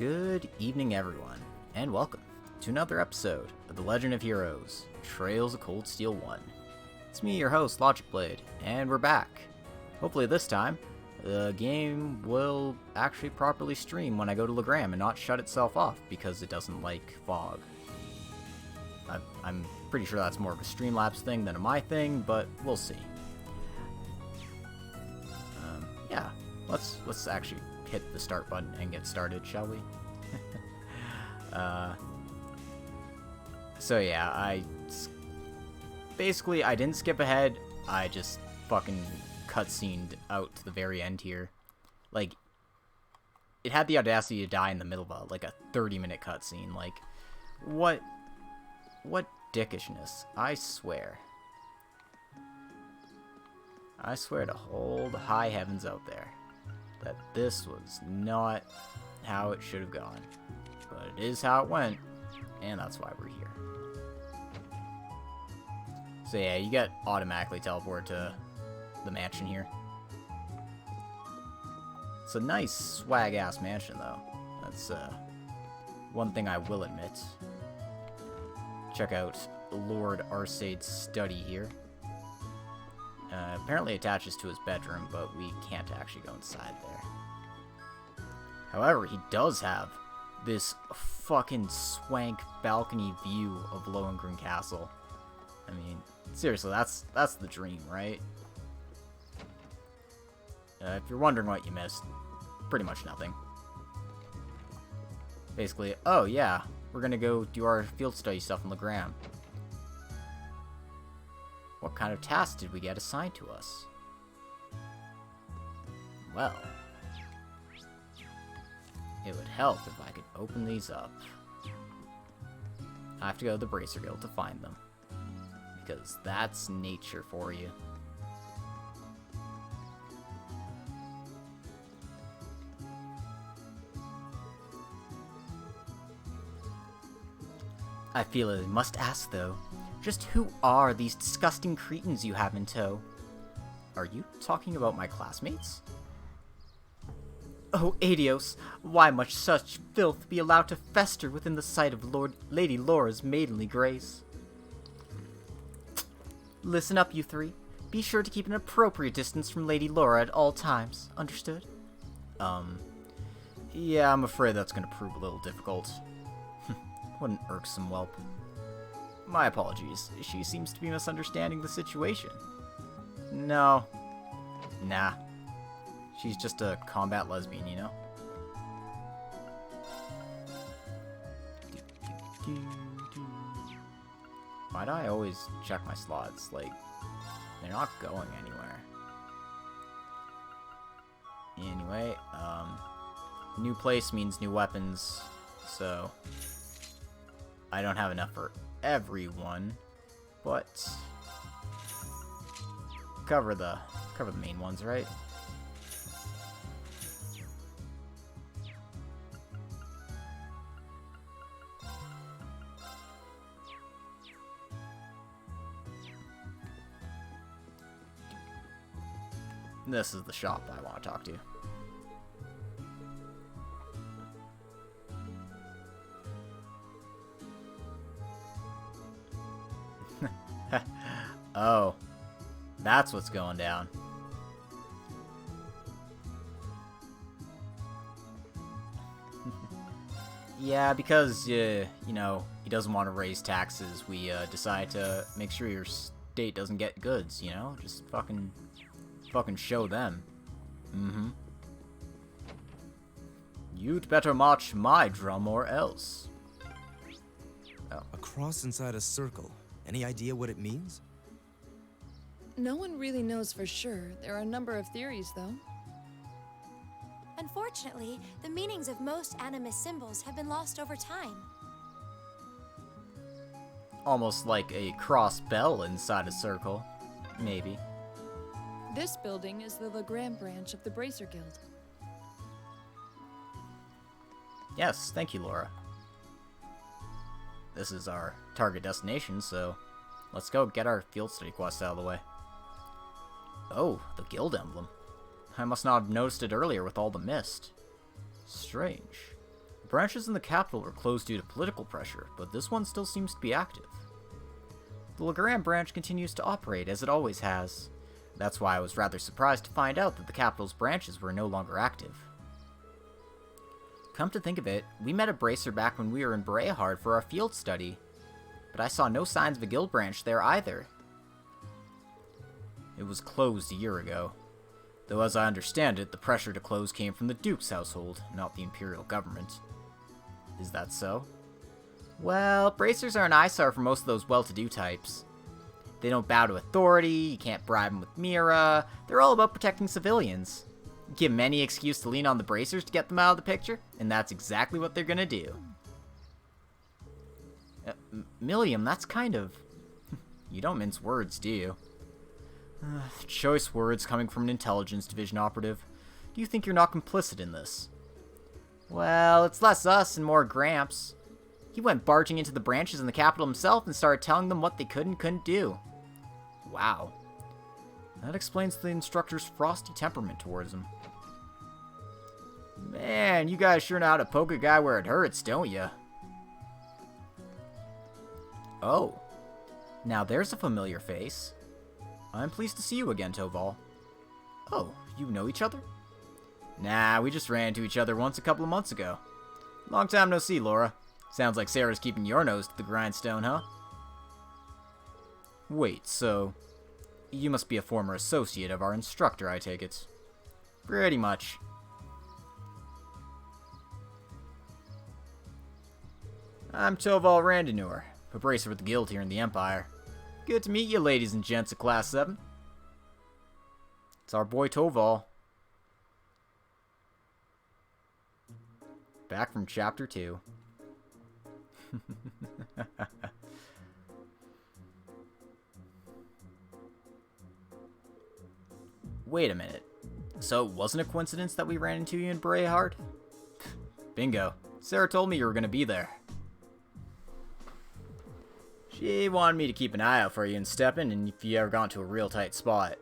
Good evening, everyone, and welcome to another episode of The Legend of Heroes, Trails of Cold Steel 1. It's me, your host, Logic Blade, and we're back. Hopefully this time, the game will actually properly stream when I go to Legram and not shut itself off because it doesn't like fog. I'm pretty sure that's more of a Streamlabs thing than a my thing, but we'll see. Yeah, let's actually hit the start button and get started, shall we? So yeah, I didn't skip ahead. I just fucking cutscened out to the very end here. Like, it had the audacity to die in the middle of a 30-minute cutscene. Like, what dickishness! I swear. I swear to hold high heavens out there that this was not how it should have gone. But it is how it went, and that's why we're here. So yeah, you get automatically teleported to the mansion here. It's a nice swag-ass mansion, though. That's one thing I will admit. Check out Lord Arsade's study here. Apparently attaches to his bedroom, but we can't actually go inside there. However, he does have this fucking swank balcony view of Lohengrin Castle. I mean, seriously, that's the dream, right? If you're wondering what you missed, pretty much nothing. Basically, oh yeah, we're gonna go do our field study stuff in Legram. What kind of task did we get assigned to us? Well, it would help if I could open these up. I have to go to the Bracer Guild to find them, because that's nature for you. I feel I must ask, though, just who are these disgusting cretins you have in tow? Are you talking about my classmates? Oh, Adios, why must such filth be allowed to fester within the sight of Lady Laura's maidenly grace? Listen up, you three. Be sure to keep an appropriate distance from Lady Laura at all times. Understood? Yeah, I'm afraid that's gonna prove a little difficult. What an irksome whelp. My apologies. She seems to be misunderstanding the situation. No. Nah. She's just a combat lesbian, you know? Why do I always check my slots? Like, they're not going anywhere. Anyway, new place means new weapons, so I don't have enough for everyone, but cover the main ones, right? This is the shop I want to talk to. Oh, that's what's going down. Yeah, because, you know, he doesn't want to raise taxes, we decide to make sure your state doesn't get goods, you know? Just fucking show them. You'd better march my drum or else. Oh. A cross inside a circle. Any idea what it means? No one really knows for sure. There are a number of theories, though. Unfortunately, the meanings of most animist symbols have been lost over time. Almost like a cross bell inside a circle. Maybe. This building is the Legram branch of the Bracer Guild. Yes, thank you, Laura. This is our target destination, so let's go get our field study quest out of the way. Oh, the guild emblem. I must not have noticed it earlier with all the mist. Strange. branches in the capital were closed due to political pressure, but this one still seems to be active. The Legram branch continues to operate as it always has. That's why I was rather surprised to find out that the capital's branches were no longer active. Come to think of it, we met a bracer back when we were in Brehard for our field study, but I saw no signs of a guild branch there either. It was closed a year ago, though as I understand it, the pressure to close came from the Duke's household, not the Imperial government. Is that so? Well, bracers are an eyesore for most of those well-to-do types. They don't bow to authority, you can't bribe them with Mira, they're all about protecting civilians. Give them any excuse to lean on the bracers to get them out of the picture, and that's exactly what they're gonna do. Milliam, that's kind of... You don't mince words, do you? Choice words coming from an intelligence division operative. Do you think you're not complicit in this? Well, it's less us and more Gramps. He went barging into the branches in the capital himself and started telling them what they could and couldn't do. Wow. That explains the instructor's frosty temperament towards him. Man, you guys sure know how to poke a guy where it hurts, don't you? Oh. Now there's a familiar face. I'm pleased to see you again, Toval. Oh, you know each other? Nah, we just ran into each other once a couple of months ago. Long time no see, Laura. Sounds like Sarah's keeping your nose to the grindstone, huh? Wait, so... You must be a former associate of our instructor, I take it. Pretty much. I'm Toval Randinur, a bracer with the guild here in the Empire. Good to meet you, ladies and gents of Class 7. It's our boy Toval. Back from Chapter 2. Wait a minute. So it wasn't a coincidence that we ran into you in Brehard? Bingo. Sarah told me you were going to be there. She wanted me to keep an eye out for you and step in and if you ever got into a real tight spot.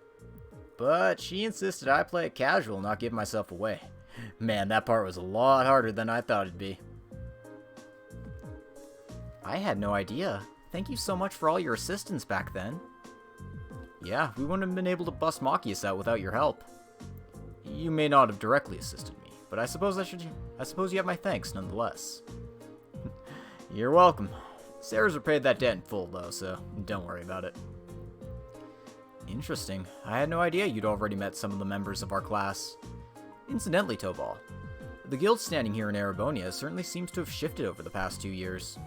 But she insisted I play it casual and not give myself away. Man, that part was a lot harder than I thought it'd be. I had no idea. Thank you so much for all your assistance back then. Yeah, we wouldn't have been able to bust Machias out without your help. You may not have directly assisted me, but I suppose you have my thanks nonetheless. You're welcome. Sarah's repaid that debt in full though, so don't worry about it. Interesting. I had no idea you'd already met some of the members of our class. Incidentally, Toval, the guild standing here in Erebonia certainly seems to have shifted over the past 2 years.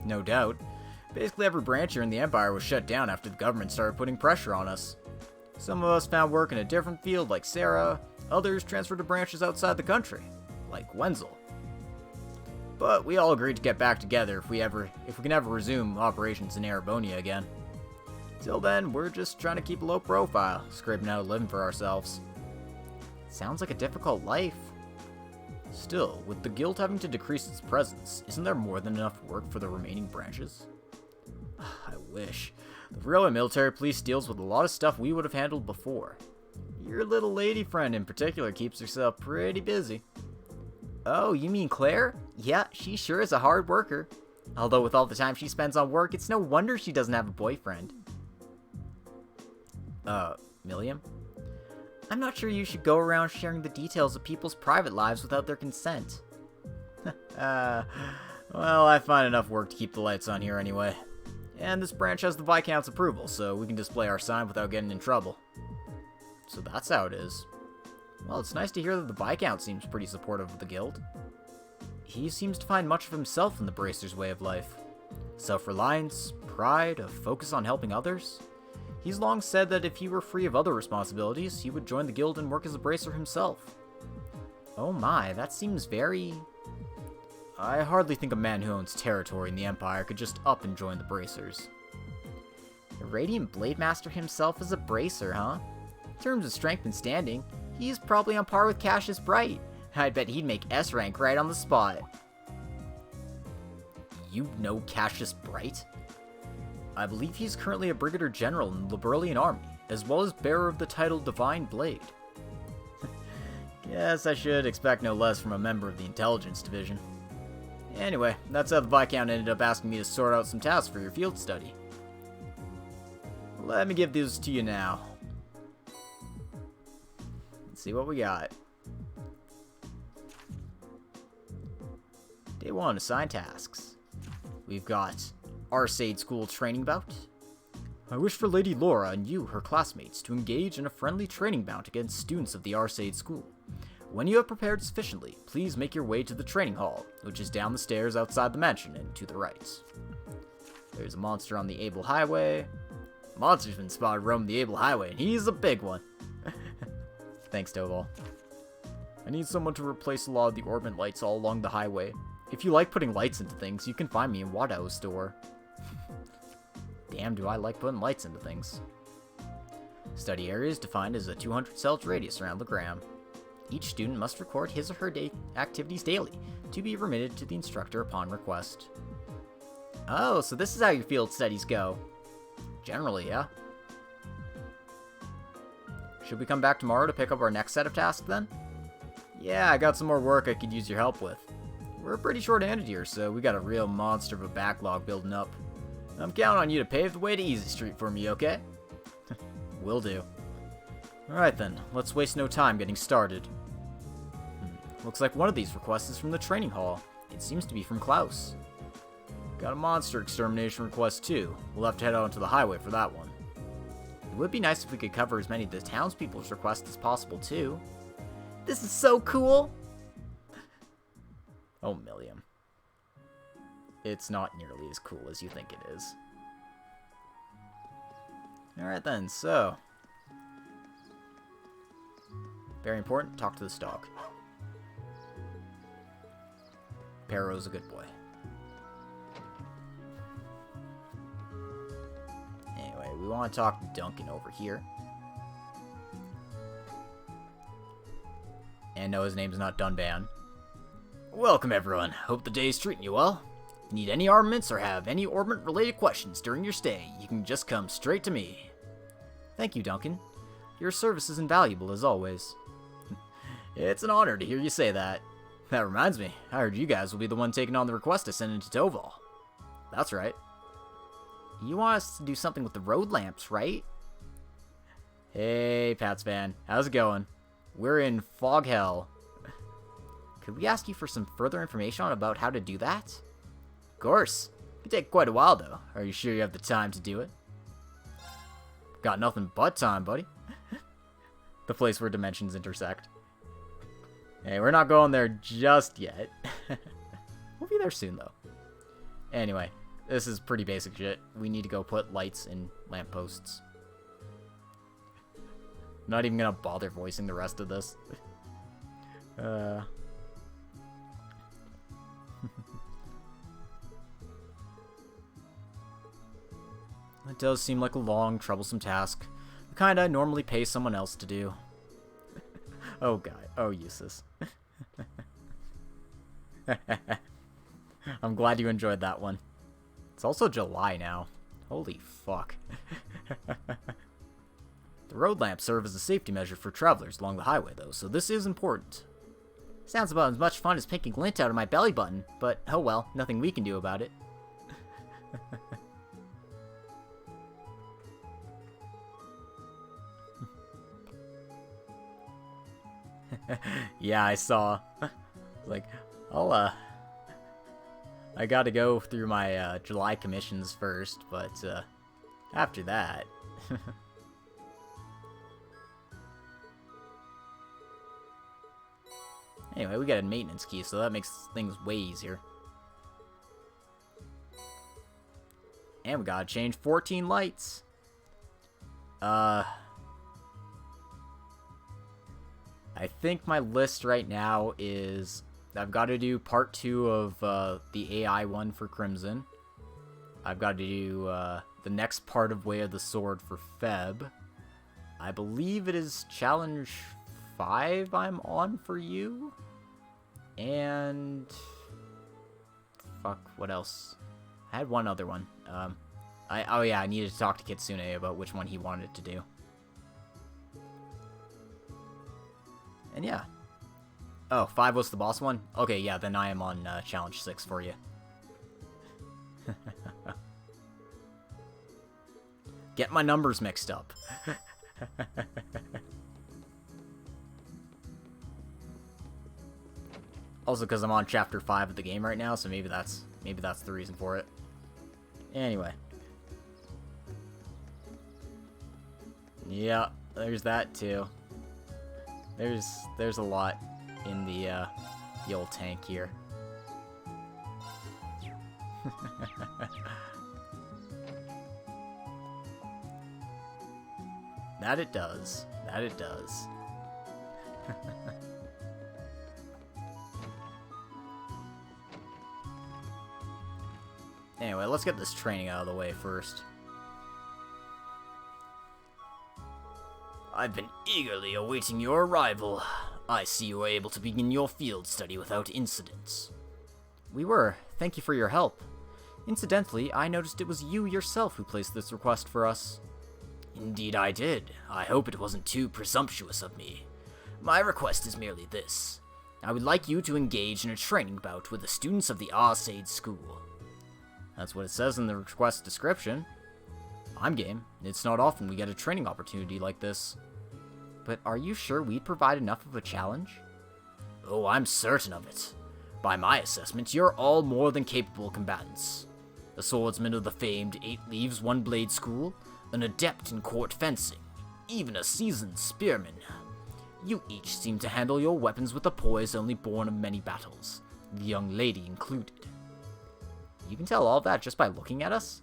No doubt. Basically every branch here in the Empire was shut down after the government started putting pressure on us. Some of us found work in a different field like Sarah, others transferred to branches outside the country, like Wenzel. But we all agreed to get back together if we can ever resume operations in Erebonia again. Till then, we're just trying to keep a low profile, scraping out a living for ourselves. Sounds like a difficult life. Still, with the guild having to decrease its presence, isn't there more than enough work for the remaining branches? I wish. The railway military police deals with a lot of stuff we would have handled before. Your little lady friend in particular keeps herself pretty busy. Oh, you mean Claire? Yeah, she sure is a hard worker. Although with all the time she spends on work, it's no wonder she doesn't have a boyfriend. Milliam? I'm not sure you should go around sharing the details of people's private lives without their consent. Well, I find enough work to keep the lights on here anyway. And this branch has the Viscount's approval, so we can display our sign without getting in trouble. So that's how it is. Well, it's nice to hear that the Viscount seems pretty supportive of the guild. He seems to find much of himself in the Bracer's way of life. Self-reliance, pride, a focus on helping others. He's long said that if he were free of other responsibilities, he would join the guild and work as a Bracer himself. Oh my, that seems very... I hardly think a man who owns territory in the Empire could just up and join the Bracers. The Radiant Blade Master himself is a Bracer, huh? In terms of strength and standing, he's probably on par with Cassius Bright. I'd bet he'd make S rank right on the spot. You know Cassius Bright? I believe he's currently a Brigadier General in the Liberalian Army, as well as bearer of the title Divine Blade. Guess I should expect no less from a member of the Intelligence Division. Anyway, that's how the Viscount ended up asking me to sort out some tasks for your field study. Let me give these to you now. Let's see what we got. Day 1, assign tasks. We've got Arcade School Training Bout. I wish for Lady Laura and you, her classmates, to engage in a friendly training bout against students of the Arcade School. When you have prepared sufficiently, please make your way to the training hall, which is down the stairs outside the mansion and to the right. There's a monster on the Able Highway. Monster's been spotted roaming the Able Highway, and he's a big one. Thanks, Doval. I need someone to replace a lot of the orbit lights all along the highway. If you like putting lights into things, you can find me in Wado's store. Damn, do I like putting lights into things. Study area is defined as a 200 cells radius around Legram. Each student must record his or her activities daily, to be remitted to the instructor upon request. Oh, so this is how your field studies go. Generally, yeah. Should we come back tomorrow to pick up our next set of tasks then? Yeah, I got some more work I could use your help with. We're pretty short-handed here, so we got a real monster of a backlog building up. I'm counting on you to pave the way to Easy Street for me, okay? Will do. Alright then, let's waste no time getting started. Looks like one of these requests is from the training hall. It seems to be from Klaus. Got a monster extermination request too. We'll have to head out onto the highway for that one. It would be nice if we could cover as many of the townspeople's requests as possible too. This is so cool! Oh, Milliam. It's not nearly as cool as you think it is. Alright then, so... very important, talk to this dog. Perro's a good boy. Anyway, we want to talk to Duncan over here. And no, his name's not Dunban. Welcome everyone, hope the day's treating you well. If you need any armaments or have any orbit-related questions during your stay, you can just come straight to me. Thank you, Duncan. Your service is invaluable as always. It's an honor to hear you say that. That reminds me, I heard you guys will be the one taking on the request I sent into Toval. That's right. You want us to do something with the road lamps, right? Hey, Pats fan, how's it going? We're in Fog Hell. Could we ask you for some further information about how to do that? Of course. It could take quite a while, though. Are you sure you have the time to do it? Got nothing but time, buddy. The place where dimensions intersect. Hey, we're not going there just yet. We'll be there soon, though. Anyway, this is pretty basic shit. We need to go put lights in lampposts. I'm not even gonna bother voicing the rest of this. It does seem like a long, troublesome task. The kind I normally pay someone else to do. Oh god. Oh, useless. I'm glad you enjoyed that one. It's also July now. Holy fuck. The road lamps serve as a safety measure for travelers along the highway, though, so this is important. Sounds about as much fun as picking lint out of my belly button, but oh well, nothing we can do about it. Yeah, I saw. Like, I gotta go through my July commissions first, but after that. Anyway, we got a maintenance key, so that makes things way easier. And we gotta change 14 lights. I think my list right now is I've got to do part 2 of the AI one for Crimson. I've got to do the next part of Way of the Sword for Feb. I believe it is Challenge 5 I'm on for you. And... fuck, what else? I had one other one. Oh yeah, I needed to talk to Kitsune about which one he wanted to do. And yeah, Oh, 5 was the boss one? Okay, yeah, then I am on challenge 6 for you. Get my numbers mixed up. Also, because I'm on chapter 5 of the game right now, so maybe that's the reason for it. Anyway. Yeah, there's that too. There's a lot in the old tank here. That it does. That it does. Anyway, let's get this training out of the way first. I've been eagerly awaiting your arrival. I see you were able to begin your field study without incidents. We were. Thank you for your help. Incidentally, I noticed it was you yourself who placed this request for us. Indeed I did. I hope it wasn't too presumptuous of me. My request is merely this. I would like you to engage in a training bout with the students of the Arcade School. That's what it says in the request description. I'm game. It's not often we get a training opportunity like this. But are you sure we'd provide enough of a challenge? Oh, I'm certain of it. By my assessment, you're all more than capable combatants. A swordsman of the famed 8 Leaves, 1 Blade school, an adept in court fencing, even a seasoned spearman. You each seem to handle your weapons with a poise only born of many battles, the young lady included. You can tell all that just by looking at us?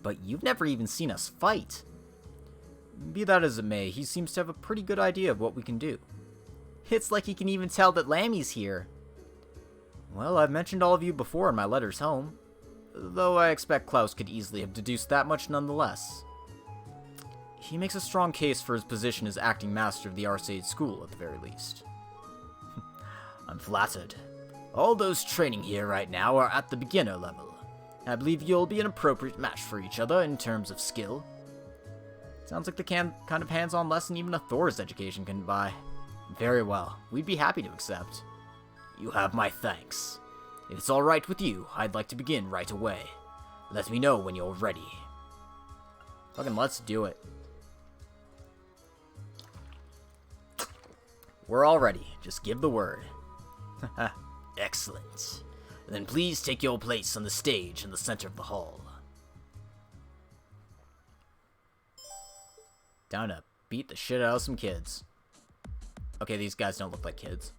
But you've never even seen us fight. Be that as it may, he seems to have a pretty good idea of what we can do. It's like he can even tell that Lammy's here. Well, I've mentioned all of you before in my letters home, though I expect Klaus could easily have deduced that much nonetheless. He makes a strong case for his position as acting master of the Arcade School, at the very least. I'm flattered. All those training here right now are at the beginner level. I believe you'll be an appropriate match for each other in terms of skill. Sounds like the kind of hands-on lesson even a Thor's education can buy. Very well, we'd be happy to accept. You have my thanks. If it's alright with you, I'd like to begin right away. Let me know when you're ready. Fucking let's do it. We're all ready, just give the word. Excellent. Then please take your place on the stage in the center of the hall. Down to beat the shit out of some kids. Okay, these guys don't look like kids.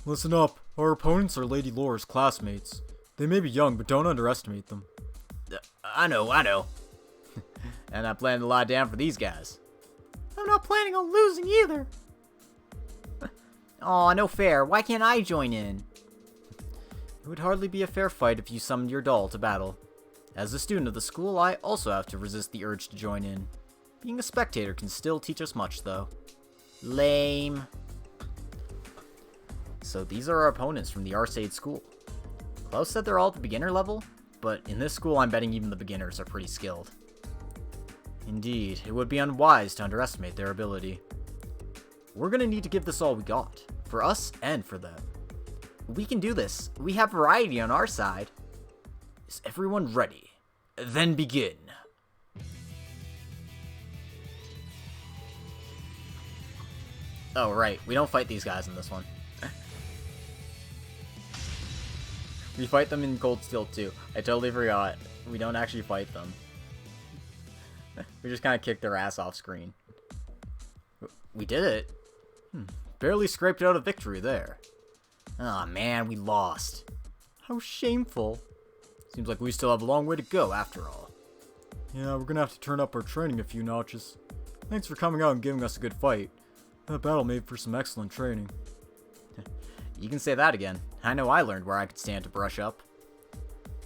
Listen up. Our opponents are Lady Lore's classmates. They may be young, but don't underestimate them. I know. And I plan to lie down for these guys. I'm not planning on losing either. Aw, no fair. Why can't I join in? It would hardly be a fair fight if you summoned your doll to battle. As a student of the school, I also have to resist the urge to join in. Being a spectator can still teach us much, though. Lame. So these are our opponents from the Arcade School. Klaus said they're all at the beginner level, but in this school I'm betting even the beginners are pretty skilled. Indeed, it would be unwise to underestimate their ability. We're gonna need to give this all we got, for us and for them. We can do this. We have variety on our side. Is everyone ready? Then begin. Oh, right. We don't fight these guys in this one. We fight them in Cold Steel 2. I totally forgot. We don't actually fight them. We just kind of kick their ass off screen. We did it. Barely scraped out a victory there. Aw, man, we lost. How shameful. Seems like we still have a long way to go after all. Yeah, we're gonna have to turn up our training a few notches. Thanks for coming out and giving us a good fight. That battle made for some excellent training. You can say that again. I know I learned where I could stand to brush up.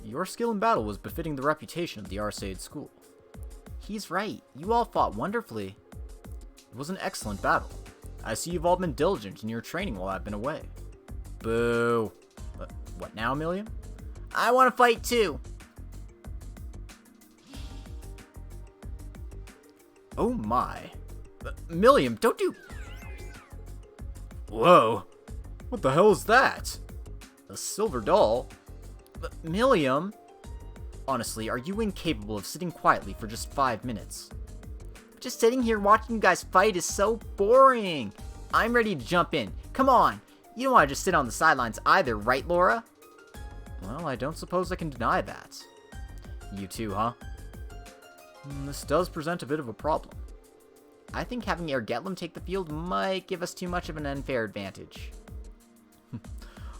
Your skill in battle was befitting the reputation of the Arcade School. He's right. You all fought wonderfully. It was an excellent battle. I see you've all been diligent in your training while I've been away. Boo. What now, Milliam? I want to fight too. Oh my. Milliam, don't do... Whoa. What the hell is that? A silver doll? Milliam? Honestly, are you incapable of sitting quietly for just 5 minutes? Just sitting here watching you guys fight is so boring. I'm ready to jump in. Come on. You don't want to just sit on the sidelines either, right, Laura? Well, I don't suppose I can deny that. You too, huh? This does present a bit of a problem. I think having Ergeblim take the field might give us too much of an unfair advantage.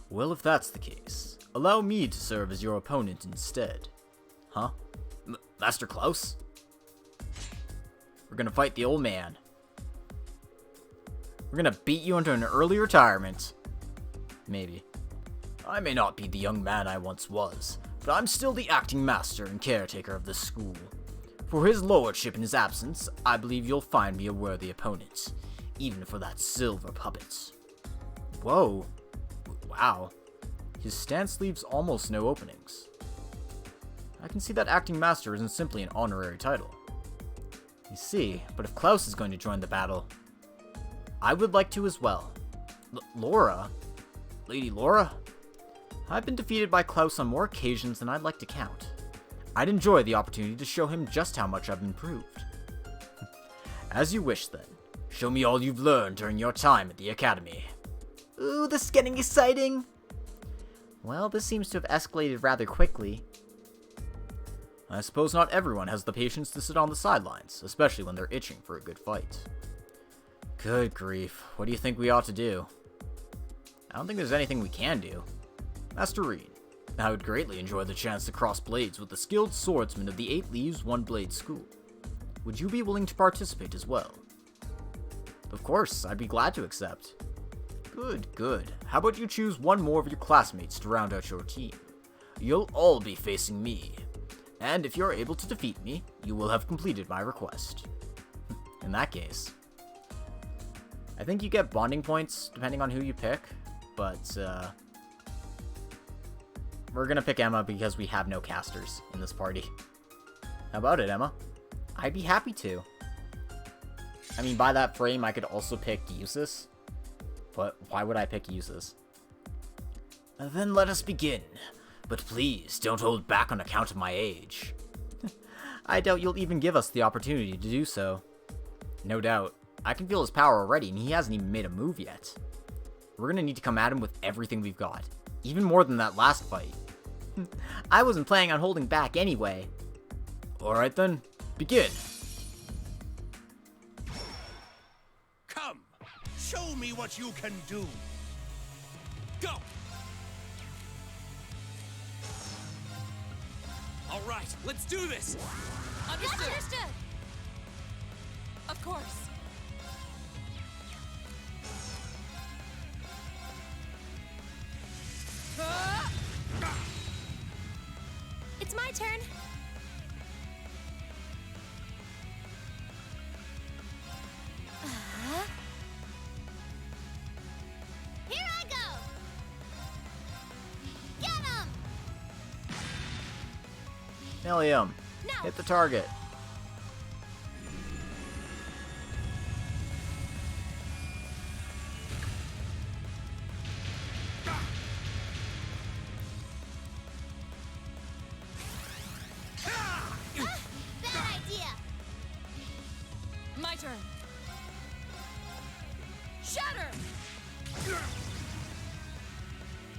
Well, if that's the case, allow me to serve as your opponent instead. Huh? Master Klaus? We're gonna fight the old man. We're gonna beat you into an early retirement. Maybe. I may not be the young man I once was, but I'm still the acting master and caretaker of this school. For his lordship in his absence, I believe you'll find me a worthy opponent, even for that silver puppet. Whoa. Wow. His stance leaves almost no openings. I can see that acting master isn't simply an honorary title. You see, but if Klaus is going to join the battle, I would like to as well. Laura? Lady Laura? I've been defeated by Klaus on more occasions than I'd like to count. I'd enjoy the opportunity to show him just how much I've improved. As you wish, then. Show me all you've learned during your time at the academy. Ooh, this is getting exciting! Well, this seems to have escalated rather quickly. I suppose not everyone has the patience to sit on the sidelines, especially when they're itching for a good fight. Good grief, what do you think we ought to do? I don't think there's anything we can do. Master Reed, I would greatly enjoy the chance to cross blades with the skilled swordsman of the 8 Leaves, 1 Blade School. Would you be willing to participate as well? Of course, I'd be glad to accept. Good, good. How about you choose one more of your classmates to round out your team? You'll all be facing me. And if you're able to defeat me, you will have completed my request. In that case, I think you get bonding points depending on who you pick, but we're gonna pick Emma because we have no casters in this party. How about it, Emma? I'd be happy to. I mean, by that frame, I could also pick Usus, but why would I pick Usus? Then let us begin. But please, don't hold back on account of my age. I doubt you'll even give us the opportunity to do so. No doubt. I can feel his power already, and he hasn't even made a move yet. We're gonna need to come at him with everything we've got. Even more than that last fight. I wasn't planning on holding back anyway. Alright then, begin. Come, show me what you can do. Go! All right, let's do this. Understood. Understood. Of course. It's my turn. Here I go. Get him. Milliam, No. hit the target. Bad idea. My turn. Shatter!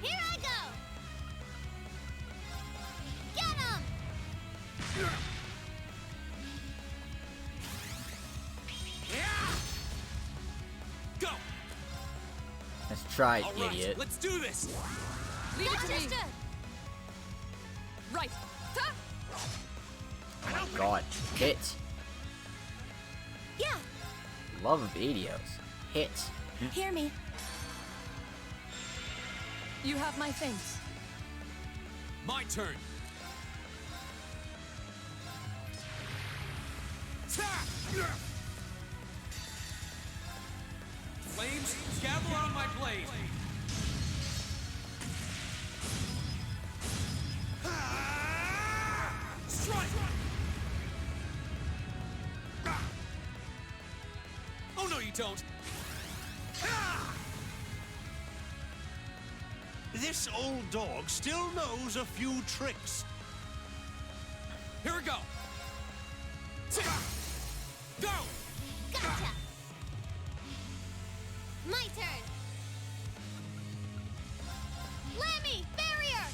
Here I go. Get him. Go! Let's try, All right, idiot. let's do this. Leave it to me. Understood. Right. Ta! Oh my god. Hit. Yeah. Love of Adios. Hit. Hear me. You have my thanks. My turn. Flames, gather on my blade. Strike! Oh no, you don't. This old dog still knows a few tricks. Here we go. Go! Gotcha! My turn! Lammy! Barrier!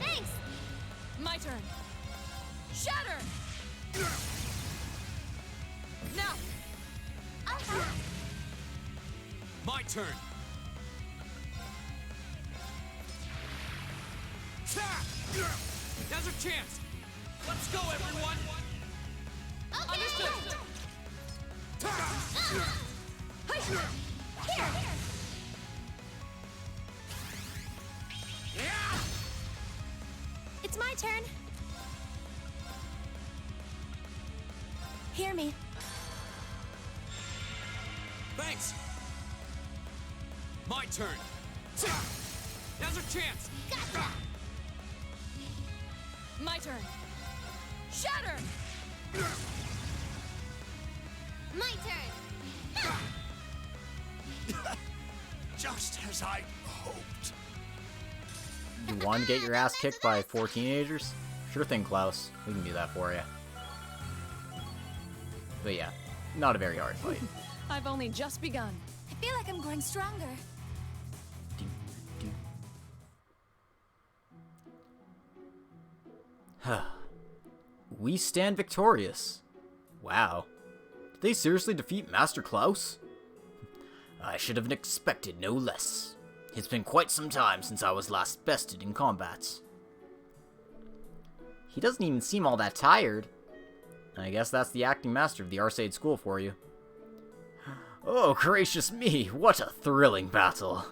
Thanks! My turn. Shatter! Now! I'll help! My turn. Now's our chance. Let's go, everyone. Okay! Understood. Here! It's my turn. Hear me. Thanks. My turn. Now's our chance. Gotcha! My turn. Shatter! My turn. Just as I hoped. You want to get your ass kicked by 4 teenagers? Sure thing, Klaus. We can do that for you. But yeah, not a very hard fight. I've only just begun. I feel like I'm growing stronger. We stand victorious. Wow. Did they seriously defeat Master Klaus? I should have expected no less. It's been quite some time since I was last bested in combat. He doesn't even seem all that tired. I guess that's the acting master of the Arcade School for you. Oh, gracious me, what a thrilling battle.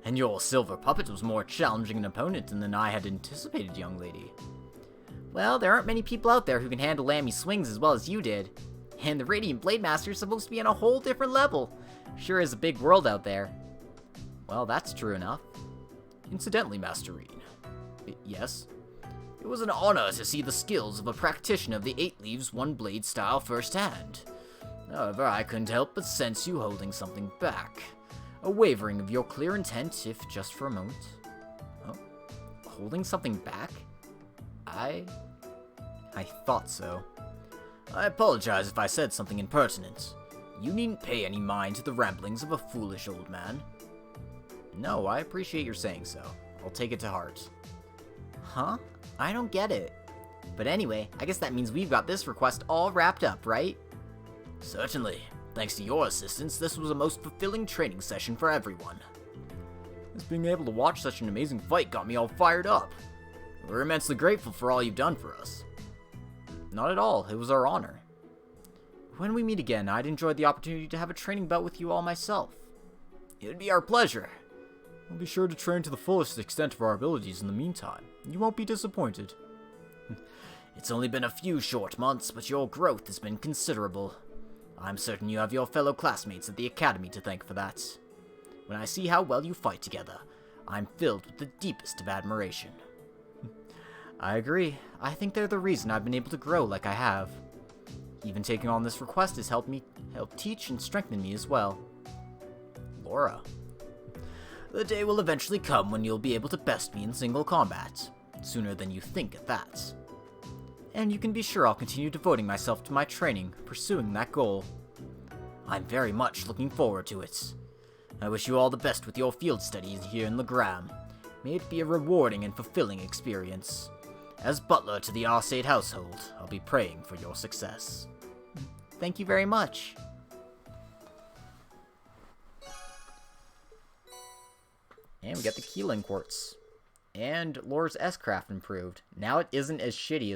And your silver puppet was more challenging an opponent than I had anticipated, young lady. Well, there aren't many people out there who can handle Lammy's swings as well as you did. And the Radiant Blade Master is supposed to be on a whole different level. Sure is a big world out there. Well, that's true enough. Incidentally, Master Reen. Yes? It was an honor to see the skills of a practitioner of the 8 Leaves, 1 Blade style firsthand. However, I couldn't help but sense you holding something back. A wavering of your clear intent, if just for a moment. Oh? Holding something back? I thought so. I apologize if I said something impertinent. You needn't pay any mind to the ramblings of a foolish old man. No, I appreciate your saying so. I'll take it to heart. Huh? I don't get it. But anyway, I guess that means we've got this request all wrapped up, right? Certainly. Thanks to your assistance, this was a most fulfilling training session for everyone. Just being able to watch such an amazing fight got me all fired up. We're immensely grateful for all you've done for us. Not at all, it was our honor. When we meet again, I'd enjoy the opportunity to have a training bout with you all myself. It would be our pleasure. We'll be sure to train to the fullest extent of our abilities in the meantime. You won't be disappointed. It's only been a few short months, but your growth has been considerable. I'm certain you have your fellow classmates at the academy to thank for that. When I see how well you fight together, I'm filled with the deepest of admiration. I agree. I think they're the reason I've been able to grow like I have. Even taking on this request has helped teach and strengthen me as well. Laura. The day will eventually come when you'll be able to best me in single combat. Sooner than you think at that. And you can be sure I'll continue devoting myself to my training, pursuing that goal. I'm very much looking forward to it. I wish you all the best with your field studies here in Legram. May it be a rewarding and fulfilling experience. As butler to the Arcade household, I'll be praying for your success. Thank you very much. And we got the Keeling Quartz. And Lore's S-Craft improved. Now it isn't as shitty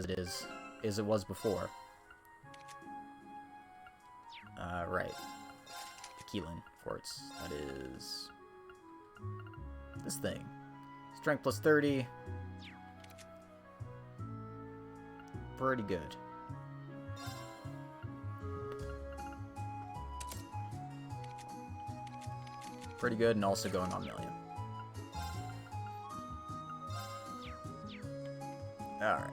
as it was before. Right. The Keeling Quartz. That is this thing. Strength plus 30. Pretty good. Pretty good, and also going on million. Alright.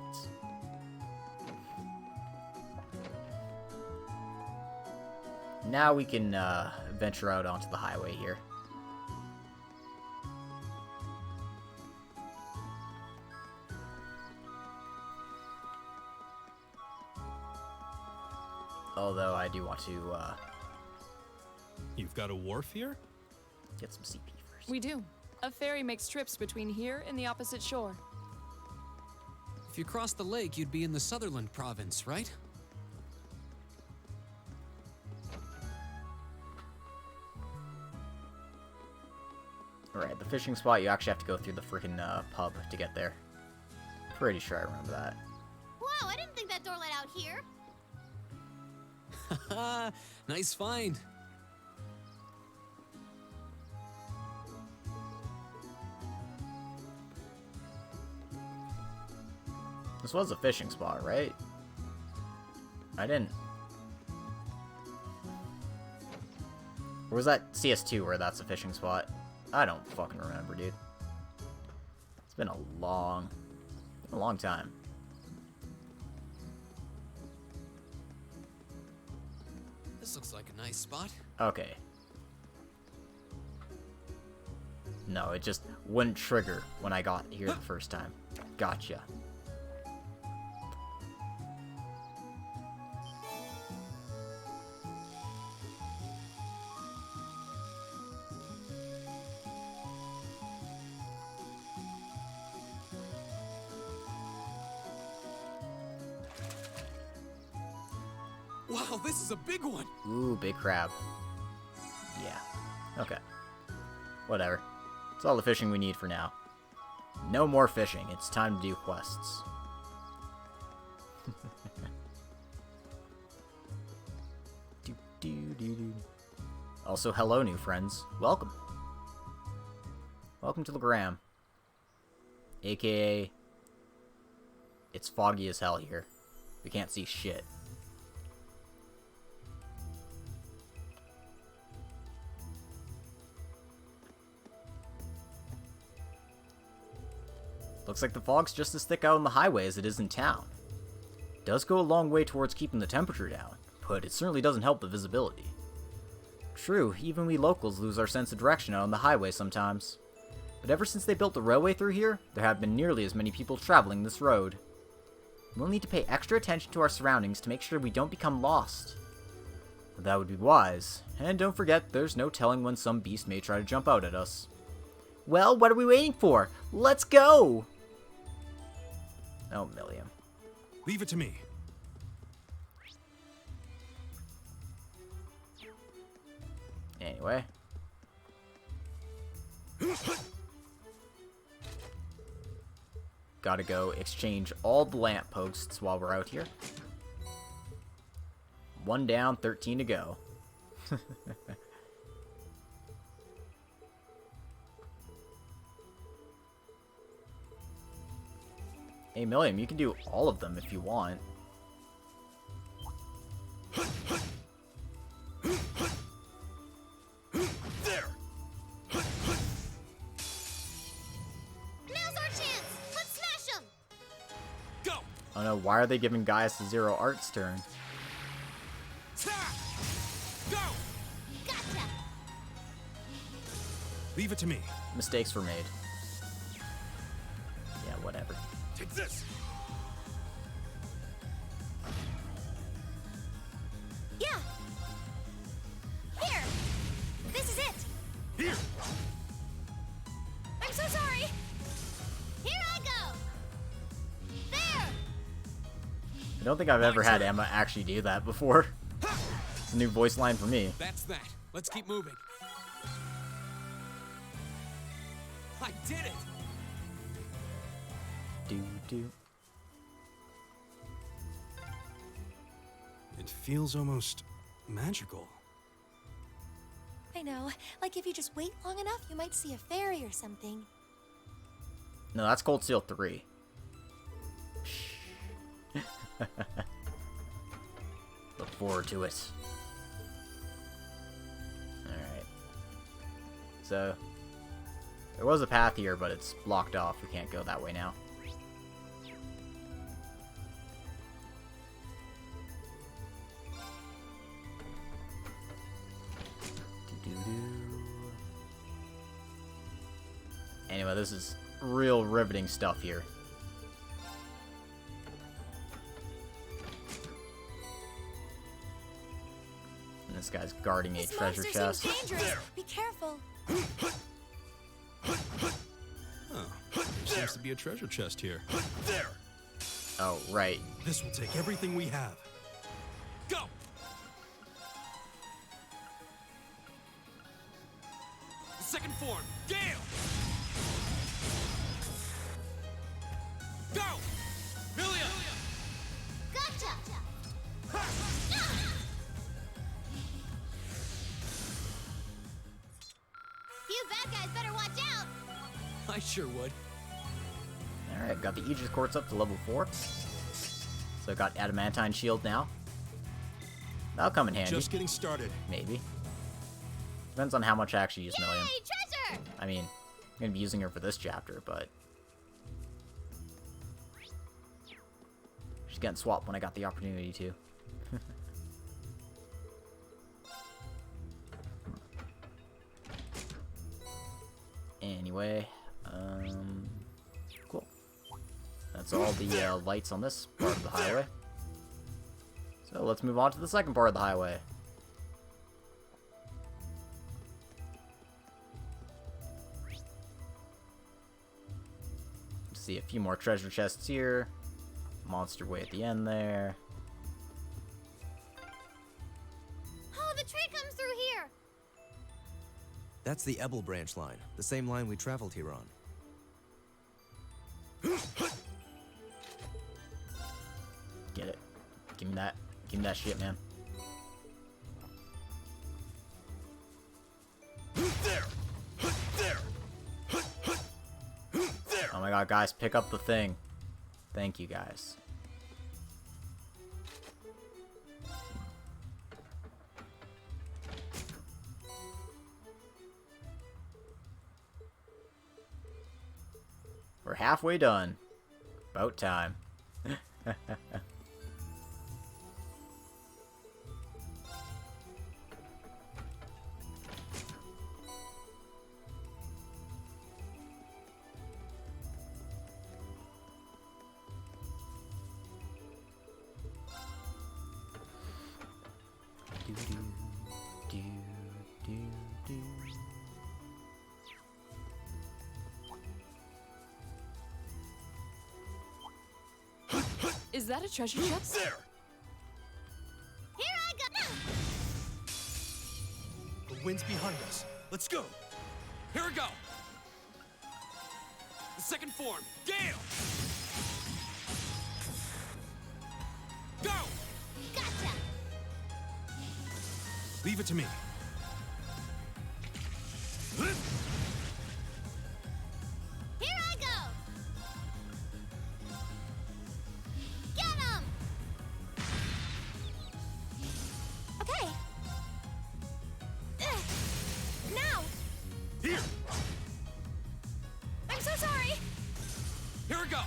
Now we can venture out onto the highway here. Although I do want to You've got a wharf here? get some CP first. We do. A ferry makes trips between here and the opposite shore. If you crossed the lake, you'd be in the Sutherland province, right? Alright, the fishing spot, you actually have to go through the freaking pub to get there. Pretty sure I remember that. Wow, I didn't think that door led out here. Haha, nice find. This was a fishing spot, right? I didn't... Or was that CS2 where that's a fishing spot? I don't fucking remember, dude. It's been a long time. This looks like a nice spot. Okay. No, it just wouldn't trigger when I got here the first time. Gotcha. Wow, this is a big one. Ooh, big crab. Yeah. Okay. Whatever. It's all the fishing we need for now. No more fishing. It's time to do quests. Also, hello, new friends. Welcome. Welcome to Legram. AKA, it's foggy as hell here. We can't see shit. Looks like the fog's just as thick out on the highway as it is in town. It does go a long way towards keeping the temperature down, but it certainly doesn't help the visibility. True, even we locals lose our sense of direction out on the highway sometimes. But ever since they built the railway through here, there have been nearly as many people traveling this road. We'll need to pay extra attention to our surroundings to make sure we don't become lost. That would be wise, and don't forget there's no telling when some beast may try to jump out at us. Well, what are we waiting for? Let's go! Oh, Milliam. Leave it to me. Anyway. Gotta go exchange all the lampposts while we're out here. 1 down, 13 to go. Hey, Milliam, you can do all of them if you want. There! Now's our chance. Let's smash them. Go! Oh no, why are they giving Gaius the Zero Arts turn? Go! Gotcha. Leave it to me. Mistakes were made. Yeah, whatever. Take this! Yeah. Here. This is it. Here! I'm so sorry. Here I go. There. I don't think I've ever had Emma actually do that before. It's a new voice line for me. That's that. Let's keep moving. I did it! Do. It feels almost magical. I know. Like if you just wait long enough, you might see a fairy or something. No, that's Cold Steel 3. Look forward to it. Alright. So, there was a path here, but it's blocked off. We can't go that way now. Anyway, this is real riveting stuff here. this guy's guarding a This treasure monster chest. seems dangerous. Be careful. Oh, seems to be a treasure chest here. There! Oh, right. This will take everything we have. Go! Second form, Gale! Go! Milia! Gotcha. You bad guys better watch out. I sure would. Alright, got the Aegis Quartz up to level 4. So I got Adamantine Shield now. That'll come in handy. Just getting started. Maybe. Depends on how much I actually use Million. Hey, treasure! I mean, I'm gonna be using her for this chapter, but she's getting swapped when I got the opportunity to. Anyway, cool. That's all the lights on this part of the highway. So let's move on to the second part of the highway. See a few more treasure chests here. Monster way at the end there. Oh, the tree comes through here. That's the Ebel branch line, the same line we traveled here on. Get it. Give me that. Give me that shit, man. There! There! Oh my god, guys, pick up the thing. Thank you, guys. We're halfway done. About time. Is that a treasure chest? There! Here I go. The wind's behind us. Let's go! Here we go. The second form, Gale. Go! Gotcha. Leave it to me. Here I go. Get him. Okay. Ugh. Now. Here! I'm so sorry. Here we go.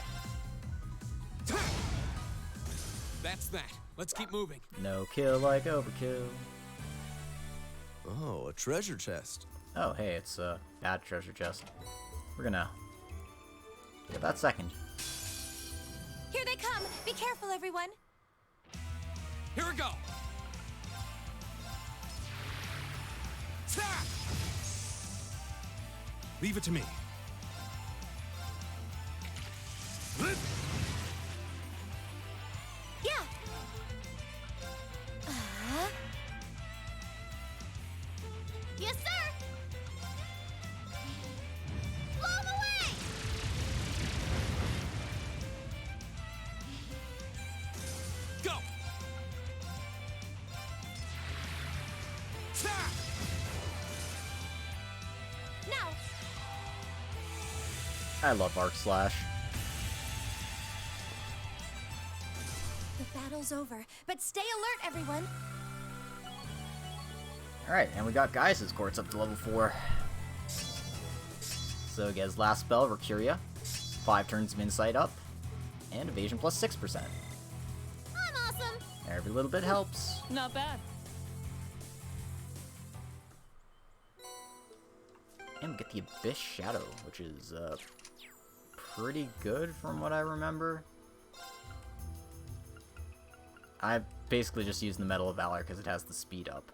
That's that. Let's keep moving. No kill like overkill. Oh, a treasure chest. Oh, hey, it's a bad treasure chest. We're gonna get that second. Here they come. Be careful, everyone. Here we go. Ta! Leave it to me. Yeah. Yes, sir. Blow 'em away. Go! Ta! Now. I love Arc Slash. The battle's over, but stay alert, everyone. Alright, and we got Gaius' Quartz up to level 4. So get his last spell, Mercuria. 5 turns of Insight up. And Evasion plus 6%. I'm awesome. Every little bit helps. Not bad. And we get the Abyss Shadow, which is pretty good from what I remember. I basically just used the Medal of Valor because it has the speed up.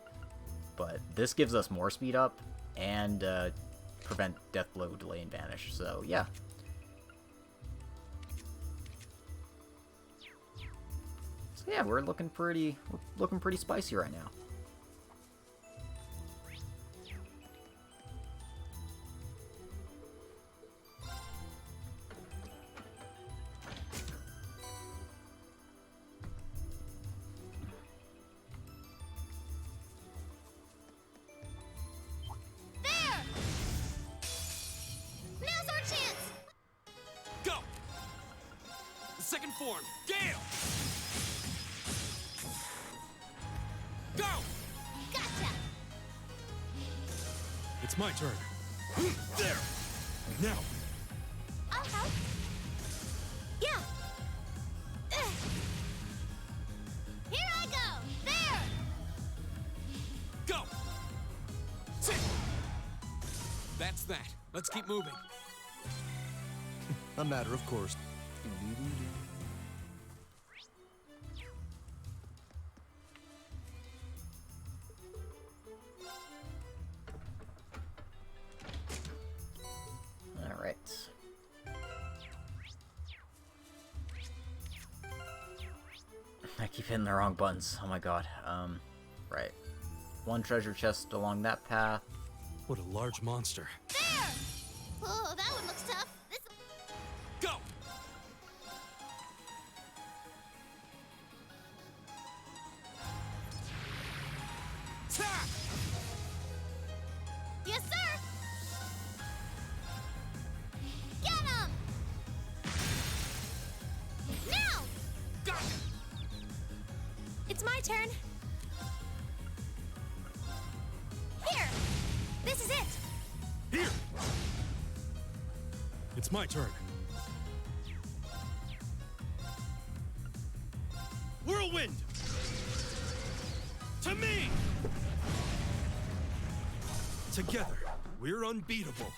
but this gives us more speed up and prevent death blow, delay, and vanish. So yeah. So yeah, we're looking pretty spicy right now. Second form, Gale! Go! Gotcha! It's my turn. There! Now! I'll help. Yeah! Ugh. Here I go! There! Go! That's that. Let's keep moving. A matter of course. Alright. I keep hitting the wrong buttons. Oh my god. Right. One treasure chest along that path. What a large monster. There! Oh, that one looks tough. This... Go! Ta! Yes, sir! Get him! Now! Got it! It's my turn. Here! This is it! Here! It's my turn. Whirlwind! To me! Together, we're unbeatable.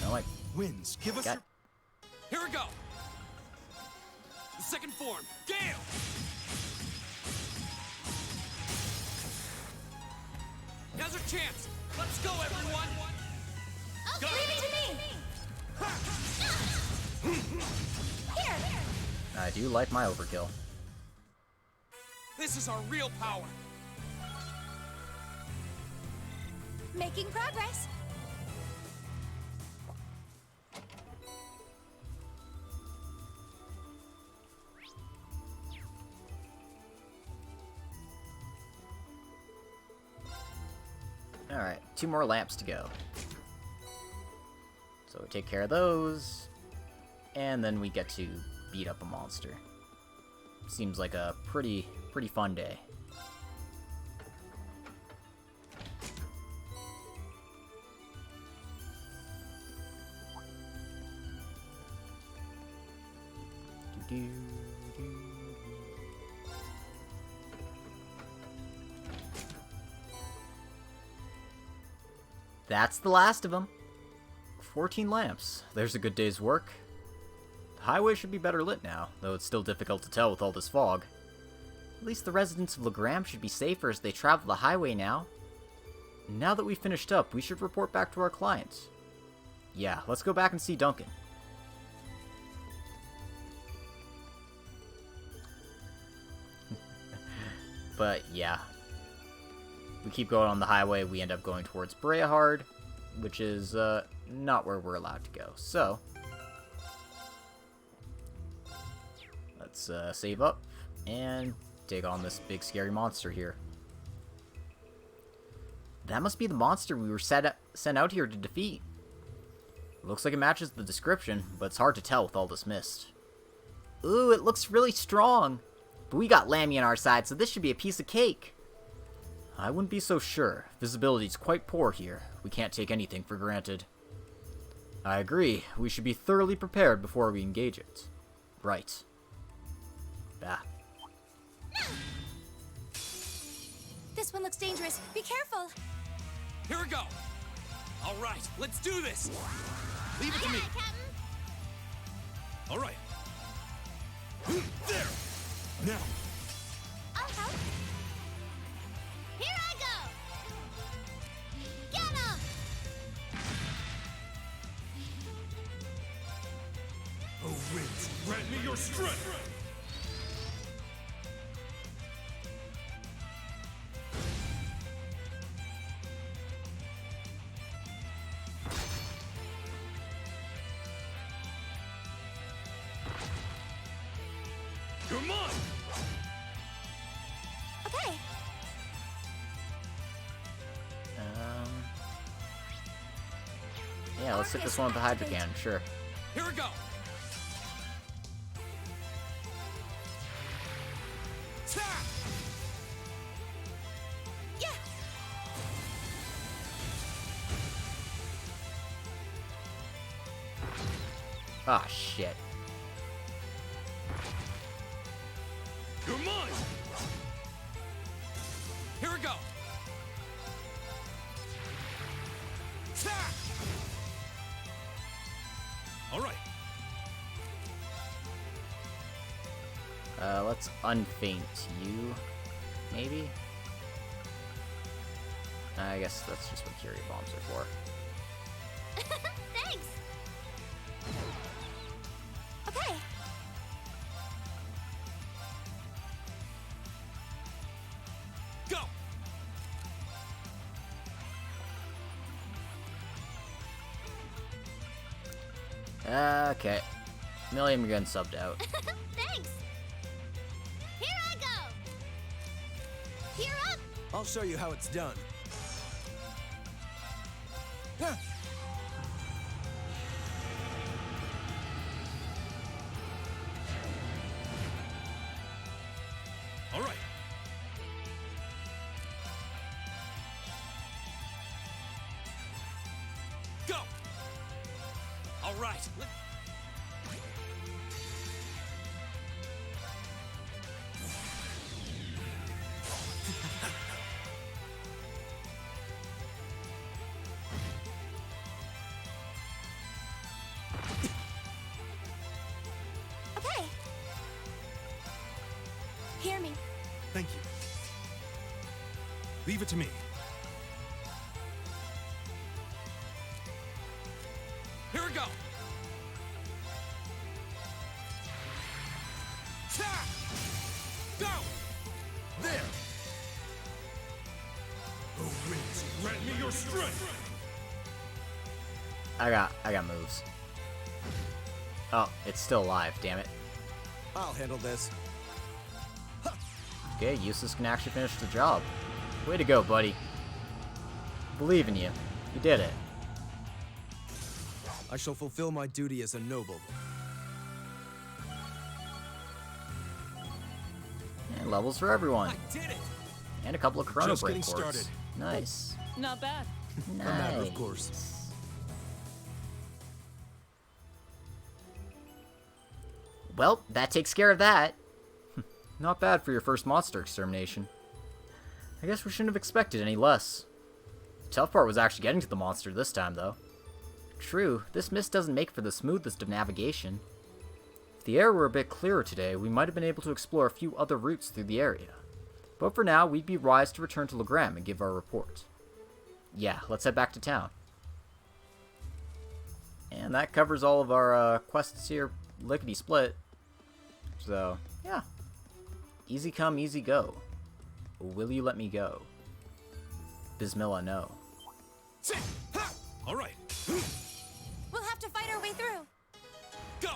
No, wait. Winds, give us Got your... Here we go! Second form, Gale! Now's our chance! Let's go, everyone! Oh, leave it to me! Here! I do like my overkill. This is our real power! Making progress. Alright, 2 more lamps to go. So we take care of those, and then we get to beat up a monster. Seems like a pretty fun day. That's the last of them. 14 lamps. There's a good day's work. The highway should be better lit now, though it's still difficult to tell with all this fog. At least the residents of Legram should be safer as they travel the highway now. Now that we've finished up, we should report back to our clients. Yeah, let's go back and see Duncan. But yeah, we keep going on the highway, we end up going towards Brehard, which is not where we're allowed to go. So let's save up and take on this big scary monster here. That must be the monster we were sent out here to defeat. Looks like it matches the description, but it's hard to tell with all this mist. Ooh, it looks really strong. But we got Lammy on our side, so this should be a piece of cake. I wouldn't be so sure. Visibility's quite poor here. We can't take anything for granted. I agree. We should be thoroughly prepared before we engage it. Right. Bah. This one looks dangerous. Be careful. Here we go. All right, let's do this. Leave it to me. Captain. All right. There. Now. I'll help. Here I go. Get him. Oh, winds, grant me your strength. You're mine. Okay. Yeah, let's hit this one with the Hydro Cannon, sure. Here we go. Attack! Yeah. Ah, shit. You're mine. Here we go. Attack! All right. Let's unfaint you, maybe? I guess that's just what Curie Bombs are for. Thanks. Okay. Go. Okay. Million Gun subbed out. Thanks. Here I go. Here up. I'll show you how it's done. All right. Go. All right. Okay. Hear me. Thank you. Leave it to me. Here we go. Attack! Go! There! Oh, winds, grant me your strength! I got moves. Oh, it's still alive, damn it. I'll handle this. Okay, Eustace can actually finish the job. Way to go, buddy. Believe in you. You did it. I shall fulfill my duty as a noble. And levels for everyone. I did it. And a couple of Chrono Just Break getting cores. started. Nice. Not bad. A matter of Nice. course. Well, that takes care of that. Not bad for your first monster extermination. I guess we shouldn't have expected any less. The tough part was actually getting to the monster this time, though. True, this mist doesn't make for the smoothest of navigation. If the air were a bit clearer today, we might have been able to explore a few other routes through the area. But for now, we'd be wise to return to Legram and give our report. Yeah, let's head back to town. And that covers all of our quests here, lickety-split. So, yeah. Easy come, easy go. Will you let me go? Bismillah, no. All right. We'll have to fight our way through. Go!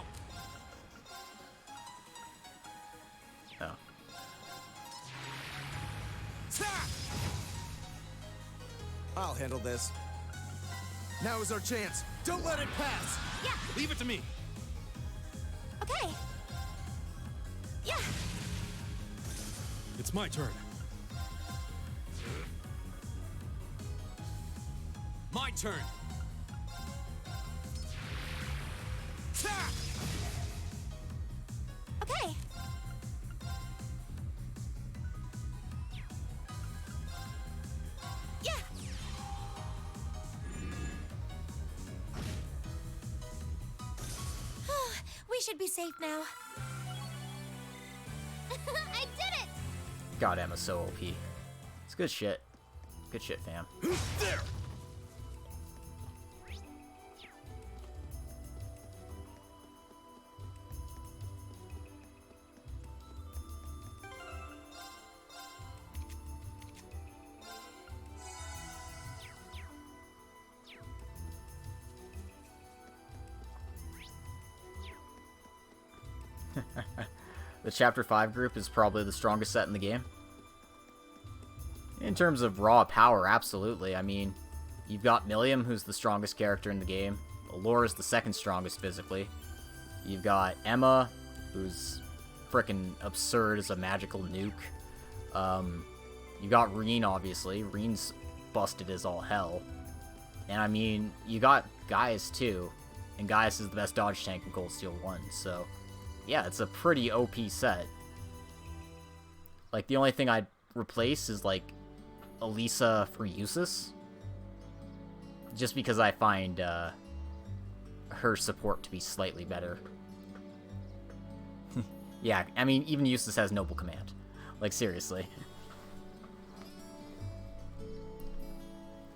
Oh. Attack! I'll handle this. Now is our chance. Don't let it pass. Yeah. Leave it to me. Okay. Yeah. It's my turn. My turn. Attack! Okay. Yeah. We should be safe now. I did it! God, Emma's so OP. It's good shit. Good shit, fam. There! The Chapter 5 group is probably the strongest set in the game. In terms of raw power, absolutely. I mean, you've got Milliam, who's the strongest character in the game. Alora's the second strongest physically. You've got Emma, who's frickin' absurd as a magical nuke. You got Reen, obviously. Reen's busted as all hell. And I mean, you got Gaius, too. And Gaius is the best dodge tank in Cold Steel 1, so... yeah, it's a pretty OP set. Like, the only thing I'd replace is, like, Elisa for Eustace. Just because I find, her support to be slightly better. Yeah, I mean, even Eustace has Noble Command. Like, seriously.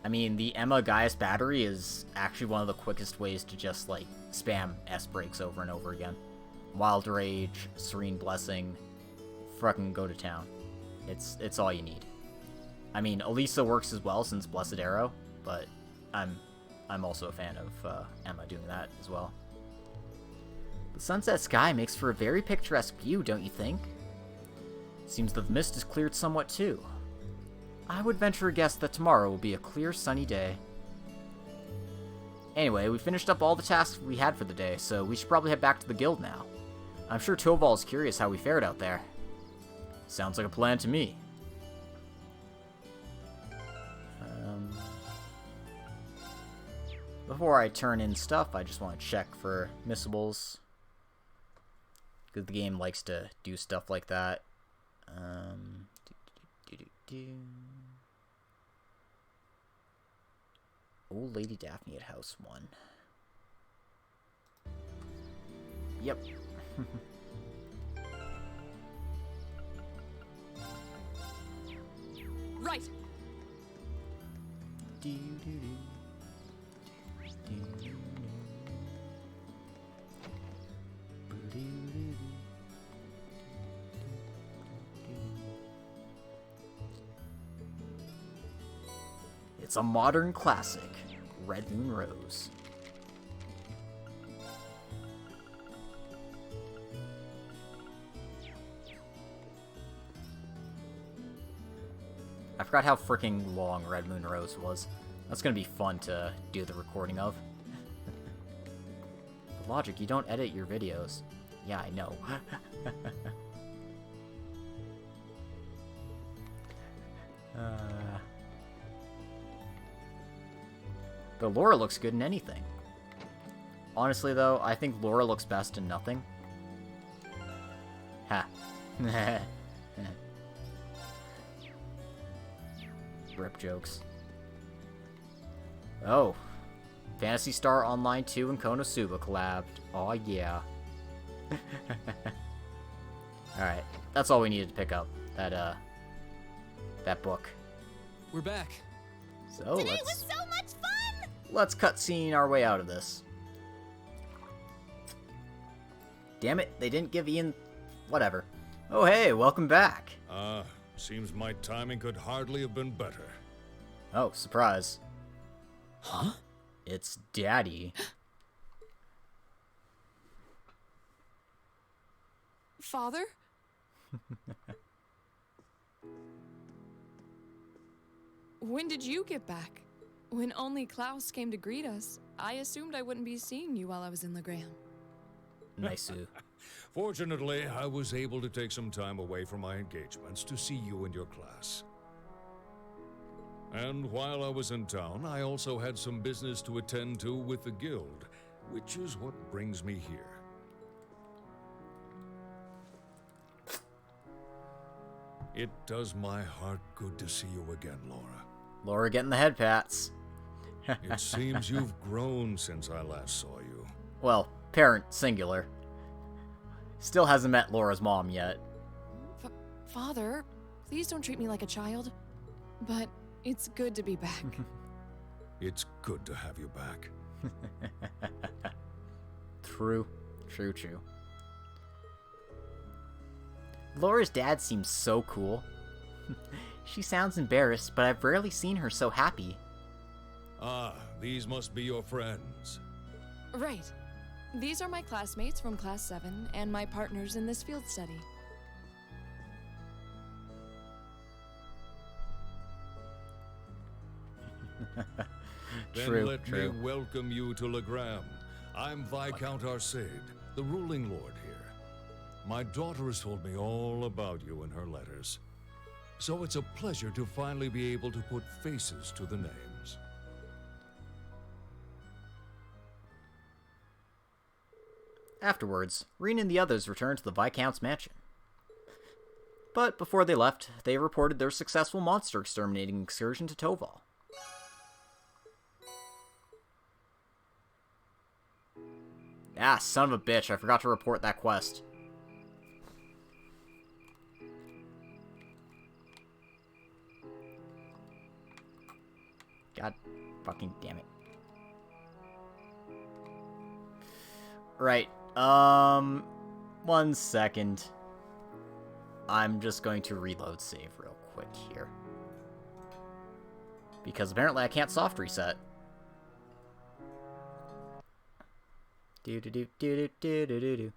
I mean, the Emma Gaius battery is actually one of the quickest ways to just, like, spam S-breaks over and over again. Wild Rage, Serene Blessing, fucking go to town. It's all you need. I mean, Elisa works as well since Blessed Arrow, but I'm also a fan of Emma doing that as well. The sunset sky makes for a very picturesque view, don't you think? Seems that the mist has cleared somewhat too. I would venture a guess that tomorrow will be a clear, sunny day. Anyway, we finished up all the tasks we had for the day, so we should probably head back to the guild now. I'm sure Toval's curious how we fared out there. Sounds like a plan to me. Before I turn in stuff, I just want to check for missables. Because the game likes to do stuff like that. Old Lady Daphne at House 1. Yep. Right. It's a modern classic, Red Moon Rose. I forgot how freaking long Red Moon Rose was. That's gonna be fun to do the recording of. Logic, you don't edit your videos. Yeah, I know. But Laura looks good in anything. Honestly, though, I think Laura looks best in nothing. Ha. Rip jokes. Oh. Phantasy Star Online 2 and Konosuba collabed. Aw, yeah. Alright. That's all we needed to pick up. That book. We're back. So, Today was so much fun! let's cutscene our way out of this. Damn it, they didn't give Ian... Whatever. Oh hey, welcome back. Seems my timing could hardly have been better. Oh, surprise. Huh? It's Daddy. Father? When did you get back? When only Klaus came to greet us, I assumed I wouldn't be seeing you while I was in Legram. Nice. Fortunately, I was able to take some time away from my engagements to see you and your class. And while I was in town, I also had some business to attend to with the guild, which is what brings me here. It does my heart good to see you again, Laura. Laura getting the head pats. It seems you've grown since I last saw you. Well, parent singular. Still hasn't met Laura's mom yet. Father, please don't treat me like a child. But it's good to be back. It's good to have you back. True. Laura's dad seems so cool. She sounds embarrassed, but I've rarely seen her so happy. Ah, these must be your friends. Right. These are my classmates from Class 7 and my partners in this field study. Then let me welcome you to Legram. I'm Viscount Arcade, the ruling lord here. My daughter has told me all about you in her letters. So it's a pleasure to finally be able to put faces to the names. Afterwards, Reen and the others returned to the Viscount's mansion. But before they left, they reported their successful monster exterminating excursion to Toval. Ah, son of a bitch, I forgot to report that quest. God fucking damn it. Right, 1 second. I'm just going to reload save real quick here. Because apparently I can't soft reset. Do do do do do do do do.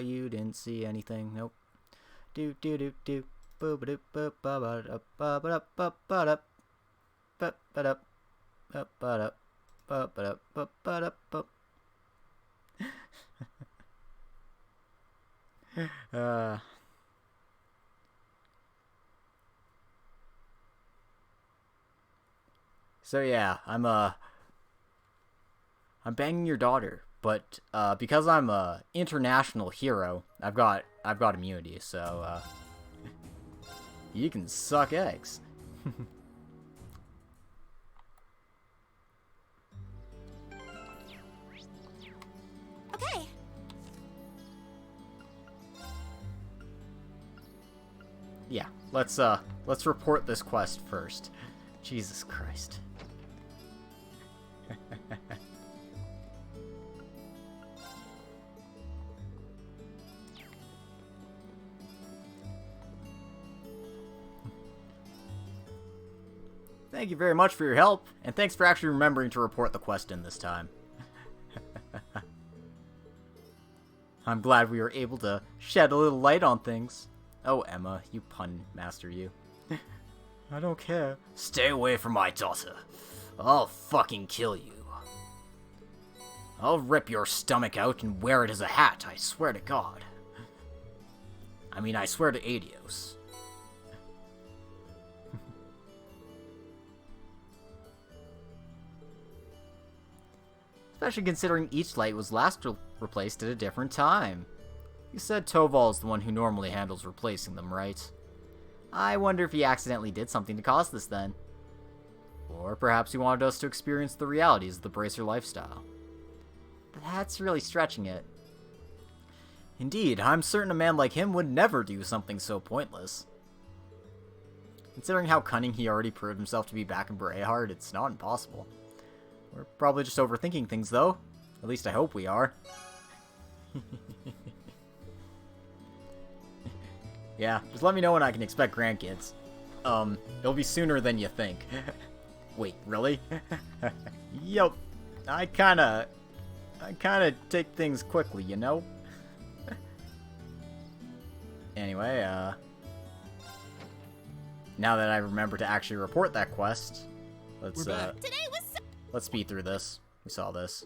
You didn't see anything, nope. Do do do do. So yeah, I'm banging your daughter, but because I'm a international hero, I've got immunity, so you can suck eggs. Okay. Yeah, let's report this quest first. Jesus Christ. Thank you very much for your help, and thanks for actually remembering to report the quest in this time. I'm glad we were able to shed a little light on things. Oh, Emma, you pun master, you. I don't care. Stay away from my daughter. I'll fucking kill you. I'll rip your stomach out and wear it as a hat, I swear to God. I mean, I swear to Adios. Especially considering each light was last replaced at a different time. You said Toval is the one who normally handles replacing them, right? I wonder if he accidentally did something to cause this then. Or perhaps he wanted us to experience the realities of the Bracer lifestyle. That's really stretching it. Indeed, I'm certain a man like him would never do something so pointless. Considering how cunning he already proved himself to be back in Brayhard, it's not impossible. We're probably just overthinking things, though. At least I hope we are. Yeah, just let me know when I can expect grandkids. It'll be sooner than you think. Wait, really? Yup. I kinda take things quickly, you know? Anyway, now that I remember to actually report that quest, let's let's speed through this. We saw this.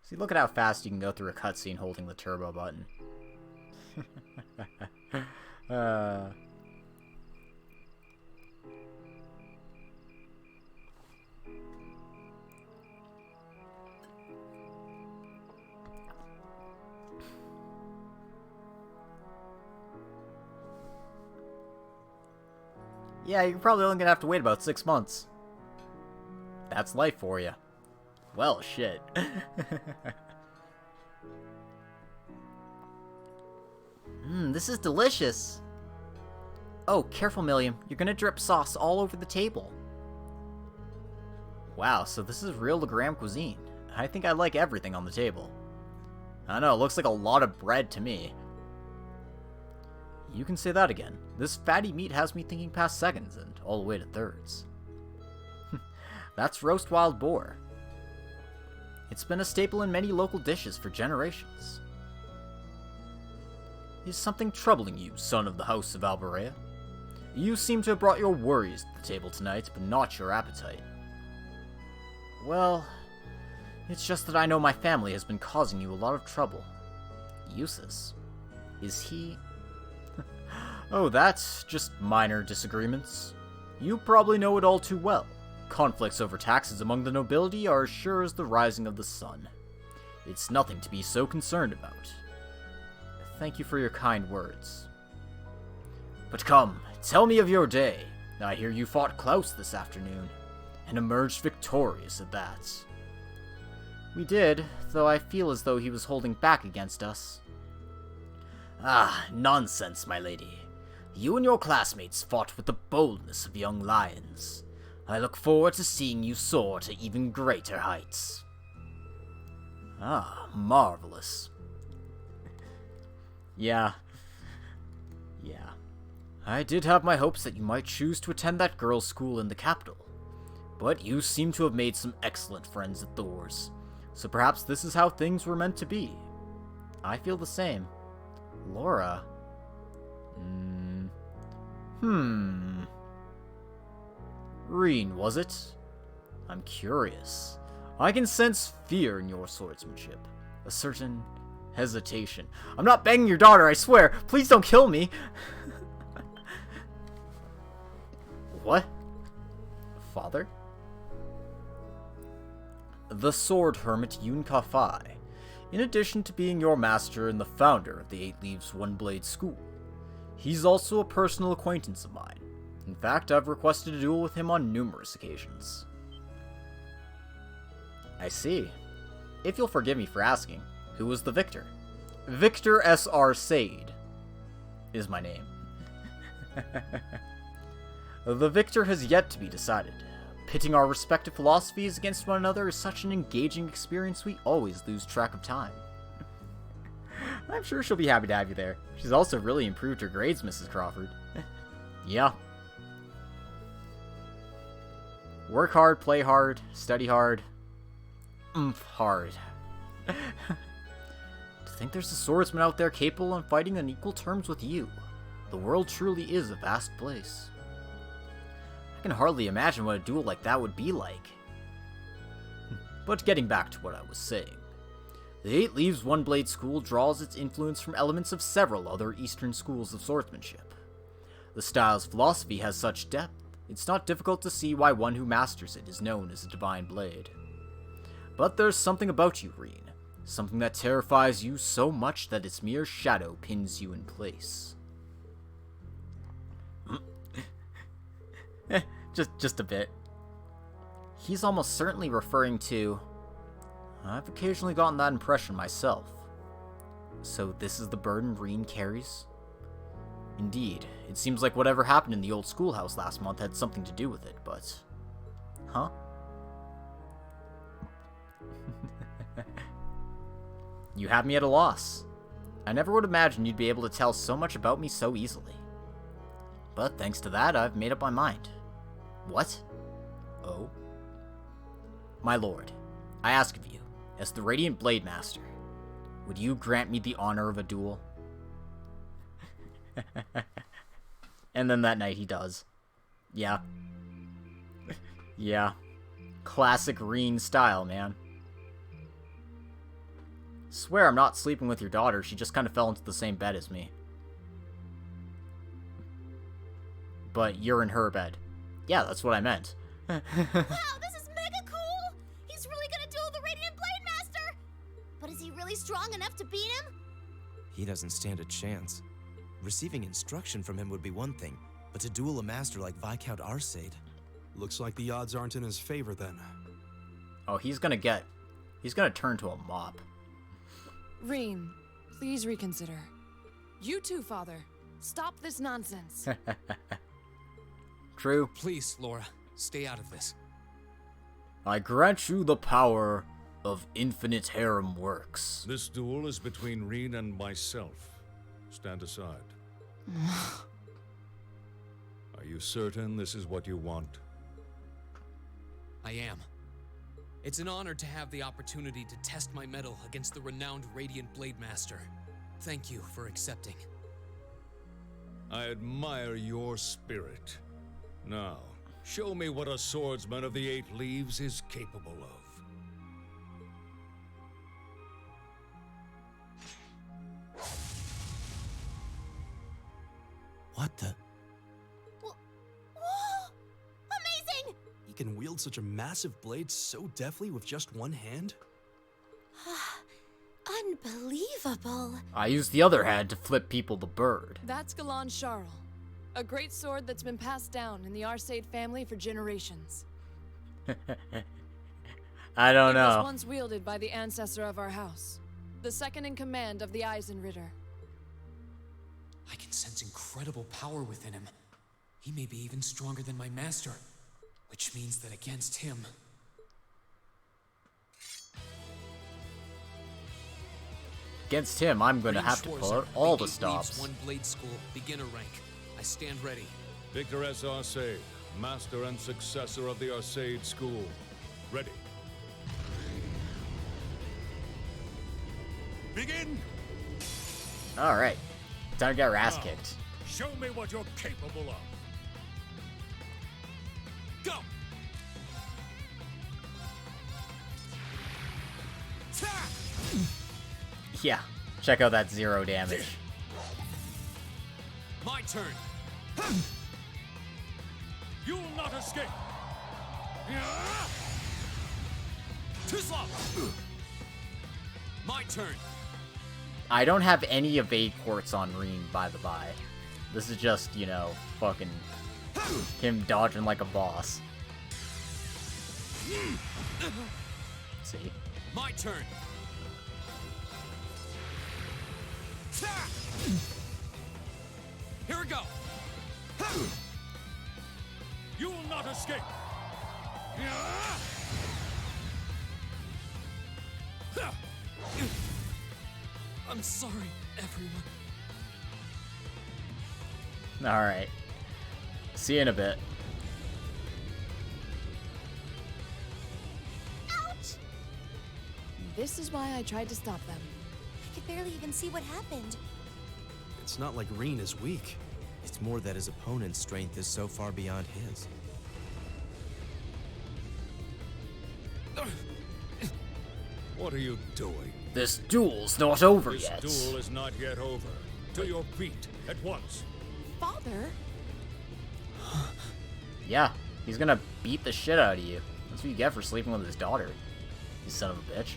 See, look at how fast you can go through a cutscene holding the turbo button. Yeah, you're probably only gonna have to wait about 6 months. That's life for you. Well, shit. This is delicious. Oh, careful, Milliam. You're gonna drip sauce all over the table. Wow, so this is real Legram cuisine. I think I like everything on the table. I don't know, it looks like a lot of bread to me. You can say that again. This fatty meat has me thinking past seconds and all the way to thirds. That's roast wild boar. It's been a staple in many local dishes for generations. Is something troubling you, son of the House of Alborea? You seem to have brought your worries to the table tonight, but not your appetite. Well, it's just that I know my family has been causing you a lot of trouble. Eustace, is he... Oh, that's just minor disagreements. You probably know it all too well. Conflicts over taxes among the nobility are as sure as the rising of the sun. It's nothing to be so concerned about. Thank you for your kind words. But come, tell me of your day. I hear you fought Klaus this afternoon, and emerged victorious at that. We did, though I feel as though he was holding back against us. Ah, nonsense, my lady. You and your classmates fought with the boldness of young lions. I look forward to seeing you soar to even greater heights. Ah, marvelous. Yeah. I did have my hopes that you might choose to attend that girls' school in the capital. But you seem to have made some excellent friends at Thor's. So perhaps this is how things were meant to be. I feel the same. Laura? Reen, was it? I'm curious. I can sense fear in your swordsmanship. A certain hesitation. I'm not banging your daughter, I swear! Please don't kill me! What? Father? The sword hermit Yun Ka-Fai. In addition to being your master and the founder of the 8 Leaves One Blade School, he's also a personal acquaintance of mine. In fact, I've requested a duel with him on numerous occasions. I see. If you'll forgive me for asking, who was the victor? Victor S.R. Sade is my name. The victor has yet to be decided. Pitting our respective philosophies against one another is such an engaging experience we always lose track of time. I'm sure she'll be happy to have you there. She's also really improved her grades, Mrs. Crawford. Yeah. Work hard, play hard, study hard. Hard. To think there's a swordsman out there capable of fighting on equal terms with you. The world truly is a vast place. I can hardly imagine what a duel like that would be like. But getting back to what I was saying. The 8 Leaves One Blade School draws its influence from elements of several other Eastern schools of swordsmanship. The style's philosophy has such depth, it's not difficult to see why one who masters it is known as a divine blade. But there's something about you, Reen. Something that terrifies you so much that its mere shadow pins you in place. Just a bit. He's almost certainly referring to... I've occasionally gotten that impression myself. So this is the burden Reen carries? Indeed, it seems like whatever happened in the old schoolhouse last month had something to do with it, but... Huh? You have me at a loss. I never would imagine you'd be able to tell so much about me so easily. But thanks to that, I've made up my mind. What? Oh? My lord, I ask of you, as the Radiant Blade Master, would you grant me the honor of a duel? And then that night he does. Yeah. Yeah. Classic Reen style, man. Swear I'm not sleeping with your daughter, she just kind of fell into the same bed as me. But you're in her bed. Yeah, that's what I meant. Wow, this is mega cool! He's really gonna duel the Radiant Blade Master! But is he really strong enough to beat him? He doesn't stand a chance. Receiving instruction from him would be one thing, But to duel a master like Viscount Arcade... Looks like the odds aren't in his favor then. Oh, he's gonna turn to a mop. Reen, please reconsider. You too, Father. Stop this nonsense. True. Please, Laura, stay out of this. I grant you the power of infinite harem works. This duel is between Reen and myself. Stand aside. Are you certain this is what you want? I am. It's an honor to have the opportunity to test my mettle against the renowned Radiant Blade Master. Thank you for accepting. I admire your spirit. Now, show me what a swordsman of the Eight Leaves is capable of. What the? Whoa! Amazing! He can wield such a massive blade so deftly with just one hand? Unbelievable. I use the other hand to flip people the bird. That's Galan Sharl, a great sword that's been passed down in the Arcade family for generations. I don't It know. was once wielded by the ancestor of our house, the second in command of the Eisenritter. I can sense incredible power within him. He may be even stronger than my master, which means that against him... Against him, I'm going to have to pull out all the stops. One blade school, beginner rank. I stand ready. Victor S. Arcade, master and successor of the Arcade School. Ready. Begin! Alright. Time to get our ass kicked. Show me what you're capable of. Go! Yeah. Check out that 0 damage. My turn. You will not escape. Too slow. My turn. I don't have any evade quartz on Reen, by the by. This is just, you know, fucking him dodging like a boss. See? My turn. Here we go. You will not escape. I'm sorry, everyone. Alright. See you in a bit. Ouch! This is why I tried to stop them. I could barely even see what happened. It's not like Reen is weak. It's more that his opponent's strength is so far beyond his. What are you doing? This duel's not over This yet. duel is not yet over. To your feet, at once. Father? Yeah, he's gonna beat the shit out of you. That's what you get for sleeping with his daughter. You son of a bitch.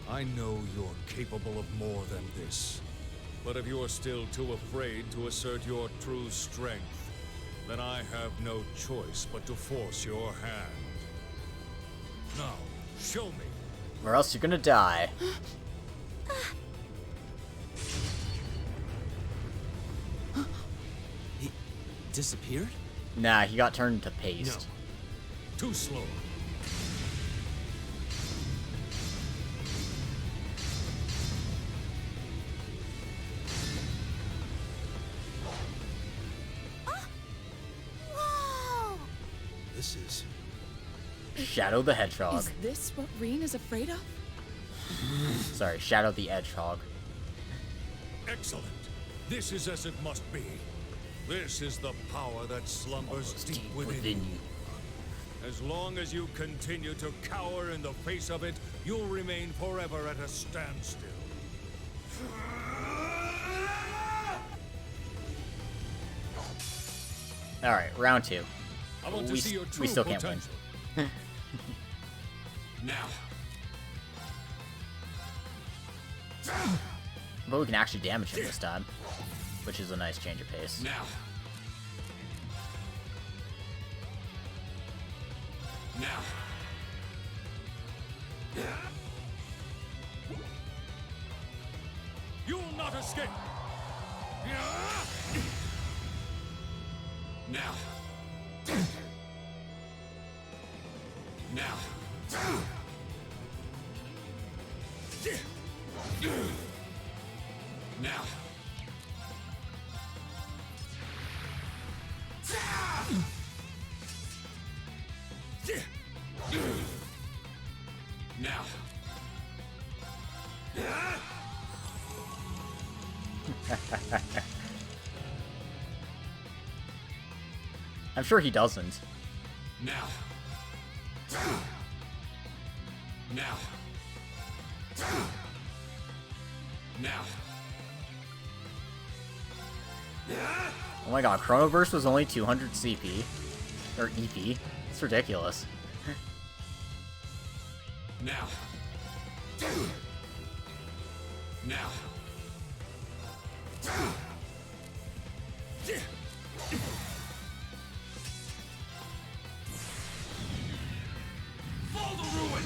I know you're capable of more than this. But if you're still too afraid to assert your true strength, then I have no choice but to force your hand. Now, show me. Or else you're gonna die. He disappeared? Nah, he got turned into paste. Too slow. Whoa! This is... Shadow the Hedgehog. Is this what Reen is afraid of? Sorry, Shadow the Hedgehog. Excellent. This is as it must be. This is the power that slumbers deep within you. As long as you continue to cower in the face of it, you'll remain forever at a standstill. Alright, round 2. I want to see your true we still can't win. potential. Now. But we can actually damage him this time, which is a nice change of pace. Now. Now. You'll not escape. Now. Now. Now. Now. I'm sure he doesn't. Now. Now. Now. Oh my god, Chronoburst was only 200 CP. Or EP. It's ridiculous. Now. Now. Fall the ruin!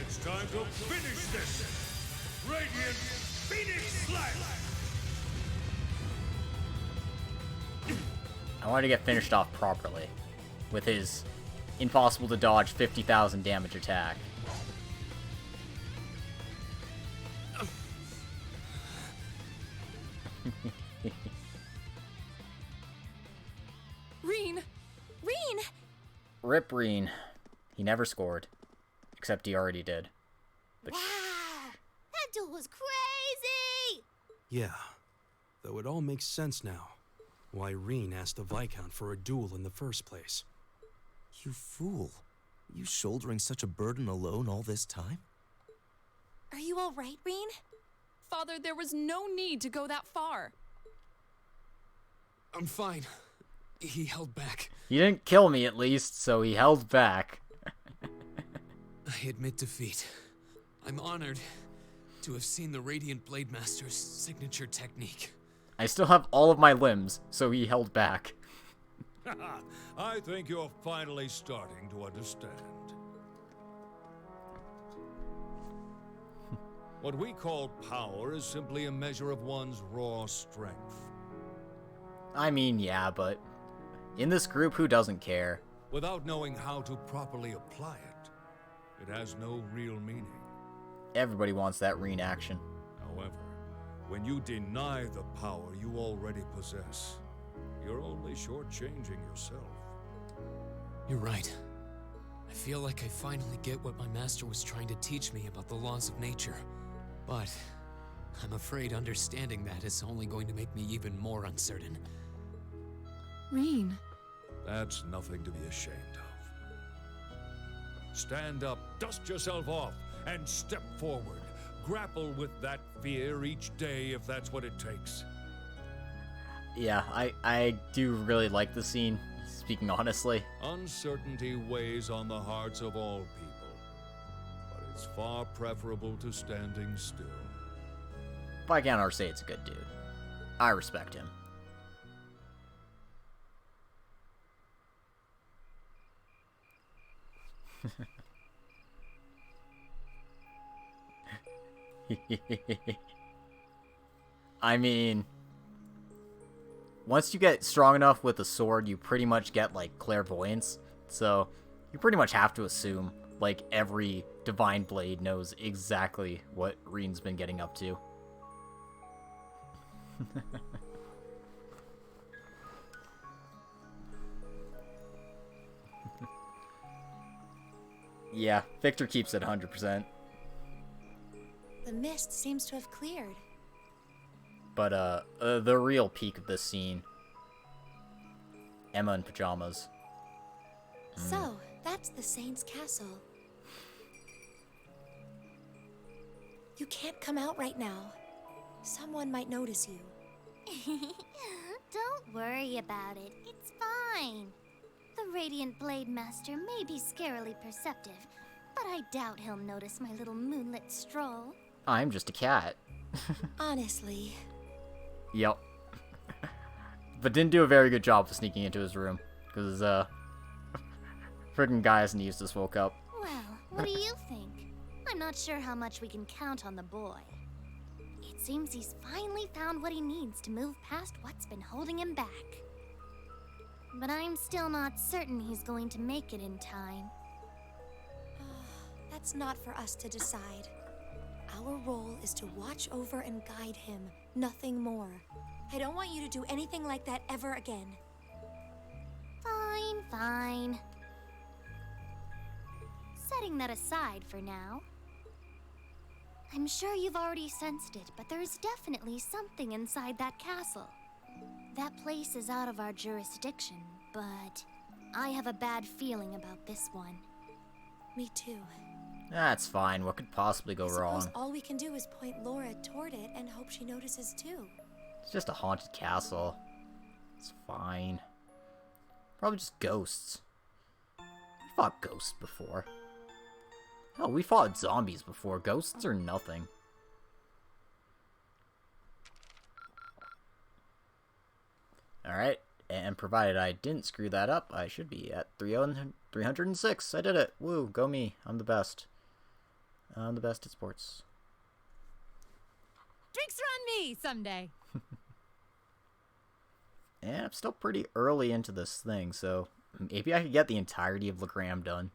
It's time to finish this! Radiant Phoenix Slash! I wanted to get finished off properly. With his impossible to dodge 50,000 damage attack. Reen! Reen! Rip Reen. He never scored. Except he already did. But Wow! That duel was crazy! Yeah, though it all makes sense now. Why Reen asked the Viscount for a duel in the first place. You fool. You shouldering such a burden alone all this time? Are you alright, Reen? Father, there was no need to go that far. I'm fine. He held back. he didn't kill me at least, so he held back. I admit defeat. I'm honored to have seen the Radiant Blade Master's signature technique. I still have all of my limbs, so he held back. I think you're finally starting to understand. What we call power is simply a measure of one's raw strength. I mean, yeah, but in this group, who doesn't care? Without knowing how to properly apply it, it has no real meaning. Everybody wants that Reen action. However, when you deny the power you already possess, you're only shortchanging yourself. You're right. I feel like I finally get what my master was trying to teach me about the laws of nature. But I'm afraid understanding that is only going to make me even more uncertain. Reen. That's nothing to be ashamed of. Stand up, dust yourself off, and step forward. Grapple with that fear each day if that's what it takes. Yeah, I do really like the scene, speaking honestly. Uncertainty weighs on the hearts of all people, but it's far preferable to standing still. Viscount Arsaid's a good dude. I respect him. I mean, once you get strong enough with a sword, you pretty much get, like, clairvoyance. So, you pretty much have to assume, like, every Divine Blade knows exactly what Reen's been getting up to. Yeah, Victor keeps it 100%. The mist seems to have cleared. But, the real peak of this scene. Emma in pajamas. So, that's the Saint's castle. You can't come out right now. Someone might notice you. Don't worry about it. It's fine. The Radiant Blade Master may be scarily perceptive, but I doubt he'll notice my little moonlit stroll. I'm just a cat. Honestly. Yep. But didn't do a very good job of sneaking into his room. Because, friggin' Gaius Neves just woke up. Well, what do you think? I'm not sure how much we can count on the boy. It seems he's finally found what he needs to move past what's been holding him back. But I'm still not certain he's going to make it in time. That's not for us to decide. Our role is to watch over and guide him, nothing more. I don't want you to do anything like that ever again. Fine, fine. Setting that aside for now. I'm sure you've already sensed it, but there's definitely something inside that castle. That place is out of our jurisdiction, but I have a bad feeling about this one. Me too. That's fine. What could possibly go I wrong? suppose all we can do is point Laura toward it and hope she notices too. It's just a haunted castle. It's fine. Probably just ghosts. We fought ghosts before. Hell, we fought zombies before. Ghosts are nothing. Alright, and provided I didn't screw that up, I should be at 306. I did it. Woo, go me. I'm the best. I'm the best at sports. Drinks are on me someday. And I'm still pretty early into this thing, so maybe I could get the entirety of Legram done.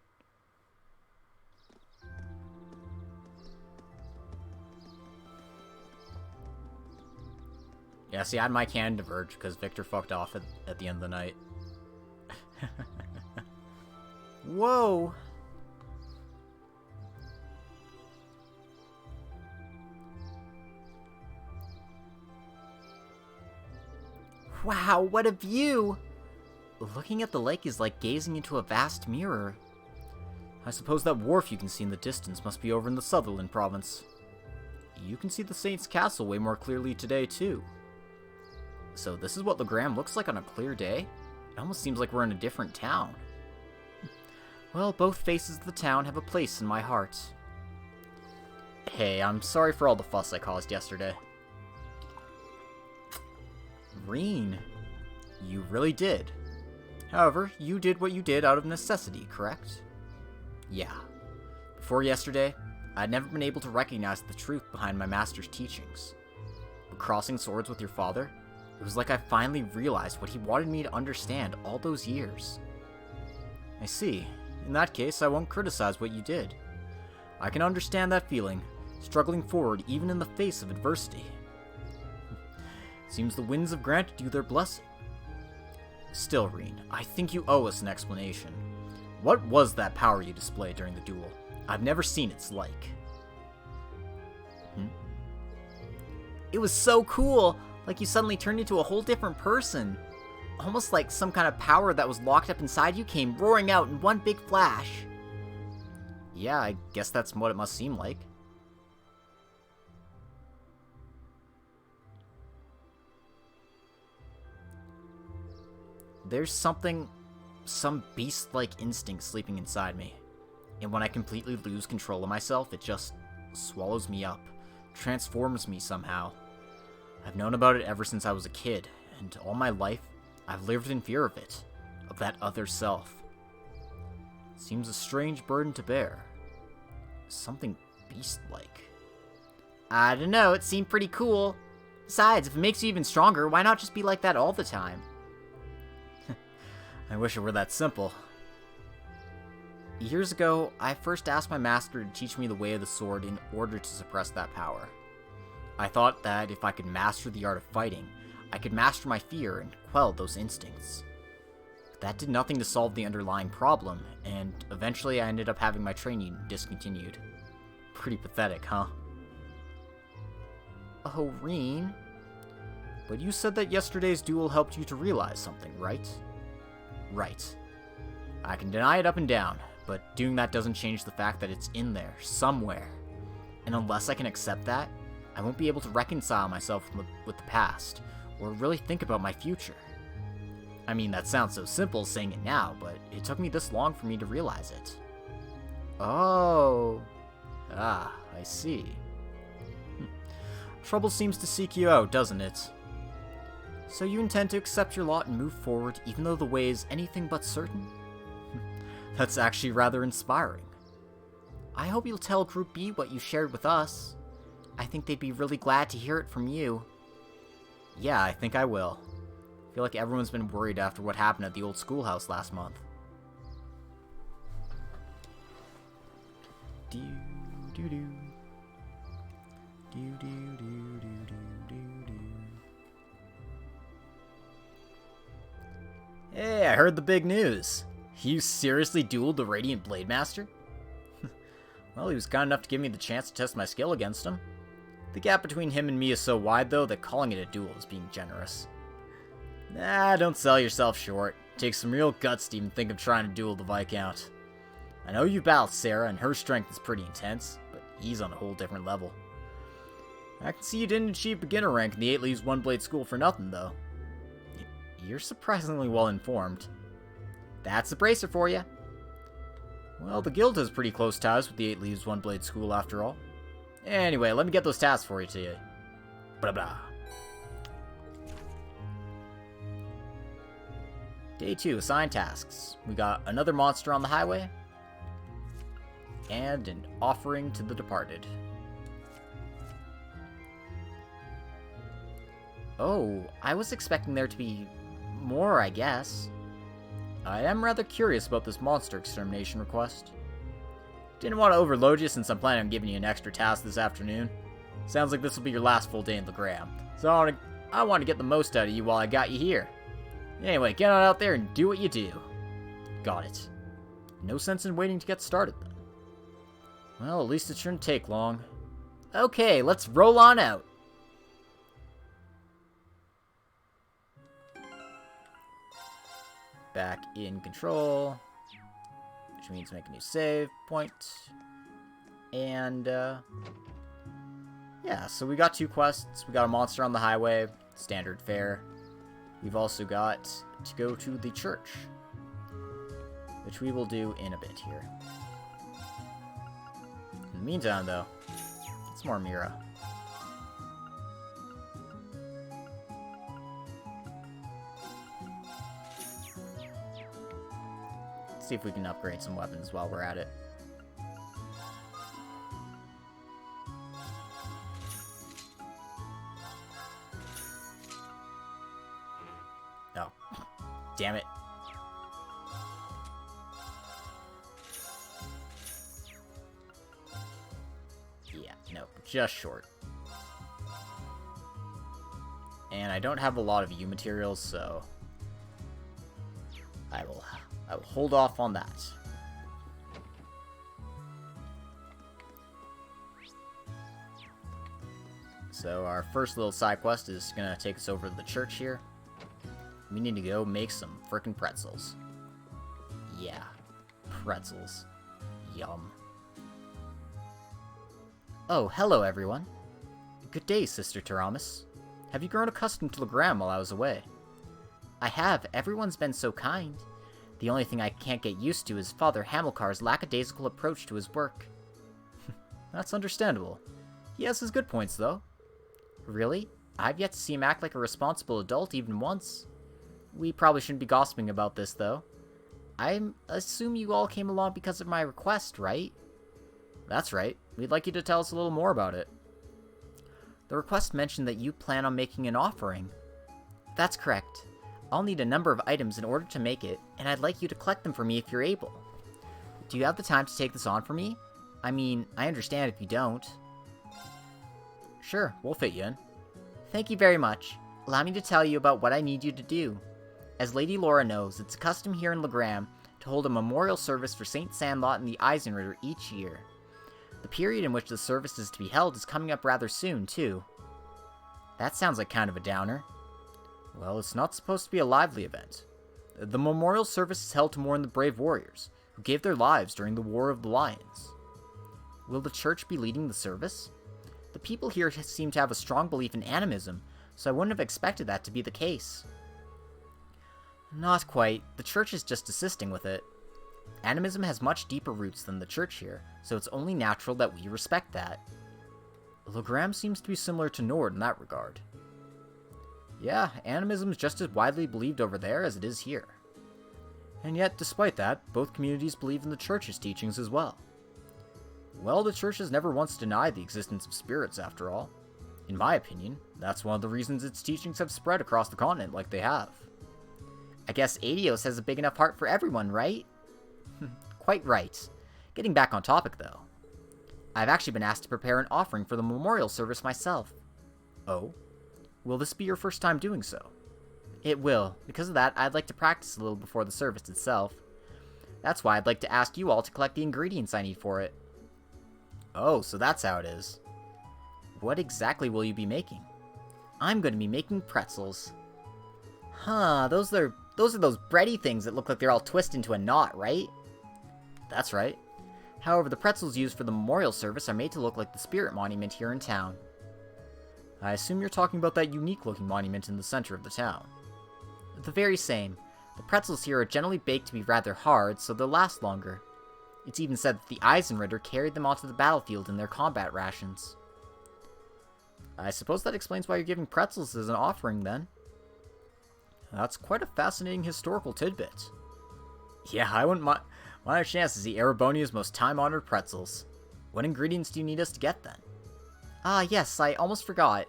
Yeah, see, I had my can diverge because Victor fucked off at the end of the night. Whoa! Wow, what a view! Looking at the lake is like gazing into a vast mirror. I suppose that wharf you can see in the distance must be over in the Sutherland province. You can see the Saint's Castle way more clearly today, too. So this is what Legram looks like on a clear day? It almost seems like we're in a different town. Well, both faces of the town have a place in my heart. Hey, I'm sorry for all the fuss I caused yesterday. Reen, you really did. However, you did what you did out of necessity, correct? Yeah. Before yesterday, I'd never been able to recognize the truth behind my master's teachings. But crossing swords with your father, it was like I finally realized what he wanted me to understand all those years. I see. In that case, I won't criticize what you did. I can understand that feeling, struggling forward even in the face of adversity. Seems the winds have granted you their blessing. Still, Reen, I think you owe us an explanation. What was that power you displayed during the duel? I've never seen its like. It was so cool! Like you suddenly turned into a whole different person. Almost like some kind of power that was locked up inside you came roaring out in one big flash. Yeah, I guess that's what it must seem like. There's some beast-like instinct sleeping inside me. And when I completely lose control of myself, it just swallows me up, transforms me somehow. I've known about it ever since I was a kid, and all my life, I've lived in fear of it, of that other self. It seems a strange burden to bear. Something beast-like. I don't know, it seemed pretty cool. Besides, if it makes you even stronger, why not just be like that all the time? I wish it were that simple. Years ago, I first asked my master to teach me the way of the sword in order to suppress that power. I thought that if I could master the art of fighting, I could master my fear and quell those instincts. But that did nothing to solve the underlying problem, and eventually I ended up having my training discontinued. Pretty pathetic, huh? Oh, Reen. But you said that yesterday's duel helped you to realize something, right? Right. I can deny it up and down, but doing that doesn't change the fact that it's in there, somewhere. And unless I can accept that, I won't be able to reconcile myself with the past, or really think about my future. I mean, that sounds so simple saying it now, but it took me this long for me to realize it. Oh. Ah, I see. Trouble seems to seek you out, doesn't it? So you intend to accept your lot and move forward even though the way is anything but certain? That's actually rather inspiring. I hope you'll tell Group B what you shared with us. I think they'd be really glad to hear it from you. Yeah, I think I will. I feel like everyone's been worried after what happened at the old schoolhouse last month. Do-do-do. Do-do-do-do-do-do-do. Hey, I heard the big news. You seriously dueled the Radiant Blade Master? Well, he was kind enough to give me the chance to test my skill against him. The gap between him and me is so wide, though, that calling it a duel is being generous. Nah, don't sell yourself short. It takes some real guts to even think of trying to duel the Viscount. I know you battled Sarah, and her strength is pretty intense, but he's on a whole different level. I can see you didn't achieve beginner rank in the 8 Leaves 1 Blade School for nothing, though. You're surprisingly well informed. That's the bracer for you. Well, the guild has pretty close ties with the 8 Leaves 1 Blade School after all. Anyway, let me get those tasks for you to you. Blah blah. Day 2, assigned tasks. We got another monster on the highway, and an offering to the departed. Oh, I was expecting there to be more, I guess. I am rather curious about this monster extermination request. Didn't want to overload you since I'm planning on giving you an extra task this afternoon. Sounds like this will be your last full day in Legram, so I want to get the most out of you while I got you here. Anyway, get on out there and do what you do. Got it. No sense in waiting to get started then. Well, at least it shouldn't take long. Okay, let's roll on out. Back in control, which means make a new save point. And, yeah, so we got 2 quests. We got a monster on the highway, standard fare. We've also got to go to the church, which we will do in a bit here. In the meantime, though, it's more Mira. See if we can upgrade some weapons while we're at it. Oh, damn it. Yeah, no, just short. And I don't have a lot of U materials, so I will hold off on that. So our first little side quest is gonna take us over to the church here. We need to go make some frickin' pretzels. Yeah, pretzels. Yum. Oh, hello everyone. Good day, Sister Taramis. Have you grown accustomed to Legram while I was away? I have. Everyone's been so kind. The only thing I can't get used to is Father Hamilcar's lackadaisical approach to his work. That's understandable. He has his good points, though. Really? I've yet to see him act like a responsible adult even once. We probably shouldn't be gossiping about this, though. I assume you all came along because of my request, right? That's right. We'd like you to tell us a little more about it. The request mentioned that you plan on making an offering. That's correct. I'll need a number of items in order to make it, and I'd like you to collect them for me if you're able. Do you have the time to take this on for me? I mean, I understand if you don't. Sure, we'll fit you in. Thank you very much. Allow me to tell you about what I need you to do. As Lady Laura knows, it's a custom here in Legram to hold a memorial service for Saint Sandlot and the Eisenritter each year. The period in which the service is to be held is coming up rather soon, too. That sounds like kind of a downer. Well, it's not supposed to be a lively event. The memorial service is held to mourn the brave warriors who gave their lives during the War of the Lions. Will the church be leading the service? The people here seem to have a strong belief in animism, so I wouldn't have expected that to be the case. Not quite. The church is just assisting with it. Animism has much deeper roots than the church here, so it's only natural that we respect that. Legram seems to be similar to Nord in that regard. Yeah, animism is just as widely believed over there as it is here. And yet, despite that, both communities believe in the church's teachings as well. Well, the church has never once denied the existence of spirits, after all. In my opinion, that's one of the reasons its teachings have spread across the continent like they have. I guess Adios has a big enough heart for everyone, right? Quite right. Getting back on topic, though. I've actually been asked to prepare an offering for the memorial service myself. Oh? Will this be your first time doing so? It will. Because of that, I'd like to practice a little before the service itself. That's why I'd like to ask you all to collect the ingredients I need for it. Oh, so that's how it is. What exactly will you be making? I'm going to be making pretzels. Huh, those are those bready things that look like they're all twisted into a knot, right? That's right. However, the pretzels used for the memorial service are made to look like the spirit monument here in town. I assume you're talking about that unique-looking monument in the center of the town. The very same. The pretzels here are generally baked to be rather hard, so they'll last longer. It's even said that the Eisenritter carried them onto the battlefield in their combat rations. I suppose that explains why you're giving pretzels as an offering, then. That's quite a fascinating historical tidbit. Yeah, I wouldn't mind a chance to see Erebonia's most time-honored pretzels. What ingredients do you need us to get, then? Yes, I almost forgot.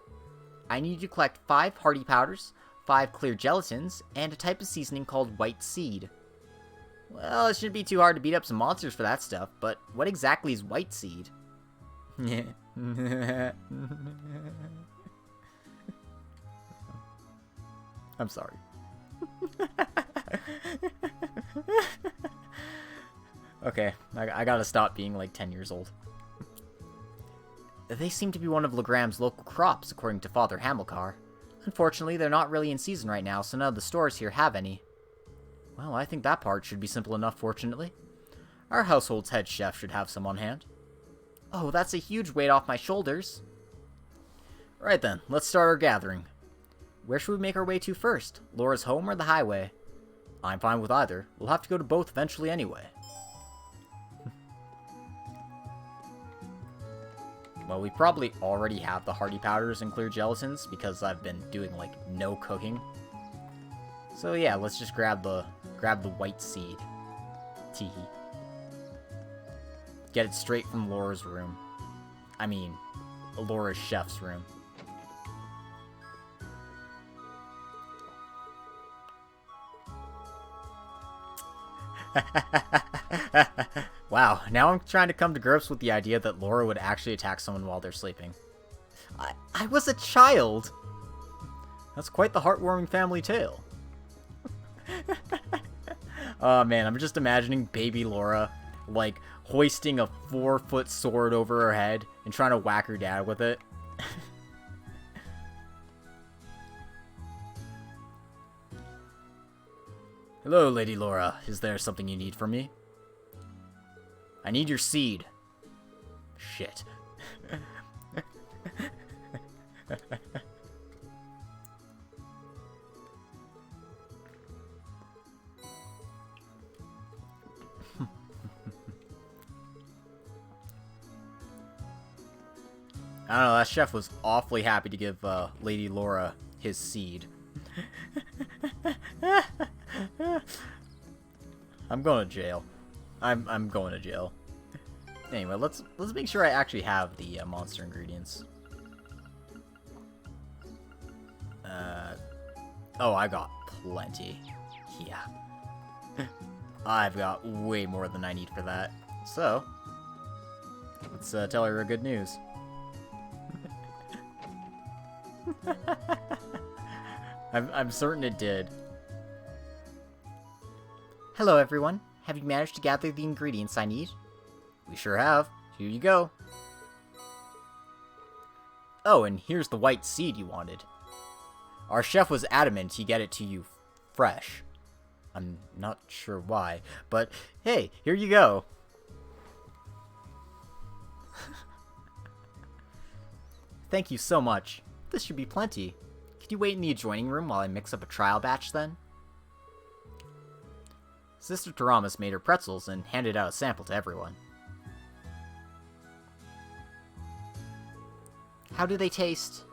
I need you to collect 5 hardy powders, 5 clear gelatins, and a type of seasoning called white seed. Well, it shouldn't be too hard to beat up some monsters for that stuff, but what exactly is white seed? I'm sorry. Okay, I gotta stop being like 10 years old. They seem to be one of Legram's local crops, according to Father Hamilcar. Unfortunately, they're not really in season right now, so none of the stores here have any. Well, I think that part should be simple enough, fortunately. Our household's head chef should have some on hand. Oh, that's a huge weight off my shoulders. Right then, let's start our gathering. Where should we make our way to first? Laura's home or the highway? I'm fine with either. We'll have to go to both eventually anyway. Well, we probably already have the hardy powders and clear gelatins because I've been doing like no cooking. So yeah, let's just grab the white seed. Teehee. Get it straight from Laura's room. I mean, Laura's chef's room. Wow, now I'm trying to come to grips with the idea that Laura would actually attack someone while they're sleeping. I was a child! That's quite the heartwarming family tale. Oh man, I'm just imagining baby Laura, like, hoisting a 4-foot sword over her head and trying to whack her dad with it. Hello, Lady Laura. Is there something you need from me? I need your seed. Shit. I don't know, that chef was awfully happy to give Lady Laura his seed. I'm going to jail. I'm going to jail. Anyway, let's make sure I actually have the monster ingredients. Oh, I got plenty. Yeah. I've got way more than I need for that. So, let's tell her good news. I'm certain it did. Hello, everyone. Have you managed to gather the ingredients I need? We sure have. Here you go. Oh, and here's the white seed you wanted. Our chef was adamant he get it to you fresh. I'm not sure why, but hey, here you go. Thank you so much. This should be plenty. Could you wait in the adjoining room while I mix up a trial batch then? Sister Taramis made her pretzels and handed out a sample to everyone. How do they taste?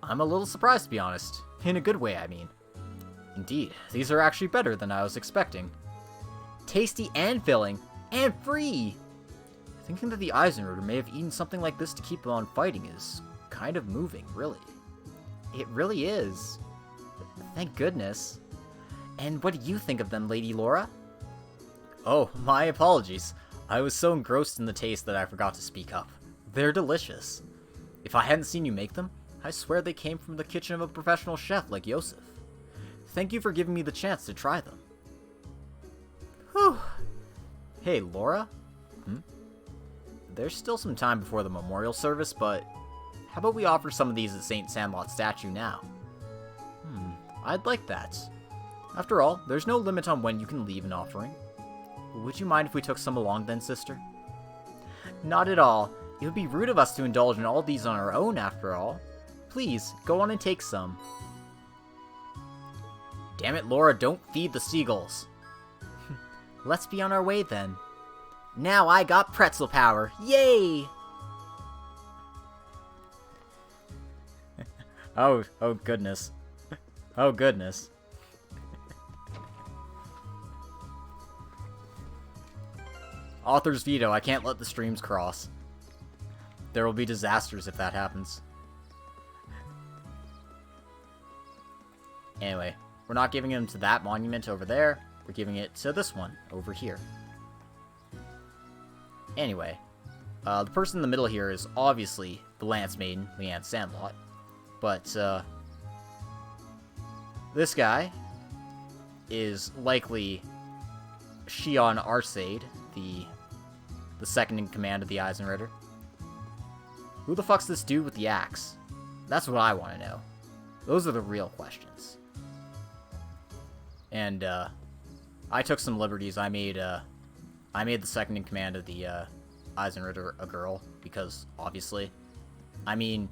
I'm a little surprised, to be honest. In a good way, I mean. Indeed, these are actually better than I was expecting. Tasty and filling, and free! Thinking that the Eisenritter may have eaten something like this to keep them on fighting is kind of moving, really. It really is. Thank goodness. And what do you think of them, Lady Laura? Oh, my apologies. I was so engrossed in the taste that I forgot to speak up. They're delicious. If I hadn't seen you make them, I swear they came from the kitchen of a professional chef like Yosef. Thank you for giving me the chance to try them. Whew. Hey, Laura? There's still some time before the memorial service, but how about we offer some of these at St. Sandlot's statue now? I'd like that. After all, there's no limit on when you can leave an offering. Would you mind if we took some along then, sister? Not at all. It would be rude of us to indulge in all these on our own, after all. Please, go on and take some. Damn it, Laura, don't feed the seagulls. Let's be on our way then. Now I got pretzel power. Yay! Oh goodness. Oh goodness. Author's veto, I can't let the streams cross. There will be disasters if that happens. Anyway, we're not giving him to that monument over there. We're giving it to this one over here. Anyway, the person in the middle here is obviously the Lance Maiden, Leanne Sandlot. But, this guy is likely Shion Arcade, the second in command of the Eisenritter. Who the fuck's this dude with the axe? That's what I want to know. Those are the real questions. And, I took some liberties. I made the second in command of the, Eisenritter a girl, because, obviously. I mean,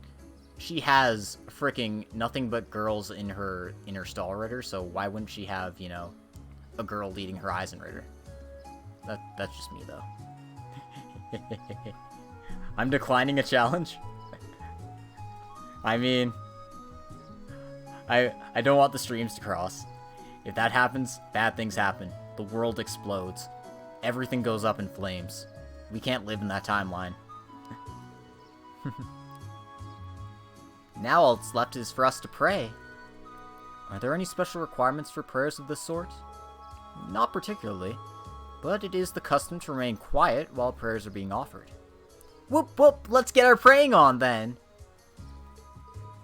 she has fricking nothing but girls in her Stahlritter, so why wouldn't she have, you know, a girl leading her Eisenritter? That's just me, though. I'm declining a challenge? I mean, I don't want the streams to cross. If that happens, bad things happen. The world explodes. Everything goes up in flames. We can't live in that timeline. Now all that's left is for us to pray. Are there any special requirements for prayers of this sort? Not particularly, but it is the custom to remain quiet while prayers are being offered. Whoop whoop, let's get our praying on then!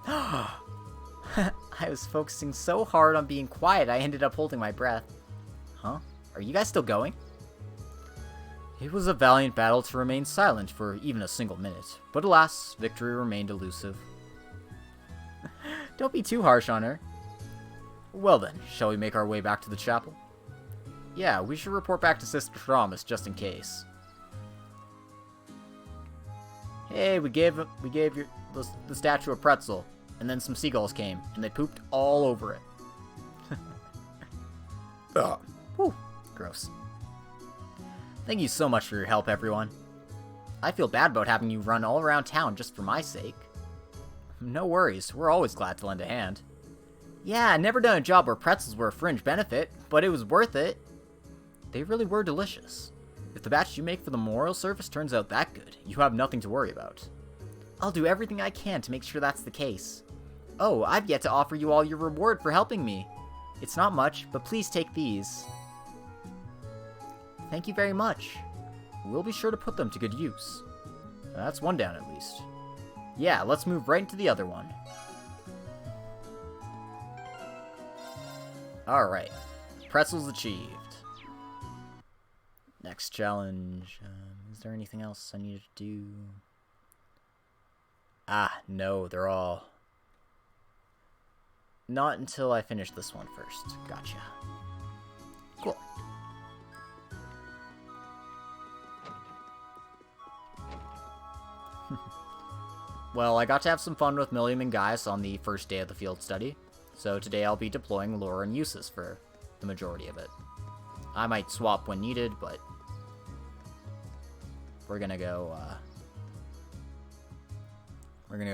I was focusing so hard on being quiet I ended up holding my breath. Huh? Are you guys still going? It was a valiant battle to remain silent for even a single minute, but alas, victory remained elusive. Don't be too harsh on her. Well then, shall we make our way back to the chapel? Yeah, we should report back to Sister Thomas just in case. Hey, we gave the statue a pretzel, and then some seagulls came, and they pooped all over it. Ugh. Whew, gross. Thank you so much for your help, everyone. I feel bad about having you run all around town just for my sake. No worries, we're always glad to lend a hand. Yeah, I've never done a job where pretzels were a fringe benefit, but it was worth it. They really were delicious. If the batch you make for the memorial service turns out that good, you have nothing to worry about. I'll do everything I can to make sure that's the case. Oh, I've yet to offer you all your reward for helping me. It's not much, but please take these. Thank you very much. We'll be sure to put them to good use. That's one down at least. Yeah, let's move right into the other one. Alright. Pretzels achieved. Next challenge. Is there anything else I need to do? Ah, no, they're all... Not until I finish this one first. Gotcha. Cool. Well, I got to have some fun with Milliam and Gaius on the first day of the field study, so today I'll be deploying Laura and Eustace for the majority of it. I might swap when needed, but we're gonna go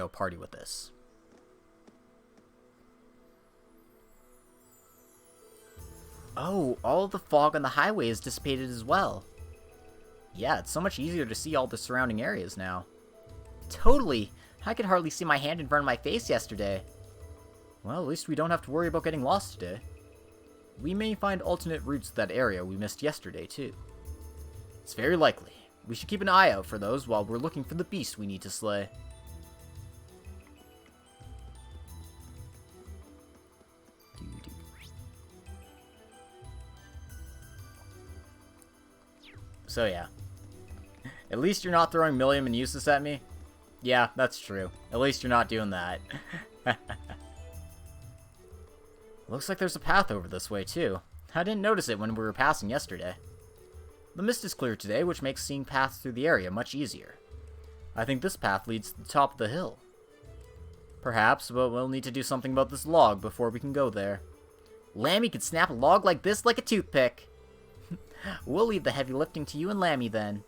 party with this. Oh, all of the fog on the highway is dissipated as well. Yeah, it's so much easier to see all the surrounding areas now. Totally! I could hardly see my hand in front of my face yesterday. Well, at least we don't have to worry about getting lost today. We may find alternate routes to that area we missed yesterday, too. It's very likely. We should keep an eye out for those while we're looking for the beast we need to slay. So yeah. At least you're not throwing Millium and Eustace at me. Yeah, that's true. At least you're not doing that. Looks like there's a path over this way, too. I didn't notice it when we were passing yesterday. The mist is clear today, which makes seeing paths through the area much easier. I think this path leads to the top of the hill. Perhaps, but we'll need to do something about this log before we can go there. Lammy could snap a log like this like a toothpick. We'll leave the heavy lifting to you and Lammy then.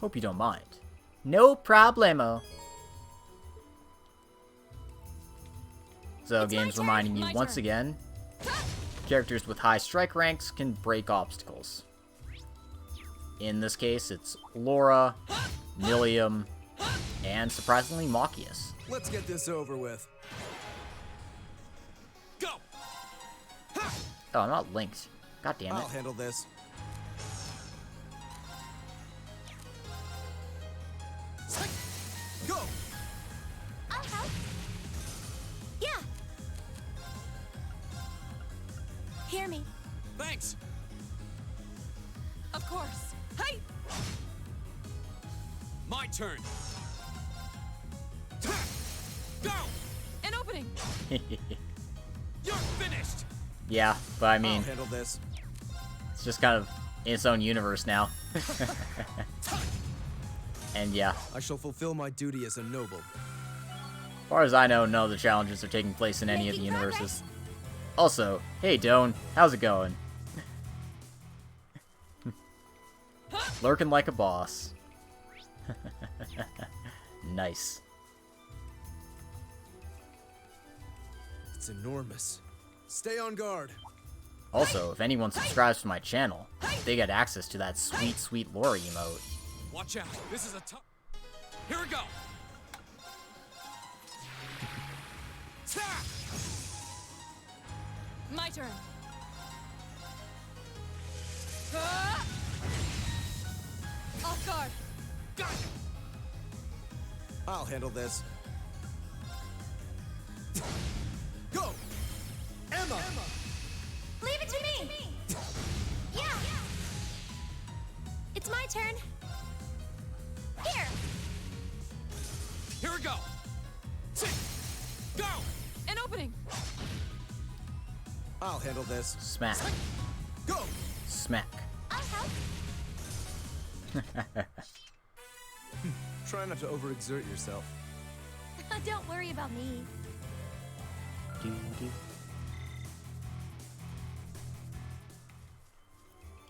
Hope you don't mind. No problemo. So, game's reminding you once again, characters with high strike ranks can break obstacles. In this case, it's Laura, Millium, and surprisingly, Machias. Let's get this over with. Go! Oh, I'm not linked. God damn it. I'll handle this. Go! I'll help. Yeah. Hear me. Thanks. Of course. Hey! My turn. Go! An opening! You're finished. Yeah, but I mean, I'll handle this. it's just kind of in its own universe now. And yeah, I shall fulfill my duty as a noble. as far as I know, none of the challenges are taking place in any of the universes. Also, hey Doan, how's it going? Lurking like a boss. Nice. It's enormous. Stay on guard. Also, if anyone subscribes to my channel, they get access to that sweet, sweet Laura emote. Watch out. This is a tough. Here we go. My turn. Off guard. Got it. I'll handle this. Go! Emma! Leave it to me. Yeah. It's my turn. Here. Here we go. Go! An opening. I'll handle this. Smack. Go! Smack. I'll help. Try not to overexert yourself. Don't worry about me.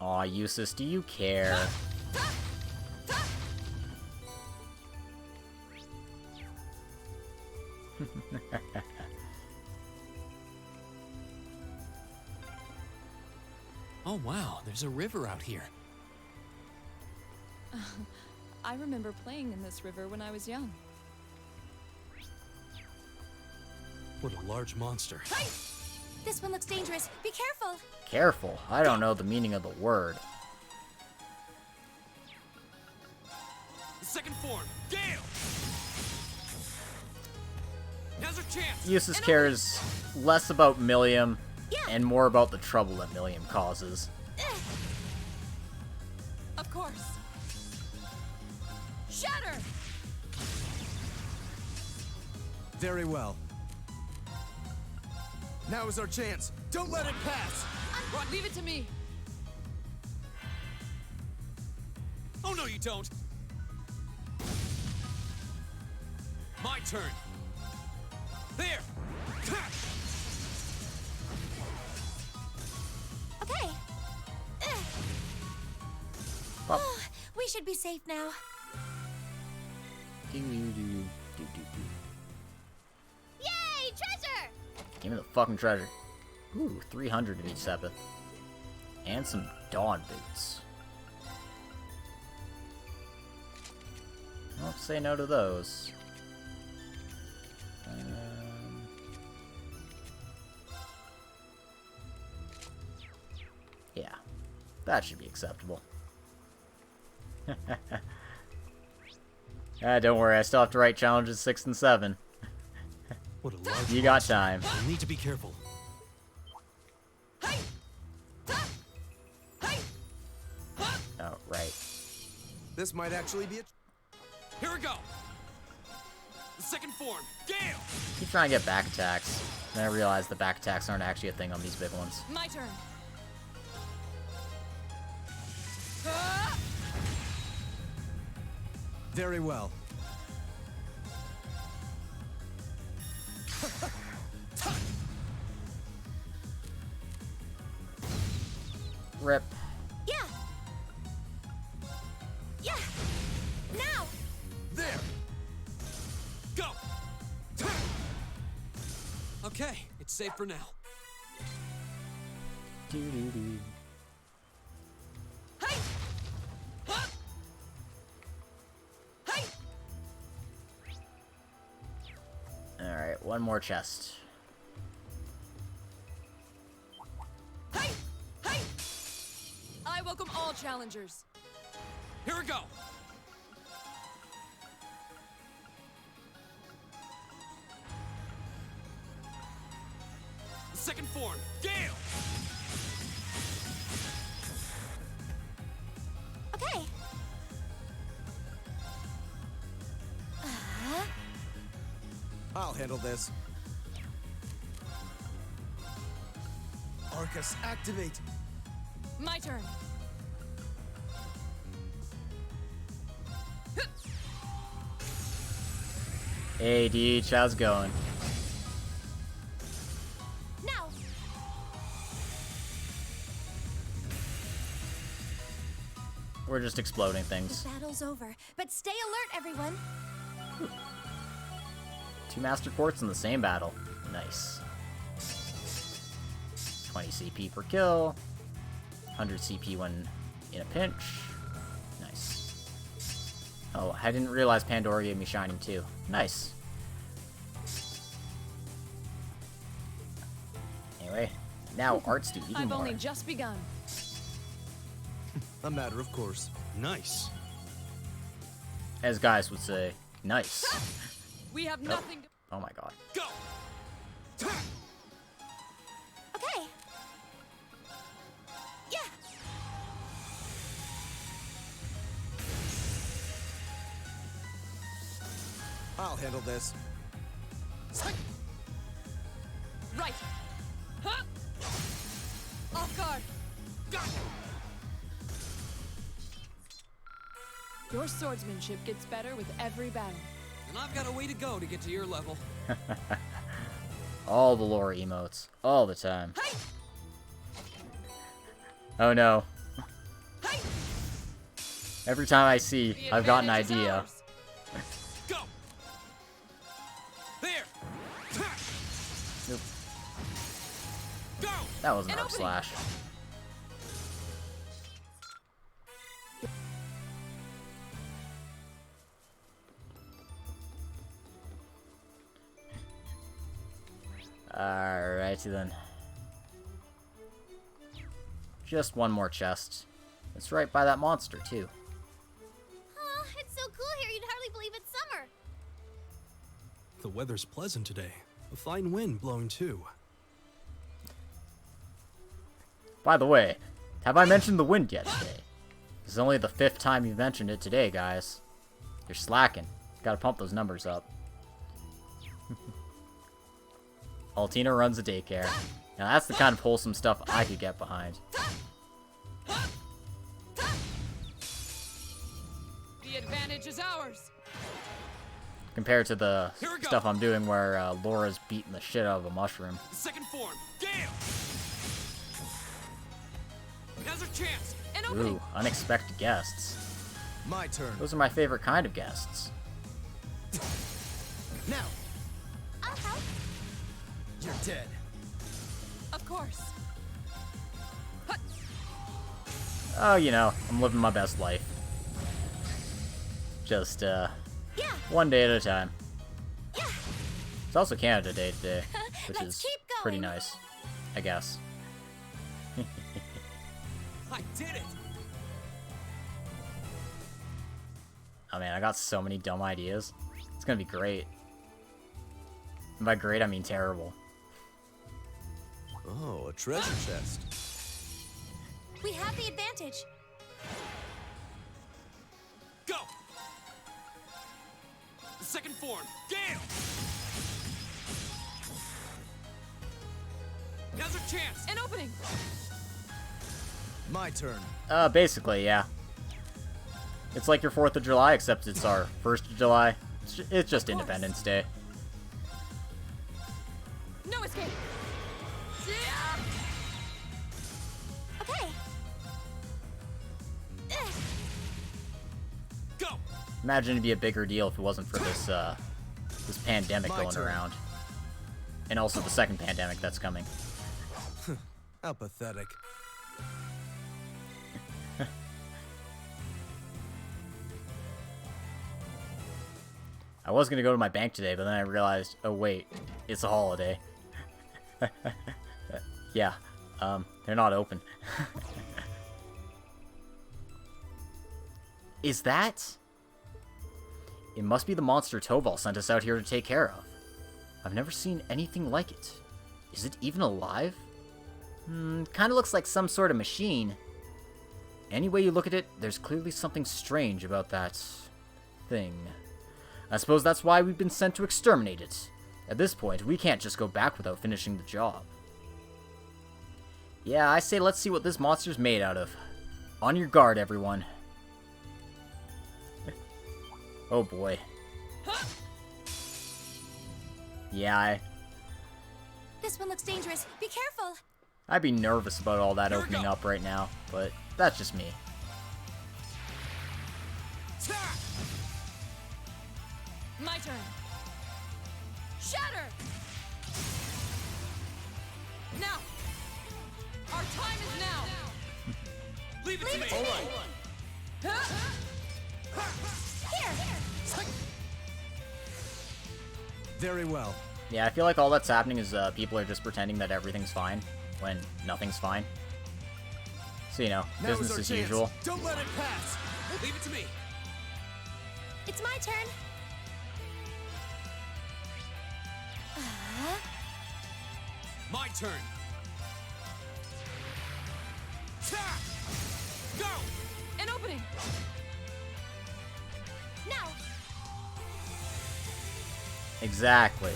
Aw, Eustace, do you care? Oh wow, there's a river out here. I remember playing in this river when I was young. What a large monster. Hey! This one looks dangerous. Be careful. Careful, I don't know the meaning of the word. The second form, Gale! Now's our chance! Eustace cares less about Millium Yeah. and more about the trouble that Millium causes. Of course. Shatter! Very well. Now is our chance. Don't let it pass! Leave it to me. Oh, no, you don't! My turn. There! Okay. Pop. We should be safe now. Yay, treasure! Give me the fucking treasure. Ooh, 300 of each Sepith. And some dawn boots. Don't say no to those. Yeah, that should be acceptable. Don't worry, I still have to write challenges 6 and 7. What a large You got monster. time. We'll need to be careful. Oh, right. This might actually be a... Here we go. The second form, Gale. Keep trying to get back attacks. Then I realize the back attacks aren't actually a thing on these big ones. My turn. Very well. Rip. Yeah. Yeah. Now. There. Go. Okay, it's safe for now. Doo-doo-doo. Hey! Huh! Hey! Alright, one more chest. Hey! Hey! I welcome all challengers. Here we go. The second form, Gale. Okay. I'll handle this. Arcus, activate. My turn. Hey, Deej, how's it going? Now. We're just exploding things. The battle's over, but stay alert, everyone. 2 Master Quartz in the same battle. Nice. 20 CP per kill. 100 CP when in a pinch. Nice. Oh, I didn't realize Pandora gave me Shining too. Nice. Anyway, now arts do even I've more. only just begun. A matter of course. Nice. As guys would say, nice. We have nothing to... Oh my god. Go. Okay. Yeah. I'll handle this. Right. Huh? Off guard. Go. Your swordsmanship gets better with every battle. And I've got a way to go to get to your level. All the lore emotes. All the time. Hey! Oh no. Hey! Every time I see, The I've got an advantage is idea. ours. Go. There. Nope. Go. That was an An up opening. slash. Alrighty then. Just one more chest. It's right by that monster, too. It's so cool here, you'd hardly believe it's summer. The weather's pleasant today. A fine wind blowing too. By the way, have I mentioned the wind yet today? This is only the 5th time you've mentioned it today, guys. You're slacking. Gotta pump those numbers up. Altina runs a daycare. Now that's the kind of wholesome stuff I could get behind. The advantage is ours. Compared to the Here we go. stuff I'm doing where Laura's beating the shit out of a mushroom. The second form, Gale. Now's our chance. Ooh, unexpected guests. My turn. Those are my favorite kind of guests. Now. I'll help. You're dead. Of course. Oh, you know, I'm living my best life. Just, one day at a time. Yeah. It's also Canada Day today, which Let's is keep going. pretty nice, I guess. I did it. Oh man, I got so many dumb ideas. It's gonna be great. And by great, I mean terrible. Oh, a treasure chest. We have the advantage. Go! The second form, Gale! Now's our chance! An opening! My turn. Basically, yeah. It's like your 4th of July, except it's our 1st of July. It's just Independence Day. No escape! Okay. Go! Imagine it'd be a bigger deal if it wasn't for this, this pandemic My going turn. around. And also the second pandemic that's coming. How pathetic. I was gonna go to my bank today, but then I realized, oh wait, it's a holiday. Yeah, they're not open. Is that? It must be the monster Toval sent us out here to take care of. I've never seen anything like it. Is it even alive? Kinda looks like some sort of machine. Any way you look at it, there's clearly something strange about that thing. I suppose that's why we've been sent to exterminate it. At this point, we can't just go back without finishing the job. Yeah, I say let's see what this monster's made out of. On your guard, everyone. Oh boy. Yeah, This one looks dangerous. Be careful. I'd be nervous about all that opening up right now, but that's just me. My turn. Shatter! Now! Our time is now! Leave it to me! All right. Here. Very well. Yeah, I feel like all that's happening is people are just pretending that everything's fine when nothing's fine. So, you know, Now is business our as chance. usual. Don't let it pass. Leave it to me! It's my turn. My turn! Go! An opening! Now. Exactly.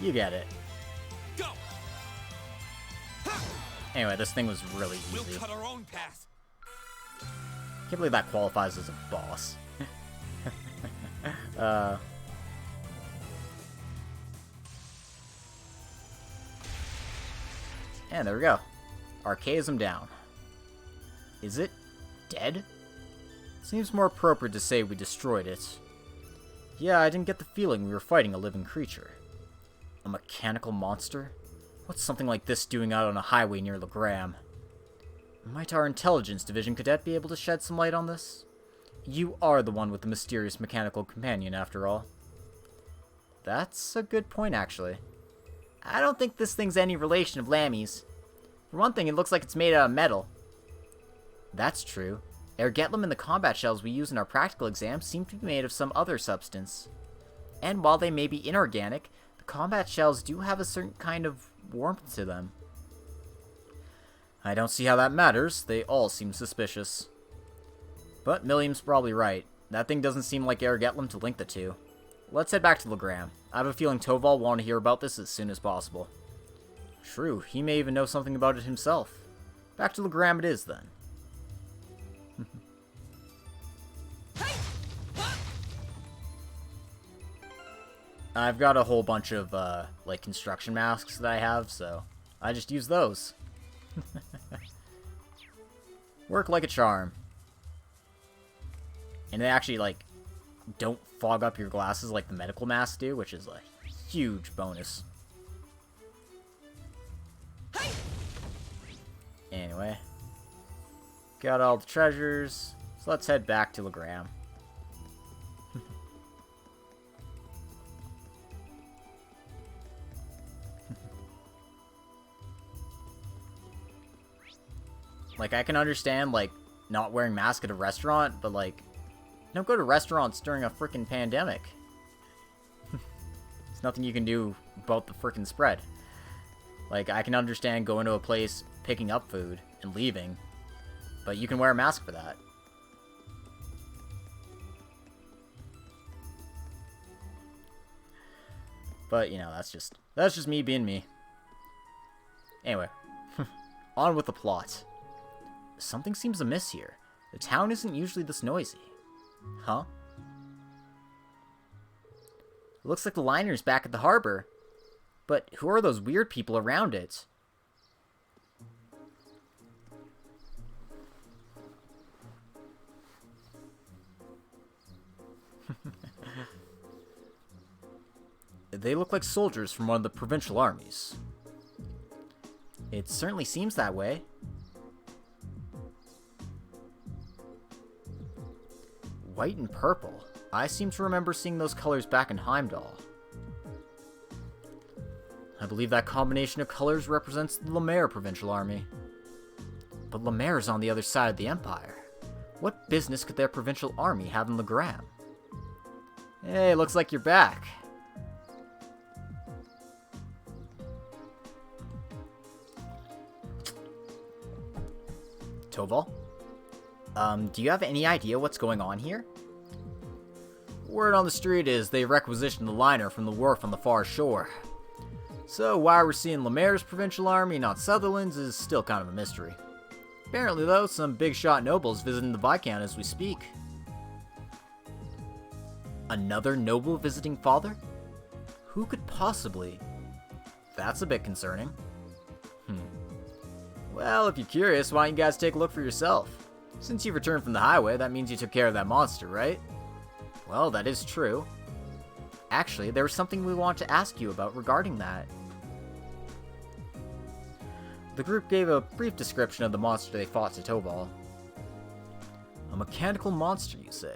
You get it. Go! Anyway, this thing was really We'll easy. cut our own path. Can't believe that qualifies as a boss. And there we go. Archaism down. Is it dead? Seems more appropriate to say we destroyed it. Yeah, I didn't get the feeling we were fighting a living creature. A mechanical monster? What's something like this doing out on a highway near Legram? Might our intelligence division cadet be able to shed some light on this? You are the one with the mysterious mechanical companion, after all. That's a good point, actually. I don't think this thing's any relation of Lammy's. For one thing, it looks like it's made out of metal. That's true. Ergeblim and the combat shells we use in our practical exams seem to be made of some other substance. And while they may be inorganic, the combat shells do have a certain kind of warmth to them. I don't see how that matters. They all seem suspicious. But Milliam's probably right. That thing doesn't seem like Ergeblim to link the two. Let's head back to Legram. I have a feeling Toval will want to hear about this as soon as possible. True, he may even know something about it himself. Back to Legram it is, then. I've got a whole bunch of, like, construction masks that I have, so I just use those. Work like a charm. And they actually, like, don't fog up your glasses like the medical masks do, which is a huge bonus. Anyway. Got all the treasures. So let's head back to Legram. Like, I can understand, like, not wearing masks at a restaurant, but, like, don't go to restaurants during a freaking pandemic. There's nothing you can do about the freaking spread. Like, I can understand going to a place, picking up food, and leaving, but you can wear a mask for that. But, you know, that's just me being me. Anyway, on with the plot. Something seems amiss here. The town isn't usually this noisy. Huh? It looks like the liner's back at the harbor. But who are those weird people around it? They look like soldiers from one of the provincial armies. It certainly seems that way. White and purple. I seem to remember seeing those colors back in Heimdall. I believe that combination of colors represents the Lemaire Provincial Army. But Lemaire is on the other side of the Empire. What business could their provincial army have in Legram? Hey, looks like you're back. Toval? Do you have any idea what's going on here? Word on the street is they requisitioned the liner from the wharf on the far shore. So why we're seeing Lemaire's provincial army, not Sutherland's, is still kind of a mystery. Apparently, though, some big shot nobles visiting the Viscount as we speak. Another noble visiting father? Who could possibly? That's a bit concerning. Well, if you're curious, why don't you guys take a look for yourself? Since you've returned from the highway, that means you took care of that monster, right? Well, that is true. Actually, there was something we want to ask you about regarding that. The group gave a brief description of the monster they fought to Toval. A mechanical monster, you say?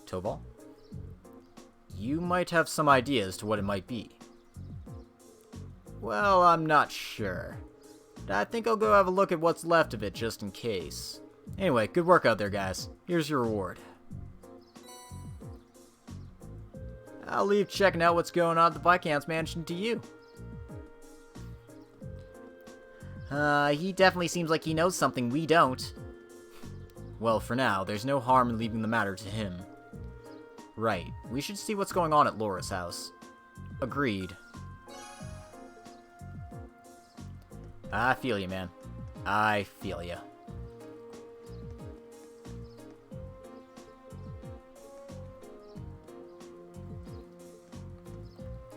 Toval? You might have some idea as to what it might be. Well, I'm not sure. But I think I'll go have a look at what's left of it just in case. Anyway, good work out there, guys. Here's your reward. I'll leave checking out what's going on at the Viscount's mansion to you. He definitely seems like he knows something we don't. Well, for now, there's no harm in leaving the matter to him. Right, we should see what's going on at Laura's house. Agreed. I feel you, man. I feel you.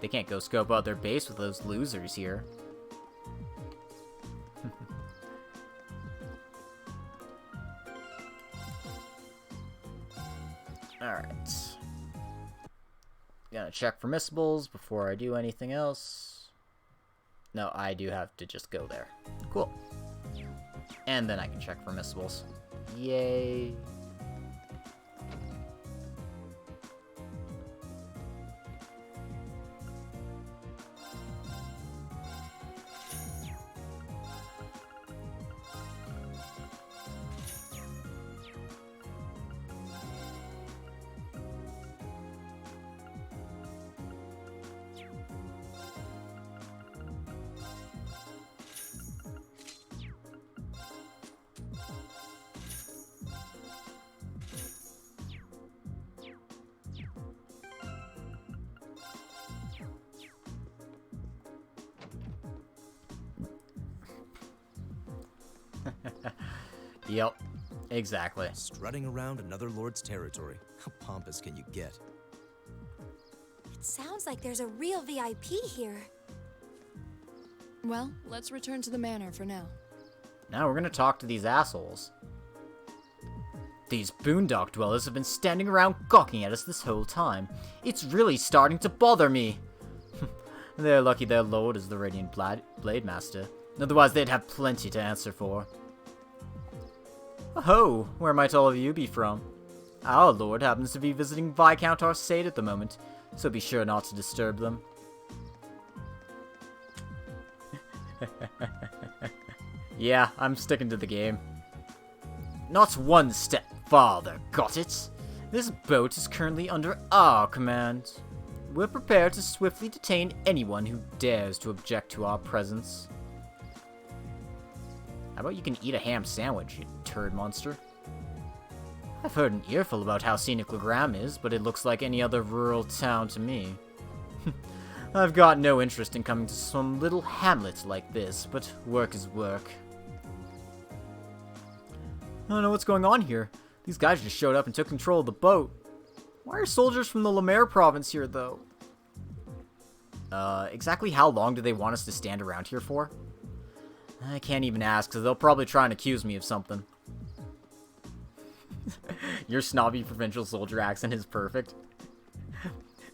They can't go scope out their base with those losers here. Alright. Gonna check for missables before I do anything else. No, I do have to just go there. Cool. And then I can check for missables. Yay. Yep, exactly. Strutting around another lord's territory. How pompous can you get? It sounds like there's a real VIP here. Well, let's return to the manor for now. Now we're gonna talk to these assholes. These boondock dwellers have been standing around gawking at us this whole time. It's really starting to bother me. They're lucky their lord is the Radiant Blade Master. Otherwise they'd have plenty to answer for. Oh, where might all of you be from? Our lord happens to be visiting Viscount Arcade at the moment, so be sure not to disturb them. Yeah, I'm sticking to the game. Not one step farther, got it? This boat is currently under our command. We're prepared to swiftly detain anyone who dares to object to our presence. How about you can eat a ham sandwich, you turd monster? I've heard an earful about how scenic Legram is, but it looks like any other rural town to me. I've got no interest in coming to some little hamlet like this, but work is work. I don't know what's going on here. These guys just showed up and took control of the boat. Why are soldiers from the Lemaire province here, though? Exactly how long do they want us to stand around here for? I can't even ask, because they'll probably try and accuse me of something. Your snobby provincial soldier accent is perfect.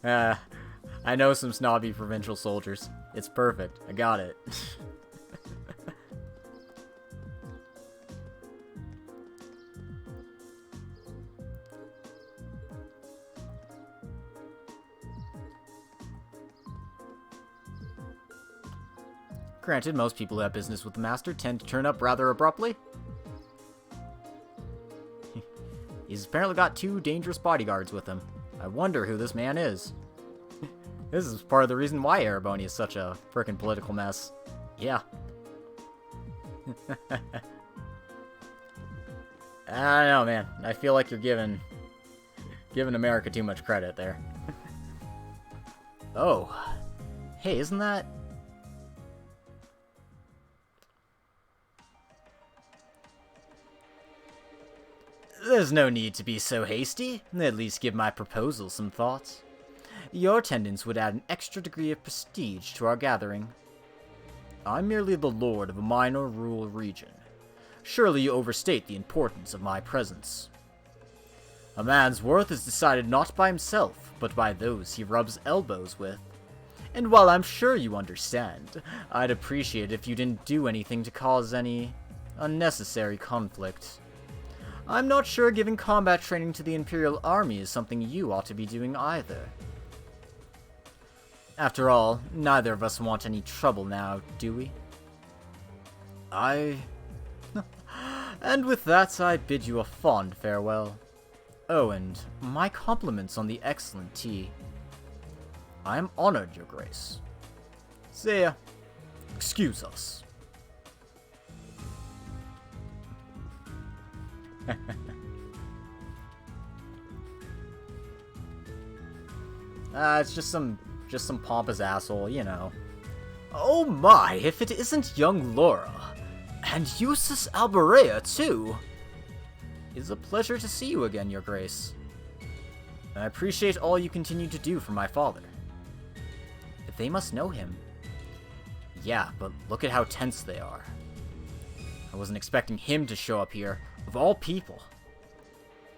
I know some snobby provincial soldiers. It's perfect. I got it. Granted, most people who have business with the Master tend to turn up rather abruptly. He's apparently got 2 dangerous bodyguards with him. I wonder who this man is. This is part of the reason why Erebonia is such a frickin' political mess. Yeah. I don't know, man. I feel like you're giving America too much credit there. Oh. Hey, isn't that... There's no need to be so hasty. At least give my proposal some thought. Your attendance would add an extra degree of prestige to our gathering. I'm merely the lord of a minor rural region. Surely you overstate the importance of my presence. A man's worth is decided not by himself, but by those he rubs elbows with. And while I'm sure you understand, I'd appreciate if you didn't do anything to cause any unnecessary conflict. I'm not sure giving combat training to the Imperial Army is something you ought to be doing either. After all, neither of us want any trouble now, do we? And with that, I bid you a fond farewell. Oh, and my compliments on the excellent tea. I am honored, Your Grace. See ya. Excuse us. It's just some pompous asshole, you know. Oh my, if it isn't young Laura. And Eustace Alberea, too. It's a pleasure to see you again, Your Grace. I appreciate all you continue to do for my father. They must know him. Yeah, but look at how tense they are. I wasn't expecting him to show up here, of all people.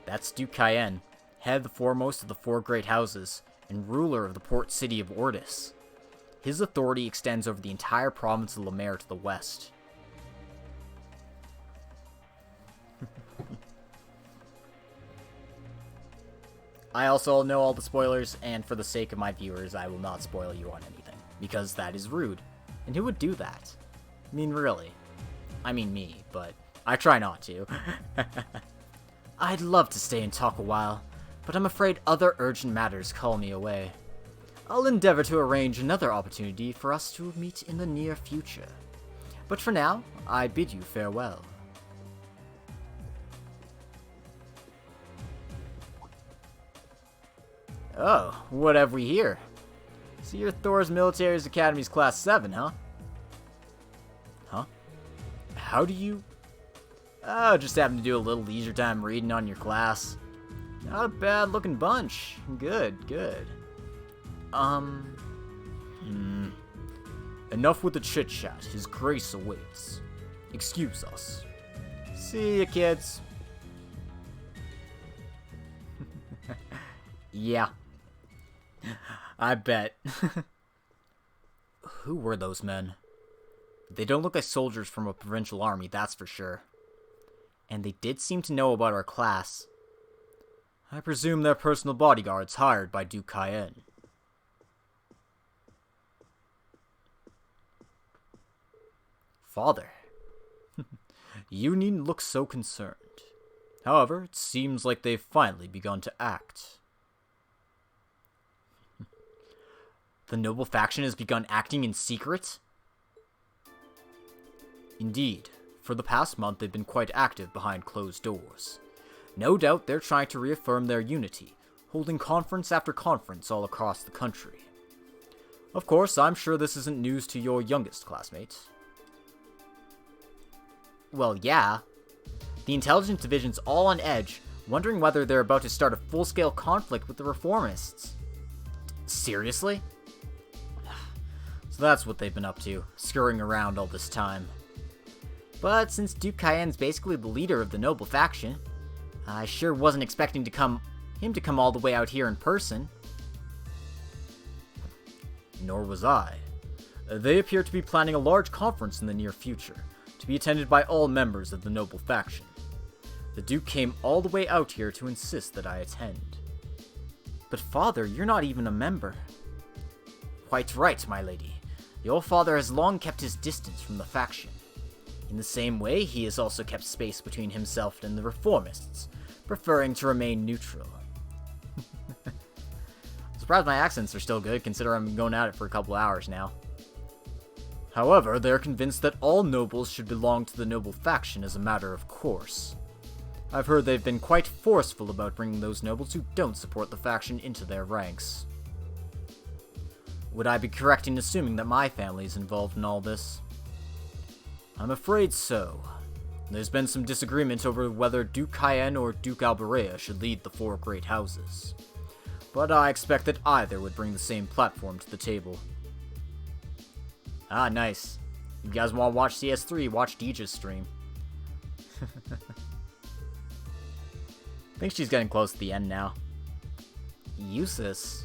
That's Duke Cayenne, head of the foremost of the 4 great houses, and ruler of the port city of Ordis. His authority extends over the entire province of Lemaire to the west. I also know all the spoilers, and for the sake of my viewers, I will not spoil you on anything, because that is rude. And who would do that? I mean, really. I mean me, but I try not to. I'd love to stay and talk a while, but I'm afraid other urgent matters call me away. I'll endeavor to arrange another opportunity for us to meet in the near future. But for now, I bid you farewell. Oh, what have we here? So you're Thor's Military's Academy's Class 7, huh? Huh? How do you... Oh, just happen to do a little leisure time reading on your class. Not a bad looking bunch. Good, good. Enough with the chit-chat. His grace awaits. Excuse us. See ya, kids. Yeah. I bet. Who were those men? They don't look like soldiers from a provincial army, that's for sure. And they did seem to know about our class. I presume they're personal bodyguards hired by Duke Cayenne. Father, you needn't look so concerned. However, it seems like they've finally begun to act. The noble faction has begun acting in secret? Indeed, for the past month they've been quite active behind closed doors. No doubt they're trying to reaffirm their unity, holding conference after conference all across the country. Of course, I'm sure this isn't news to your youngest classmate. Well, yeah. The intelligence division's all on edge, wondering whether they're about to start a full-scale conflict with the reformists. Seriously? So that's what they've been up to, scurrying around all this time. But since Duke Cayenne's basically the leader of the noble faction, I sure wasn't expecting him to come all the way out here in person. Nor was I. They appear to be planning a large conference in the near future, to be attended by all members of the noble faction. The Duke came all the way out here to insist that I attend. But father, you're not even a member. Quite right, my lady. Your father has long kept his distance from the faction. In the same way, he has also kept space between himself and the reformists, preferring to remain neutral. Surprised my accents are still good, considering I'm going at it for a couple hours now. However, they're convinced that all nobles should belong to the noble faction as a matter of course. I've heard they've been quite forceful about bringing those nobles who don't support the faction into their ranks. Would I be correct in assuming that my family is involved in all this? I'm afraid so. There's been some disagreement over whether Duke Cayenne or Duke Alberea should lead the four great houses. But I expect that either would bring the same platform to the table. Ah, nice. You guys want to watch CS3, watch Deeja's stream. I think she's getting close to the end now. Eustace,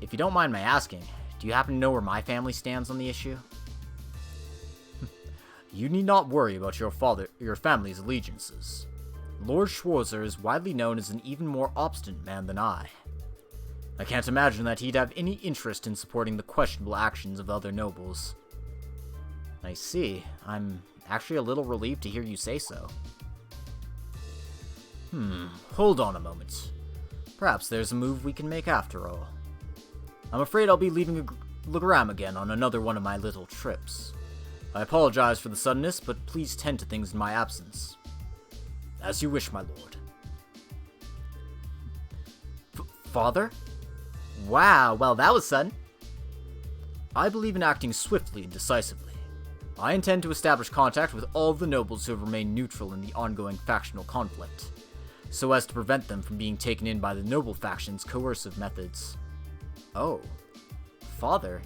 if you don't mind my asking, do you happen to know where my family stands on the issue? You need not worry about your family's allegiances. Lord Schwarzer is widely known as an even more obstinate man than I. I can't imagine that he'd have any interest in supporting the questionable actions of other nobles. I see. I'm actually a little relieved to hear you say so. Hold on a moment. Perhaps there's a move we can make after all. I'm afraid I'll be leaving Legram again on another one of my little trips. I apologize for the suddenness, but please tend to things in my absence. As you wish, my lord. Father? Wow, well that was sudden. I believe in acting swiftly and decisively. I intend to establish contact with all of the nobles who have remained neutral in the ongoing factional conflict, so as to prevent them from being taken in by the noble faction's coercive methods. Oh, father.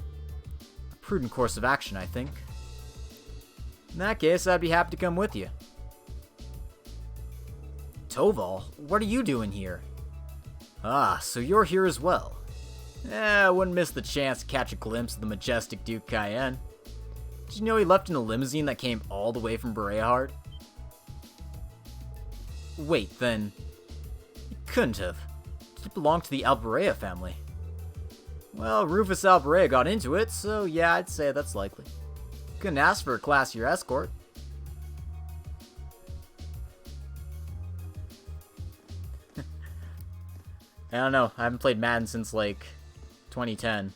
A prudent course of action, I think. In that case, I'd be happy to come with you. Toval, what are you doing here? Ah, so you're here as well. I wouldn't miss the chance to catch a glimpse of the majestic Duke Cayenne. Did you know he left in a limousine that came all the way from Bereahard? Wait, then... It couldn't have. It belonged to the Alberea family. Well, Rufus Alberea got into it, so yeah, I'd say that's likely. Couldn't ask for a classier escort. I don't know, I haven't played Madden since, like, 2010.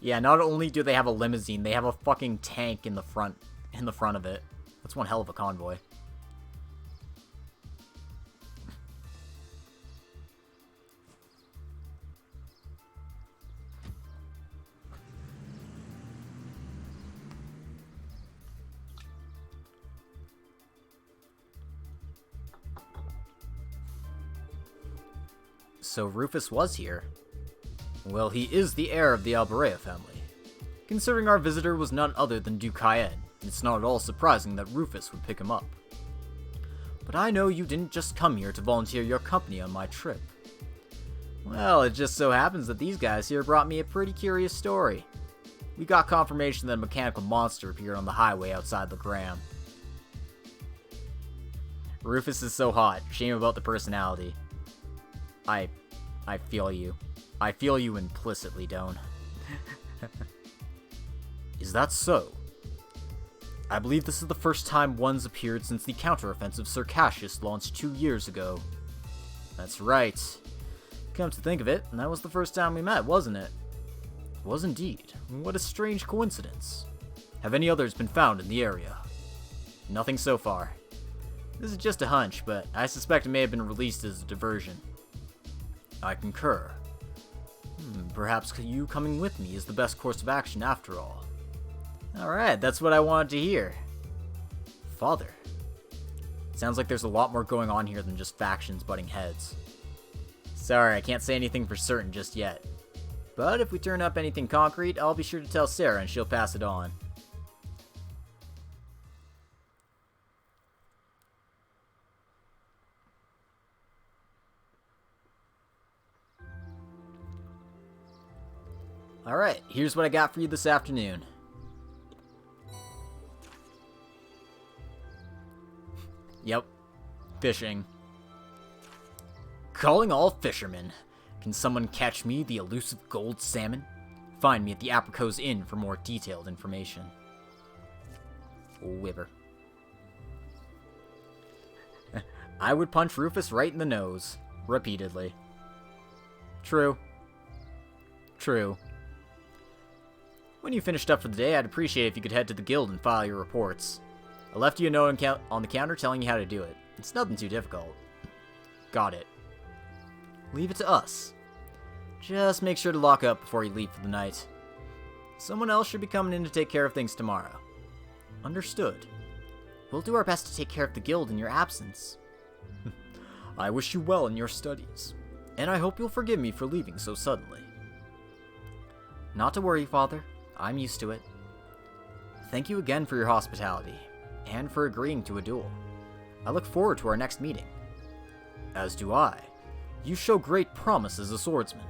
Yeah, not only do they have a limousine, they have a fucking tank in the front of it. That's one hell of a convoy. So Rufus was here. Well, he is the heir of the Alborea family. Considering our visitor was none other than Duke Cayenne, it's not at all surprising that Rufus would pick him up. But I know you didn't just come here to volunteer your company on my trip. Well, it just so happens that these guys here brought me a pretty curious story. We got confirmation that a mechanical monster appeared on the highway outside Legram. Rufus is so hot. Shame about the personality. I feel you. I feel you implicitly, Doan. Is that so? I believe this is the first time one's appeared since the counteroffensive Sir Cassius launched 2 years ago. That's right. Come to think of it, that was the first time we met, wasn't it? It was indeed. What a strange coincidence. Have any others been found in the area? Nothing so far. This is just a hunch, but I suspect it may have been released as a diversion. I concur. Perhaps you coming with me is the best course of action after all. Alright, that's what I wanted to hear. Father. Sounds like there's a lot more going on here than just factions butting heads. Sorry, I can't say anything for certain just yet. But if we turn up anything concrete, I'll be sure to tell Sarah and she'll pass it on. Alright, here's what I got for you this afternoon. Yep. Fishing. Calling all fishermen. Can someone catch me the elusive gold salmon? Find me at the Apricot's Inn for more detailed information. Whipper. I would punch Rufus right in the nose. Repeatedly. True. True. When you finished up for the day, I'd appreciate if you could head to the guild and file your reports. I left you a note on the counter telling you how to do it. It's nothing too difficult. Got it. Leave it to us. Just make sure to lock up before you leave for the night. Someone else should be coming in to take care of things tomorrow. Understood. We'll do our best to take care of the guild in your absence. I wish you well in your studies, and I hope you'll forgive me for leaving so suddenly. Not to worry, Father. I'm used to it. Thank you again for your hospitality, and for agreeing to a duel. I look forward to our next meeting. As do I. You show great promise as a swordsman.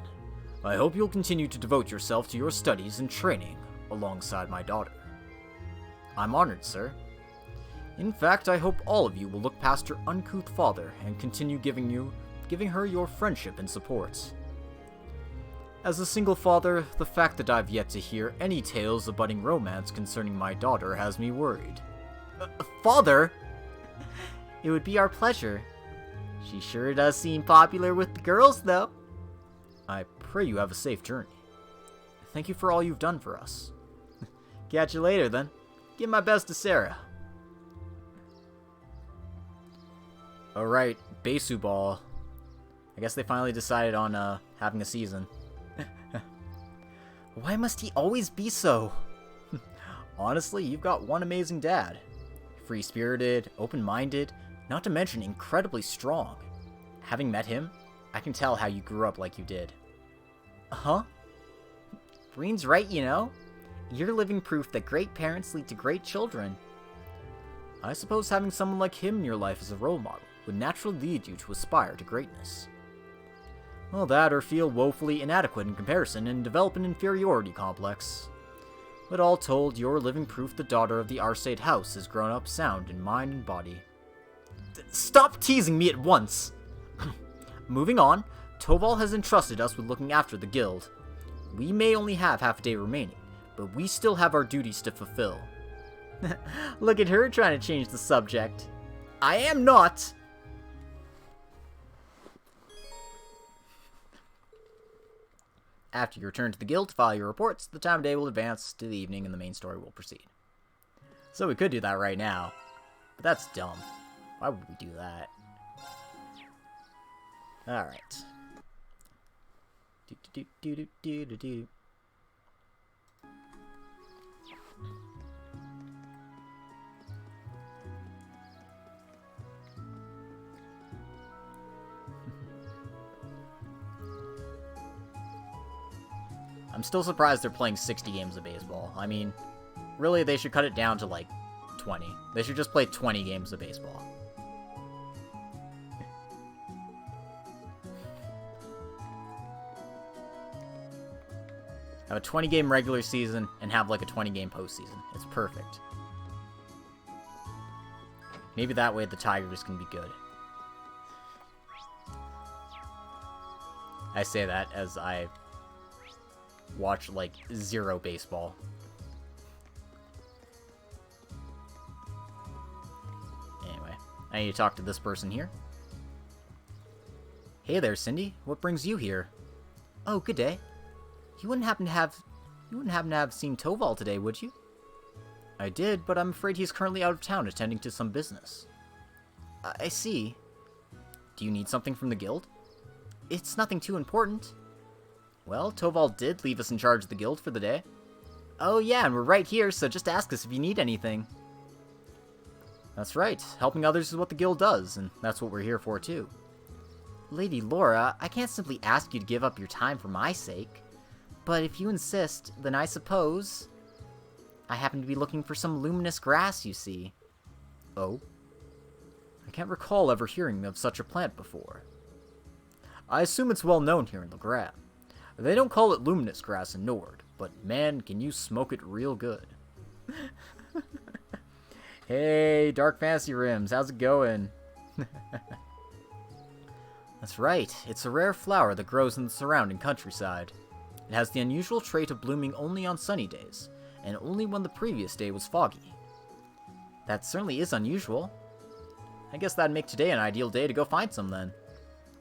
I hope you'll continue to devote yourself to your studies and training alongside my daughter. I'm honored, sir. In fact, I hope all of you will look past your uncouth father and continue giving her your friendship and support. As a single father, the fact that I've yet to hear any tales of budding romance concerning my daughter has me worried. Father? It would be our pleasure. She sure does seem popular with the girls, though. I pray you have a safe journey. Thank you for all you've done for us. Catch you later, then. Give my best to Sarah. Alright, Besu Ball. I guess they finally decided on having a season. Why must he always be so? Honestly, you've got one amazing dad. Free-spirited, open-minded, not to mention incredibly strong. Having met him, I can tell how you grew up like you did. Huh? Breen's right, you know? You're living proof that great parents lead to great children. I suppose having someone like him in your life as a role model would naturally lead you to aspire to greatness. Well, that or feel woefully inadequate in comparison and develop an inferiority complex. But all told, you're living proof the daughter of the Arcade house has grown up sound in mind and body. Stop teasing me at once! Moving on, Toval has entrusted us with looking after the guild. We may only have half a day remaining, but we still have our duties to fulfill. Look at her trying to change the subject. I am not! After you return to the guild to file your reports, the time of day will advance to the evening and the main story will proceed. So we could do that right now, but that's dumb. Why would we do that? Alright. Do-do-do-do-do-do-do. I'm still surprised they're playing 60 games of baseball. I mean, really, they should cut it down to like 20. They should just play 20 games of baseball. Have a 20-game regular season and have like a 20-game postseason. It's perfect. Maybe that way the Tigers can be good. I say that as I watch like zero baseball. Anyway, I need to talk to this person here. Hey there, Cindy. What brings you here? Oh, good day. You wouldn't happen to have seen Toval today, would you? I did, but I'm afraid he's currently out of town attending to some business. I see. Do you need something from the guild? It's nothing too important. Well, Toval did leave us in charge of the guild for the day. Oh yeah, and we're right here, so just ask us if you need anything. That's right. Helping others is what the guild does, and that's what we're here for too. Lady Laura, I can't simply ask you to give up your time for my sake. But if you insist, then I suppose... I happen to be looking for some luminous grass, you see. Oh? I can't recall ever hearing of such a plant before. I assume it's well known here in Legram. They don't call it luminous grass in Nord, but man, can you smoke it real good. Hey, Dark Fantasy Rims, how's it going? That's right, it's a rare flower that grows in the surrounding countryside. It has the unusual trait of blooming only on sunny days, and only when the previous day was foggy. That certainly is unusual. I guess that'd make today an ideal day to go find some then.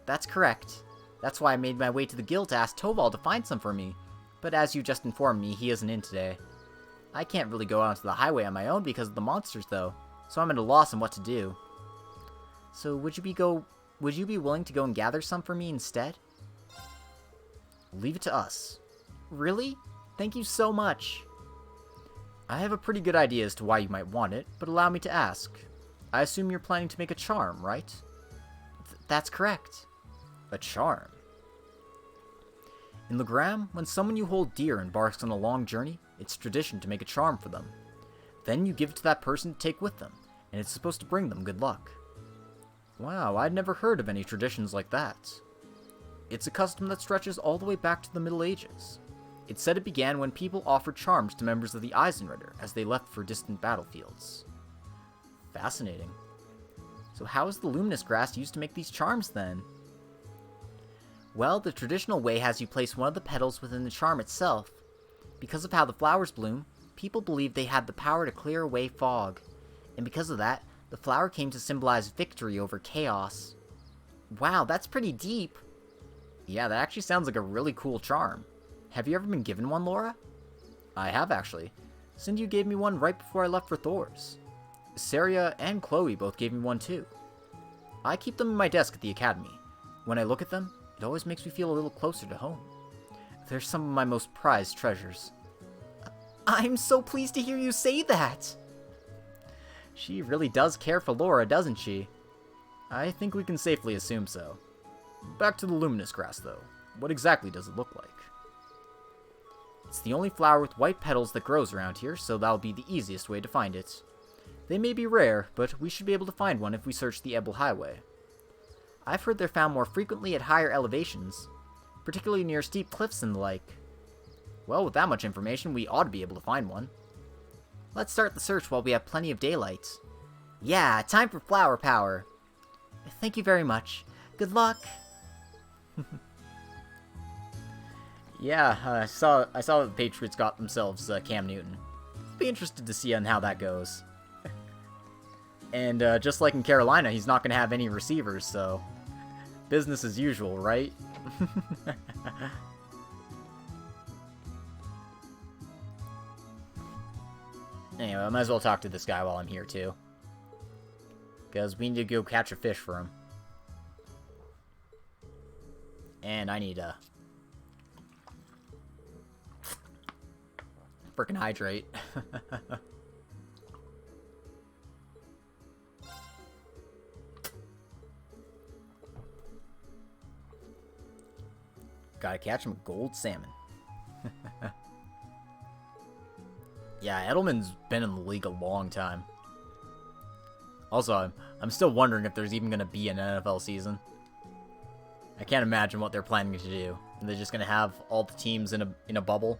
That's correct. That's why I made my way to the guild to ask Toval to find some for me, but as you just informed me, he isn't in today. I can't really go out onto the highway on my own because of the monsters though, so I'm at a loss on what to do. So would you be willing to go and gather some for me instead? Leave it to us. Really? Thank you so much. I have a pretty good idea as to why you might want it, but allow me to ask. I assume you're planning to make a charm, right? That's correct. A charm? In Legram, when someone you hold dear embarks on a long journey, it's tradition to make a charm for them. Then you give it to that person to take with them, and it's supposed to bring them good luck. Wow, I'd never heard of any traditions like that. It's a custom that stretches all the way back to the Middle Ages. It's said it began when people offered charms to members of the Eisenritter as they left for distant battlefields. Fascinating. So how is the luminous grass used to make these charms then? Well, the traditional way has you place one of the petals within the charm itself. Because of how the flowers bloom, people believed they had the power to clear away fog. And because of that, the flower came to symbolize victory over chaos. Wow, that's pretty deep. Yeah, that actually sounds like a really cool charm. Have you ever been given one, Laura? I have, actually. Cindy gave me one right before I left for Thor's. Saria and Chloe both gave me one too. I keep them in my desk at the academy. When I look at them, it always makes me feel a little closer to home. They're some of my most prized treasures. I'm so pleased to hear you say that! She really does care for Laura, doesn't she? I think we can safely assume so. Back to the luminous grass, though. What exactly does it look like? It's the only flower with white petals that grows around here, so that'll be the easiest way to find it. They may be rare, but we should be able to find one if we search the Ebel Highway. I've heard they're found more frequently at higher elevations, particularly near steep cliffs and the like. Well, with that much information, we ought to be able to find one. Let's start the search while we have plenty of daylight. Yeah, time for flower power. Thank you very much. Good luck. Yeah, I saw that the Patriots got themselves Cam Newton. Be interested to see on how that goes. And just like in Carolina, he's not going to have any receivers, so business as usual, right? Anyway, I might as well talk to this guy while I'm here, too. Because we need to go catch a fish for him. And I need a frickin' hydrate. Gotta catch him a gold salmon. Yeah, Edelman's been in the league a long time. Also, I'm still wondering if there's even going to be an NFL season. I can't imagine what they're planning to do. Are they just going to have all the teams in a bubble?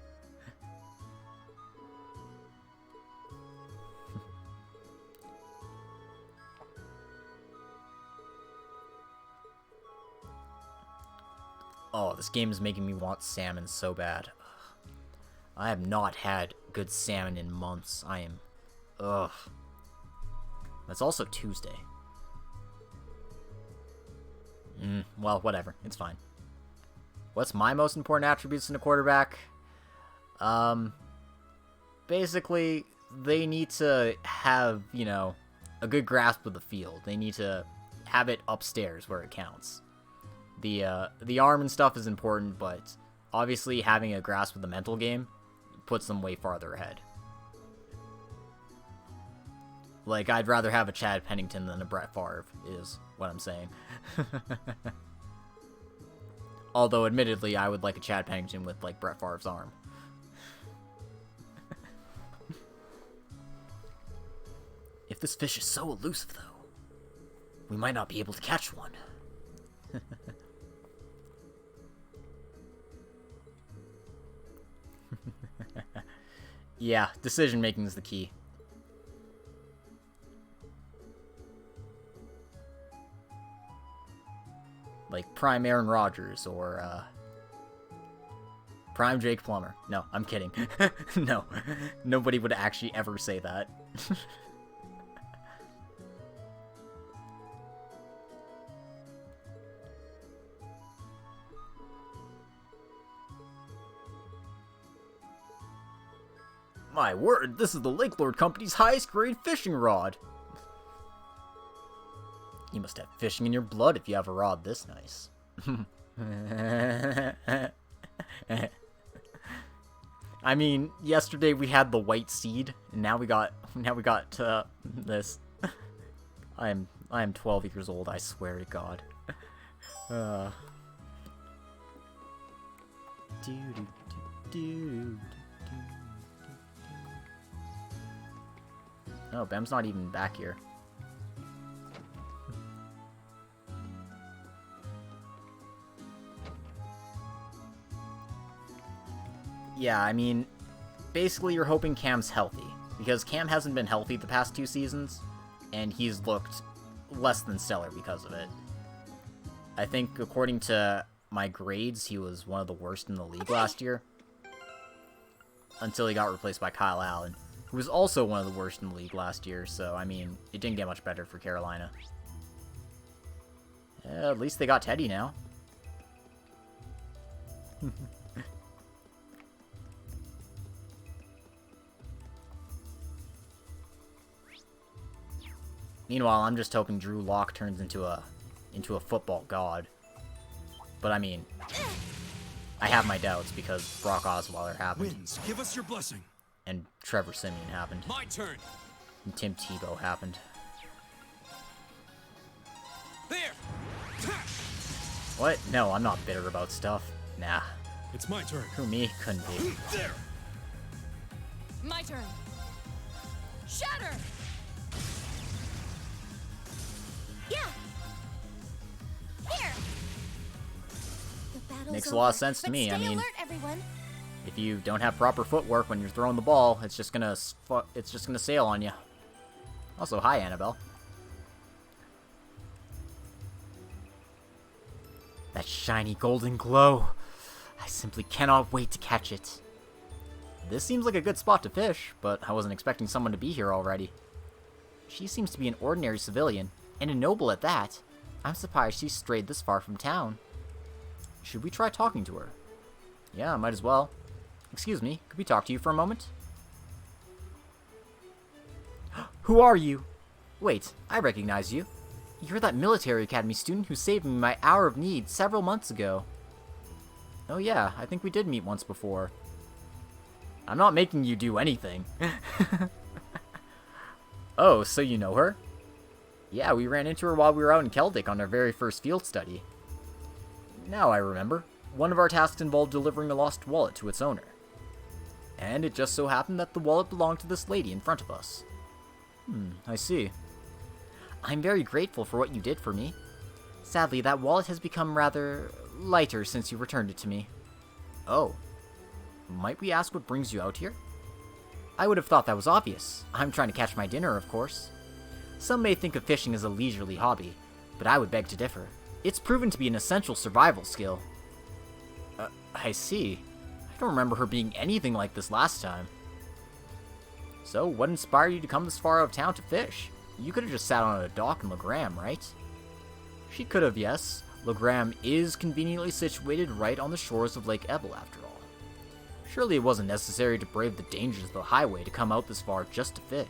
Oh, this game is making me want salmon so bad. I have not had good salmon in months. I am... Ugh. That's also Tuesday. Well, whatever. It's fine. What's my most important attributes in a quarterback? Basically, they need to have, you know, a good grasp of the field. They need to have it upstairs where it counts. The arm and stuff is important, but obviously having a grasp of the mental game puts them way farther ahead. Like, I'd rather have a Chad Pennington than a Brett Favre, is what I'm saying. Although, admittedly, I would like a Chad Pennington with, like, Brett Favre's arm. If this fish is so elusive, though, we might not be able to catch one. Yeah, decision-making is the key. Like prime Aaron Rodgers or prime Jake Plummer. No, I'm kidding. No, nobody would actually ever say that. My word, this is the Lake Lord Company's highest grade fishing rod. You must have fishing in your blood if you have a rod this nice. I mean, yesterday we had the white seed, and now we got this. I am 12 years old, I swear to God. No, Bem's not even back here. Yeah, I mean, basically you're hoping Cam's healthy, because Cam hasn't been healthy the past 2 seasons, and he's looked less than stellar because of it. I think, according to my grades, he was one of the worst in the league last year, until he got replaced by Kyle Allen, who was also one of the worst in the league last year, so, I mean, it didn't get much better for Carolina. Yeah, at least they got Teddy now. Meanwhile, I'm just hoping Drew Lock turns into a football god. But I mean, I have my doubts because Brock Osweiler happened. Wins, give us your blessing. And Trevor Siemian happened. My turn. And Tim Tebow happened. There. What? No, I'm not bitter about stuff. Nah. It's my turn. Who me? Couldn't be. There. My turn. Shatter! Yeah. Here. The battle's Makes a lot of over, sense to but me. Stay I mean, alert, everyone. if you don't have proper footwork when you're throwing the ball, it's just gonna sail on you. Also, hi Annabelle. That shiny golden glow. I simply cannot wait to catch it. This seems like a good spot to fish, but I wasn't expecting someone to be here already. She seems to be an ordinary civilian, and a noble at that. I'm surprised she strayed this far from town. Should we try talking to her? Yeah, might as well. Excuse me, could we talk to you for a moment? Who are you? Wait, I recognize you. You're that military academy student who saved me my hour of need several months ago. Oh yeah, I think we did meet once before. I'm not making you do anything. Oh, so you know her? Yeah, we ran into her while we were out in Celtic on our very first field study. Now I remember. One of our tasks involved delivering a lost wallet to its owner. and it just so happened that the wallet belonged to this lady in front of us. I see. I'm very grateful for what you did for me. Sadly, that wallet has become rather lighter since you returned it to me. Oh. Might we ask what brings you out here? I would have thought that was obvious. I'm trying to catch my dinner, of course. Some may think of fishing as a leisurely hobby, but I would beg to differ. It's proven to be an essential survival skill. I see. I don't remember her being anything like this last time. So, what inspired you to come this far out of town to fish? You could have just sat on a dock in Legram, right? She could have, yes. Legram is conveniently situated right on the shores of Lake Ebel, after all. Surely it wasn't necessary to brave the dangers of the highway to come out this far just to fish.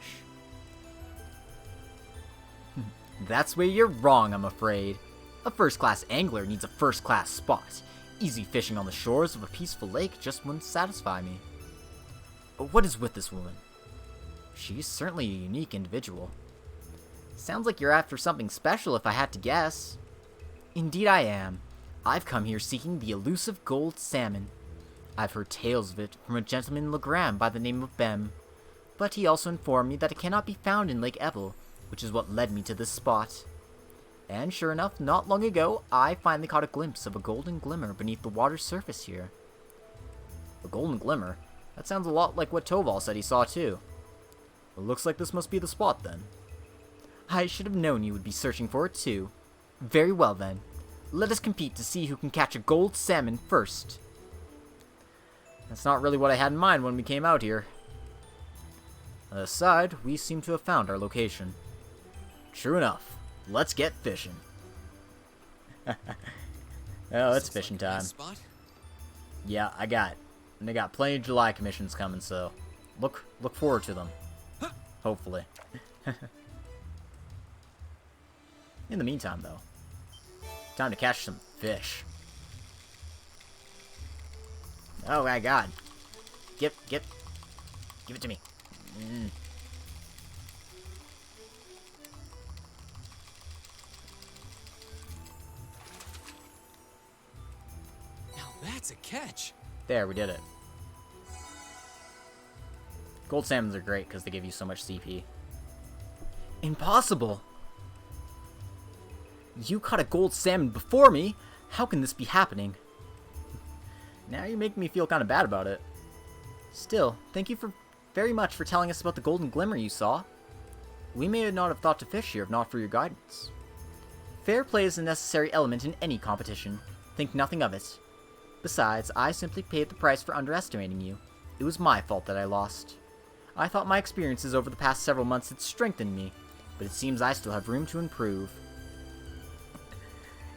That's where you're wrong, I'm afraid. A first-class angler needs a first-class spot. Easy fishing on the shores of a peaceful lake just wouldn't satisfy me. But what is with this woman? She's certainly a unique individual. Sounds like you're after something special if I had to guess. Indeed I am. I've come here seeking the elusive gold salmon. I've heard tales of it from a gentleman in Legram by the name of Bem, but he also informed me that it cannot be found in Lake Ebel, which is what led me to this spot. And sure enough, not long ago, I finally caught a glimpse of a golden glimmer beneath the water's surface here. A golden glimmer? That sounds a lot like what Toval said he saw too. It looks like this must be the spot then. I should have known you would be searching for it too. Very well then. Let us compete to see who can catch a gold salmon first. That's not really what I had in mind when we came out here. Aside, we seem to have found our location. True enough. Let's get fishing. Oh, it's fishing time. Yeah, I got plenty of July commissions coming, so look forward to them. Hopefully. In the meantime, though, time to catch some fish. Oh my god. Give it to me. That's a catch. There, we did it. Gold salmons are great because they give you so much CP. Impossible! You caught a gold salmon before me? How can this be happening? Now you're making me feel kind of bad about it. Still, thank you very much for telling us about the golden glimmer you saw. We may not have thought to fish here if not for your guidance. Fair play is a necessary element in any competition. Think nothing of it. Besides, I simply paid the price for underestimating you. It was my fault that I lost. I thought my experiences over the past several months had strengthened me, but it seems I still have room to improve.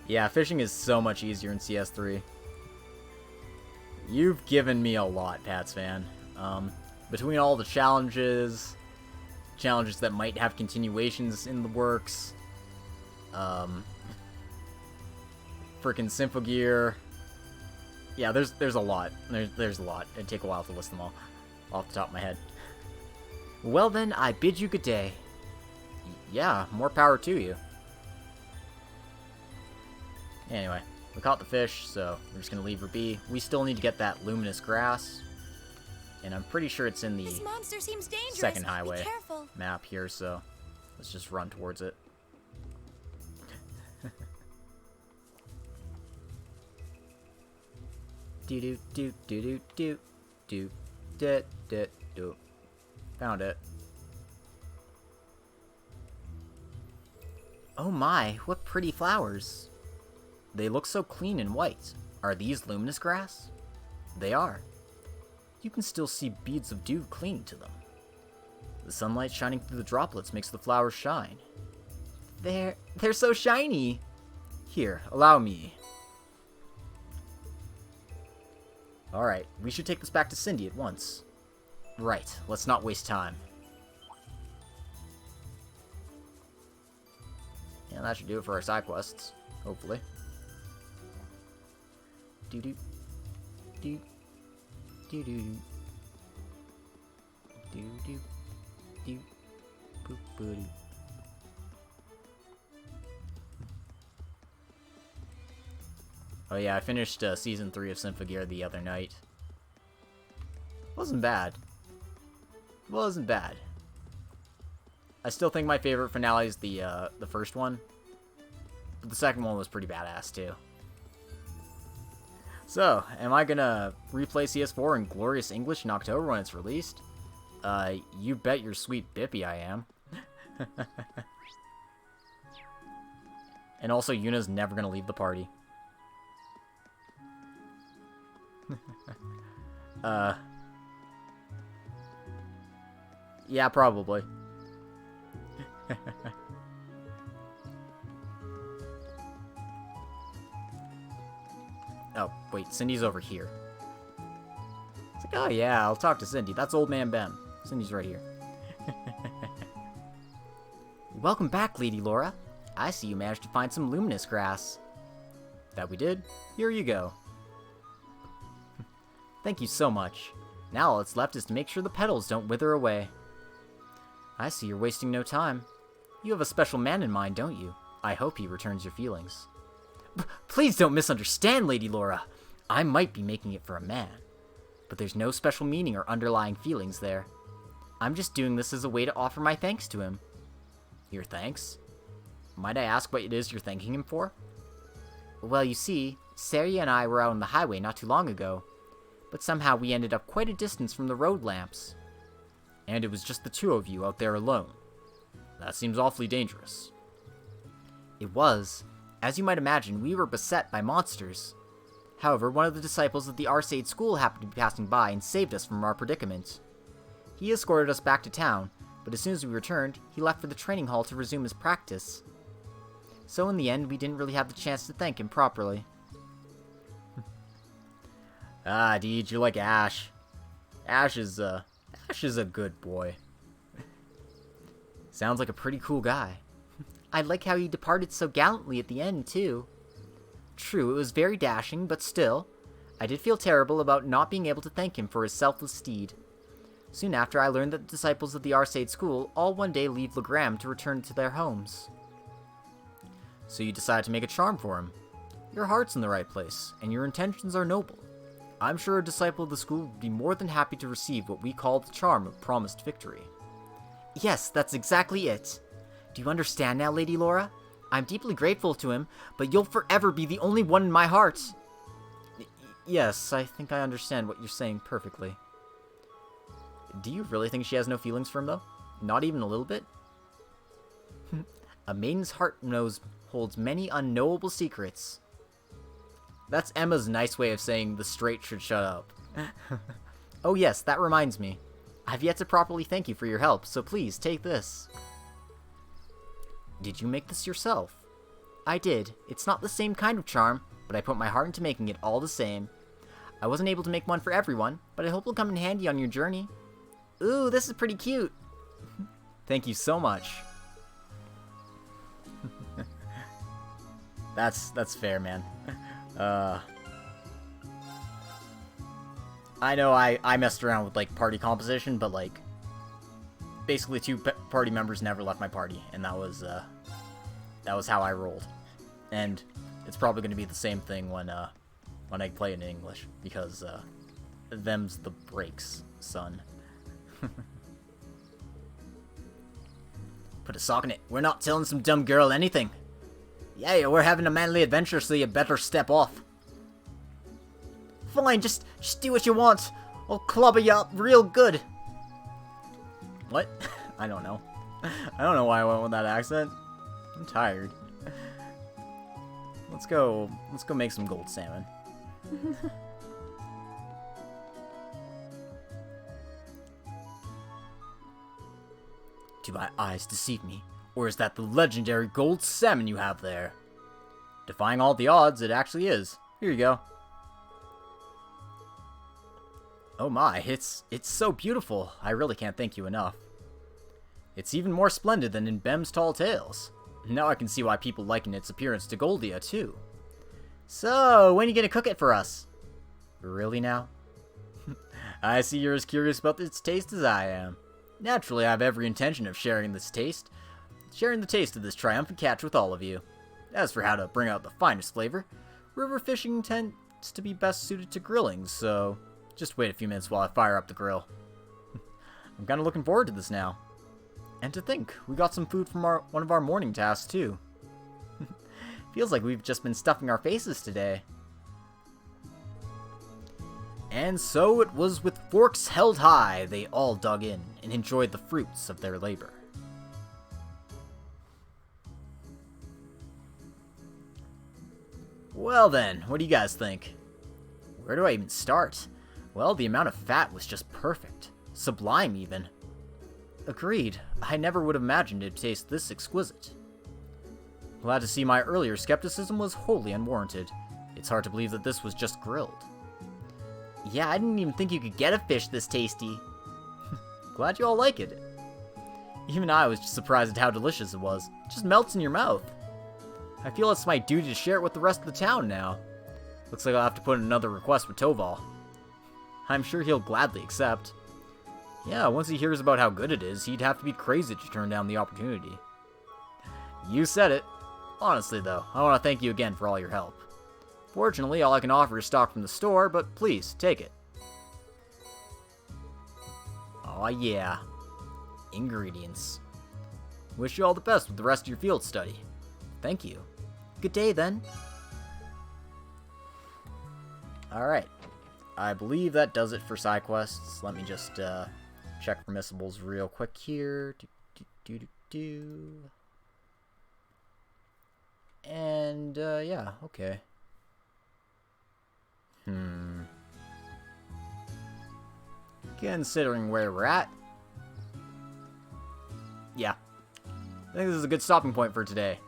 Yeah, fishing is so much easier in CS3. You've given me a lot, Pats fan. Between all the challenges that might have continuations in the works, frickin' Symphogear. Yeah, there's a lot. There's a lot. It'd take a while to list them all off the top of my head. Well then, I bid you good day. Yeah, more power to you. Anyway, we caught the fish, so we're just gonna leave her be. We still need to get that luminous grass, and I'm pretty sure it's in the This monster seems dangerous. second highway Be careful. map here, so let's just run towards it. Do do do do do do do do do. Found it. Oh my, what pretty flowers. They look so clean and white. Are these luminous grass? They are. You can still see beads of dew clinging to them. The sunlight shining through the droplets makes the flowers shine. They're so shiny. Here, allow me. Alright, we should take this back to Cindy at once. Right, let's not waste time. And that should do it for our side quests, hopefully. Do-do. Do. Do-do. Do-do. Do. Boop-boop-doo. Oh yeah, I finished Season 3 of Symphogear the other night. Wasn't bad. Wasn't bad. I still think my favorite finale is the first one. But the second one was pretty badass, too. So, am I gonna replay CS4 in glorious English in October when it's released? You bet your sweet bippy I am. And also, Yuna's never gonna leave the party. Yeah, probably. Oh, wait, Cindy's over here. It's like, oh yeah, I'll talk to Cindy. That's Old Man Ben. Cindy's right here. Welcome back, Lady Laura. I see you managed to find some luminous grass. That we did. Here you go. Thank you so much. Now all that's left is to make sure the petals don't wither away. I see you're wasting no time. You have a special man in mind, don't you? I hope he returns your feelings. Please don't misunderstand, Lady Laura. I might be making it for a man, but there's no special meaning or underlying feelings there. I'm just doing this as a way to offer my thanks to him. Your thanks? Might I ask what it is you're thanking him for? Well, you see, Saria and I were out on the highway not too long ago, but somehow we ended up quite a distance from the road lamps. And it was just the two of you out there alone. That seems awfully dangerous. It was. As you might imagine, we were beset by monsters. However, one of the disciples of the Arcade school happened to be passing by and saved us from our predicament. He escorted us back to town, but as soon as we returned, he left for the training hall to resume his practice. So in the end, we didn't really have the chance to thank him properly. Ah, Deej, you're like Ash. Ash is a good boy. Sounds like a pretty cool guy. I like how he departed so gallantly at the end, too. True, it was very dashing, but still, I did feel terrible about not being able to thank him for his selfless deed. Soon after, I learned that the disciples of the Arcade school all one day leave Legram to return to their homes. So you decided to make a charm for him. Your heart's in the right place, and your intentions are noble. I'm sure a disciple of the school would be more than happy to receive what we call the charm of promised victory. Yes, that's exactly it. Do you understand now, Lady Laura? I'm deeply grateful to him, but you'll forever be the only one in my heart. Yes, I think I understand what you're saying perfectly. Do you really think she has no feelings for him, though? Not even a little bit? A maiden's heart holds many unknowable secrets. That's Emma's nice way of saying the straight should shut up. Oh yes, that reminds me. I've yet to properly thank you for your help, so please, take this. Did you make this yourself? I did. It's not the same kind of charm, but I put my heart into making it all the same. I wasn't able to make one for everyone, but I hope it'll come in handy on your journey. Ooh, this is pretty cute. Thank you so much. That's fair, man. I know I messed around with, like, party composition, but, like, basically two party members never left my party, and that was how I rolled. And it's probably going to be the same thing when I play it in English, because, them's the breaks, son. Put a sock in it. We're not telling some dumb girl anything. Yeah, we're having a manly adventure, so you better step off. Fine, just do what you want. I'll clobber you up real good. What? I don't know. I don't know why I went with that accent. I'm tired. Let's go make some gold salmon. Do my eyes deceive me, or is that the legendary gold salmon you have there? Defying all the odds, it actually is. Here you go. Oh my, it's so beautiful. I really can't thank you enough. It's even more splendid than in Bem's Tall Tales. Now I can see why people liken its appearance to Goldia, too. So, when are you gonna cook it for us? Really now? I see you're as curious about its taste as I am. Naturally, I have every intention of sharing the taste of this triumphant catch with all of you. As for how to bring out the finest flavor, river fishing tends to be best suited to grilling, so Just wait a few minutes while I fire up the grill. I'm kind of looking forward to this now. And to think, we got some food from one of our morning tasks too. Feels like we've just been stuffing our faces today. And so it was with forks held high, they all dug in and enjoyed the fruits of their labor. Well then, what do you guys think? Where do I even start? Well, the amount of fat was just perfect. Sublime, even. Agreed, I never would have imagined it'd taste this exquisite. Glad to see my earlier skepticism was wholly unwarranted. It's hard to believe that this was just grilled. Yeah, I didn't even think you could get a fish this tasty. Glad you all like it. Even I was just surprised at how delicious it was. It just melts in your mouth. I feel it's my duty to share it with the rest of the town now. Looks like I'll have to put in another request with Toval. I'm sure he'll gladly accept. Yeah, once he hears about how good it is, he'd have to be crazy to turn down the opportunity. You said it. Honestly, though, I want to thank you again for all your help. Fortunately, all I can offer is stock from the store, but please, take it. Aw, yeah. Ingredients. Wish you all the best with the rest of your field study. Thank you. Good day, then. Alright. I believe that does it for side quests. Let me just check permissibles real quick here. And, yeah, okay. Considering where we're at. Yeah. I think this is a good stopping point for today.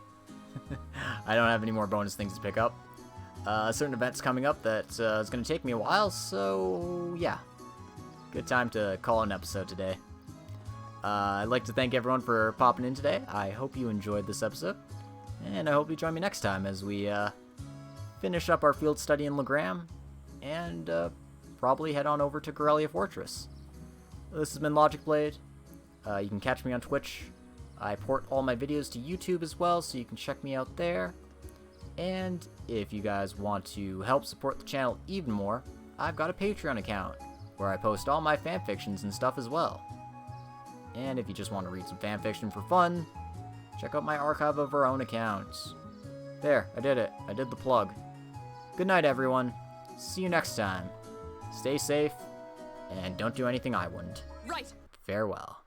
I don't have any more bonus things to pick up. Certain events coming up that is going to take me a while, so yeah. Good time to call an episode today. I'd like to thank everyone for popping in today. I hope you enjoyed this episode. And I hope you join me next time as we finish up our field study in Legram and probably head on over to Corellia Fortress. This has been Logic Blade. You can catch me on Twitch. I port all my videos to YouTube as well, so you can check me out there. And if you guys want to help support the channel even more, I've got a Patreon account where I post all my fanfictions and stuff as well. And if you just want to read some fanfiction for fun, check out my archive of our own accounts. There, I did it. I did the plug. Good night, everyone. See you next time. Stay safe, and don't do anything I wouldn't. Right. Farewell.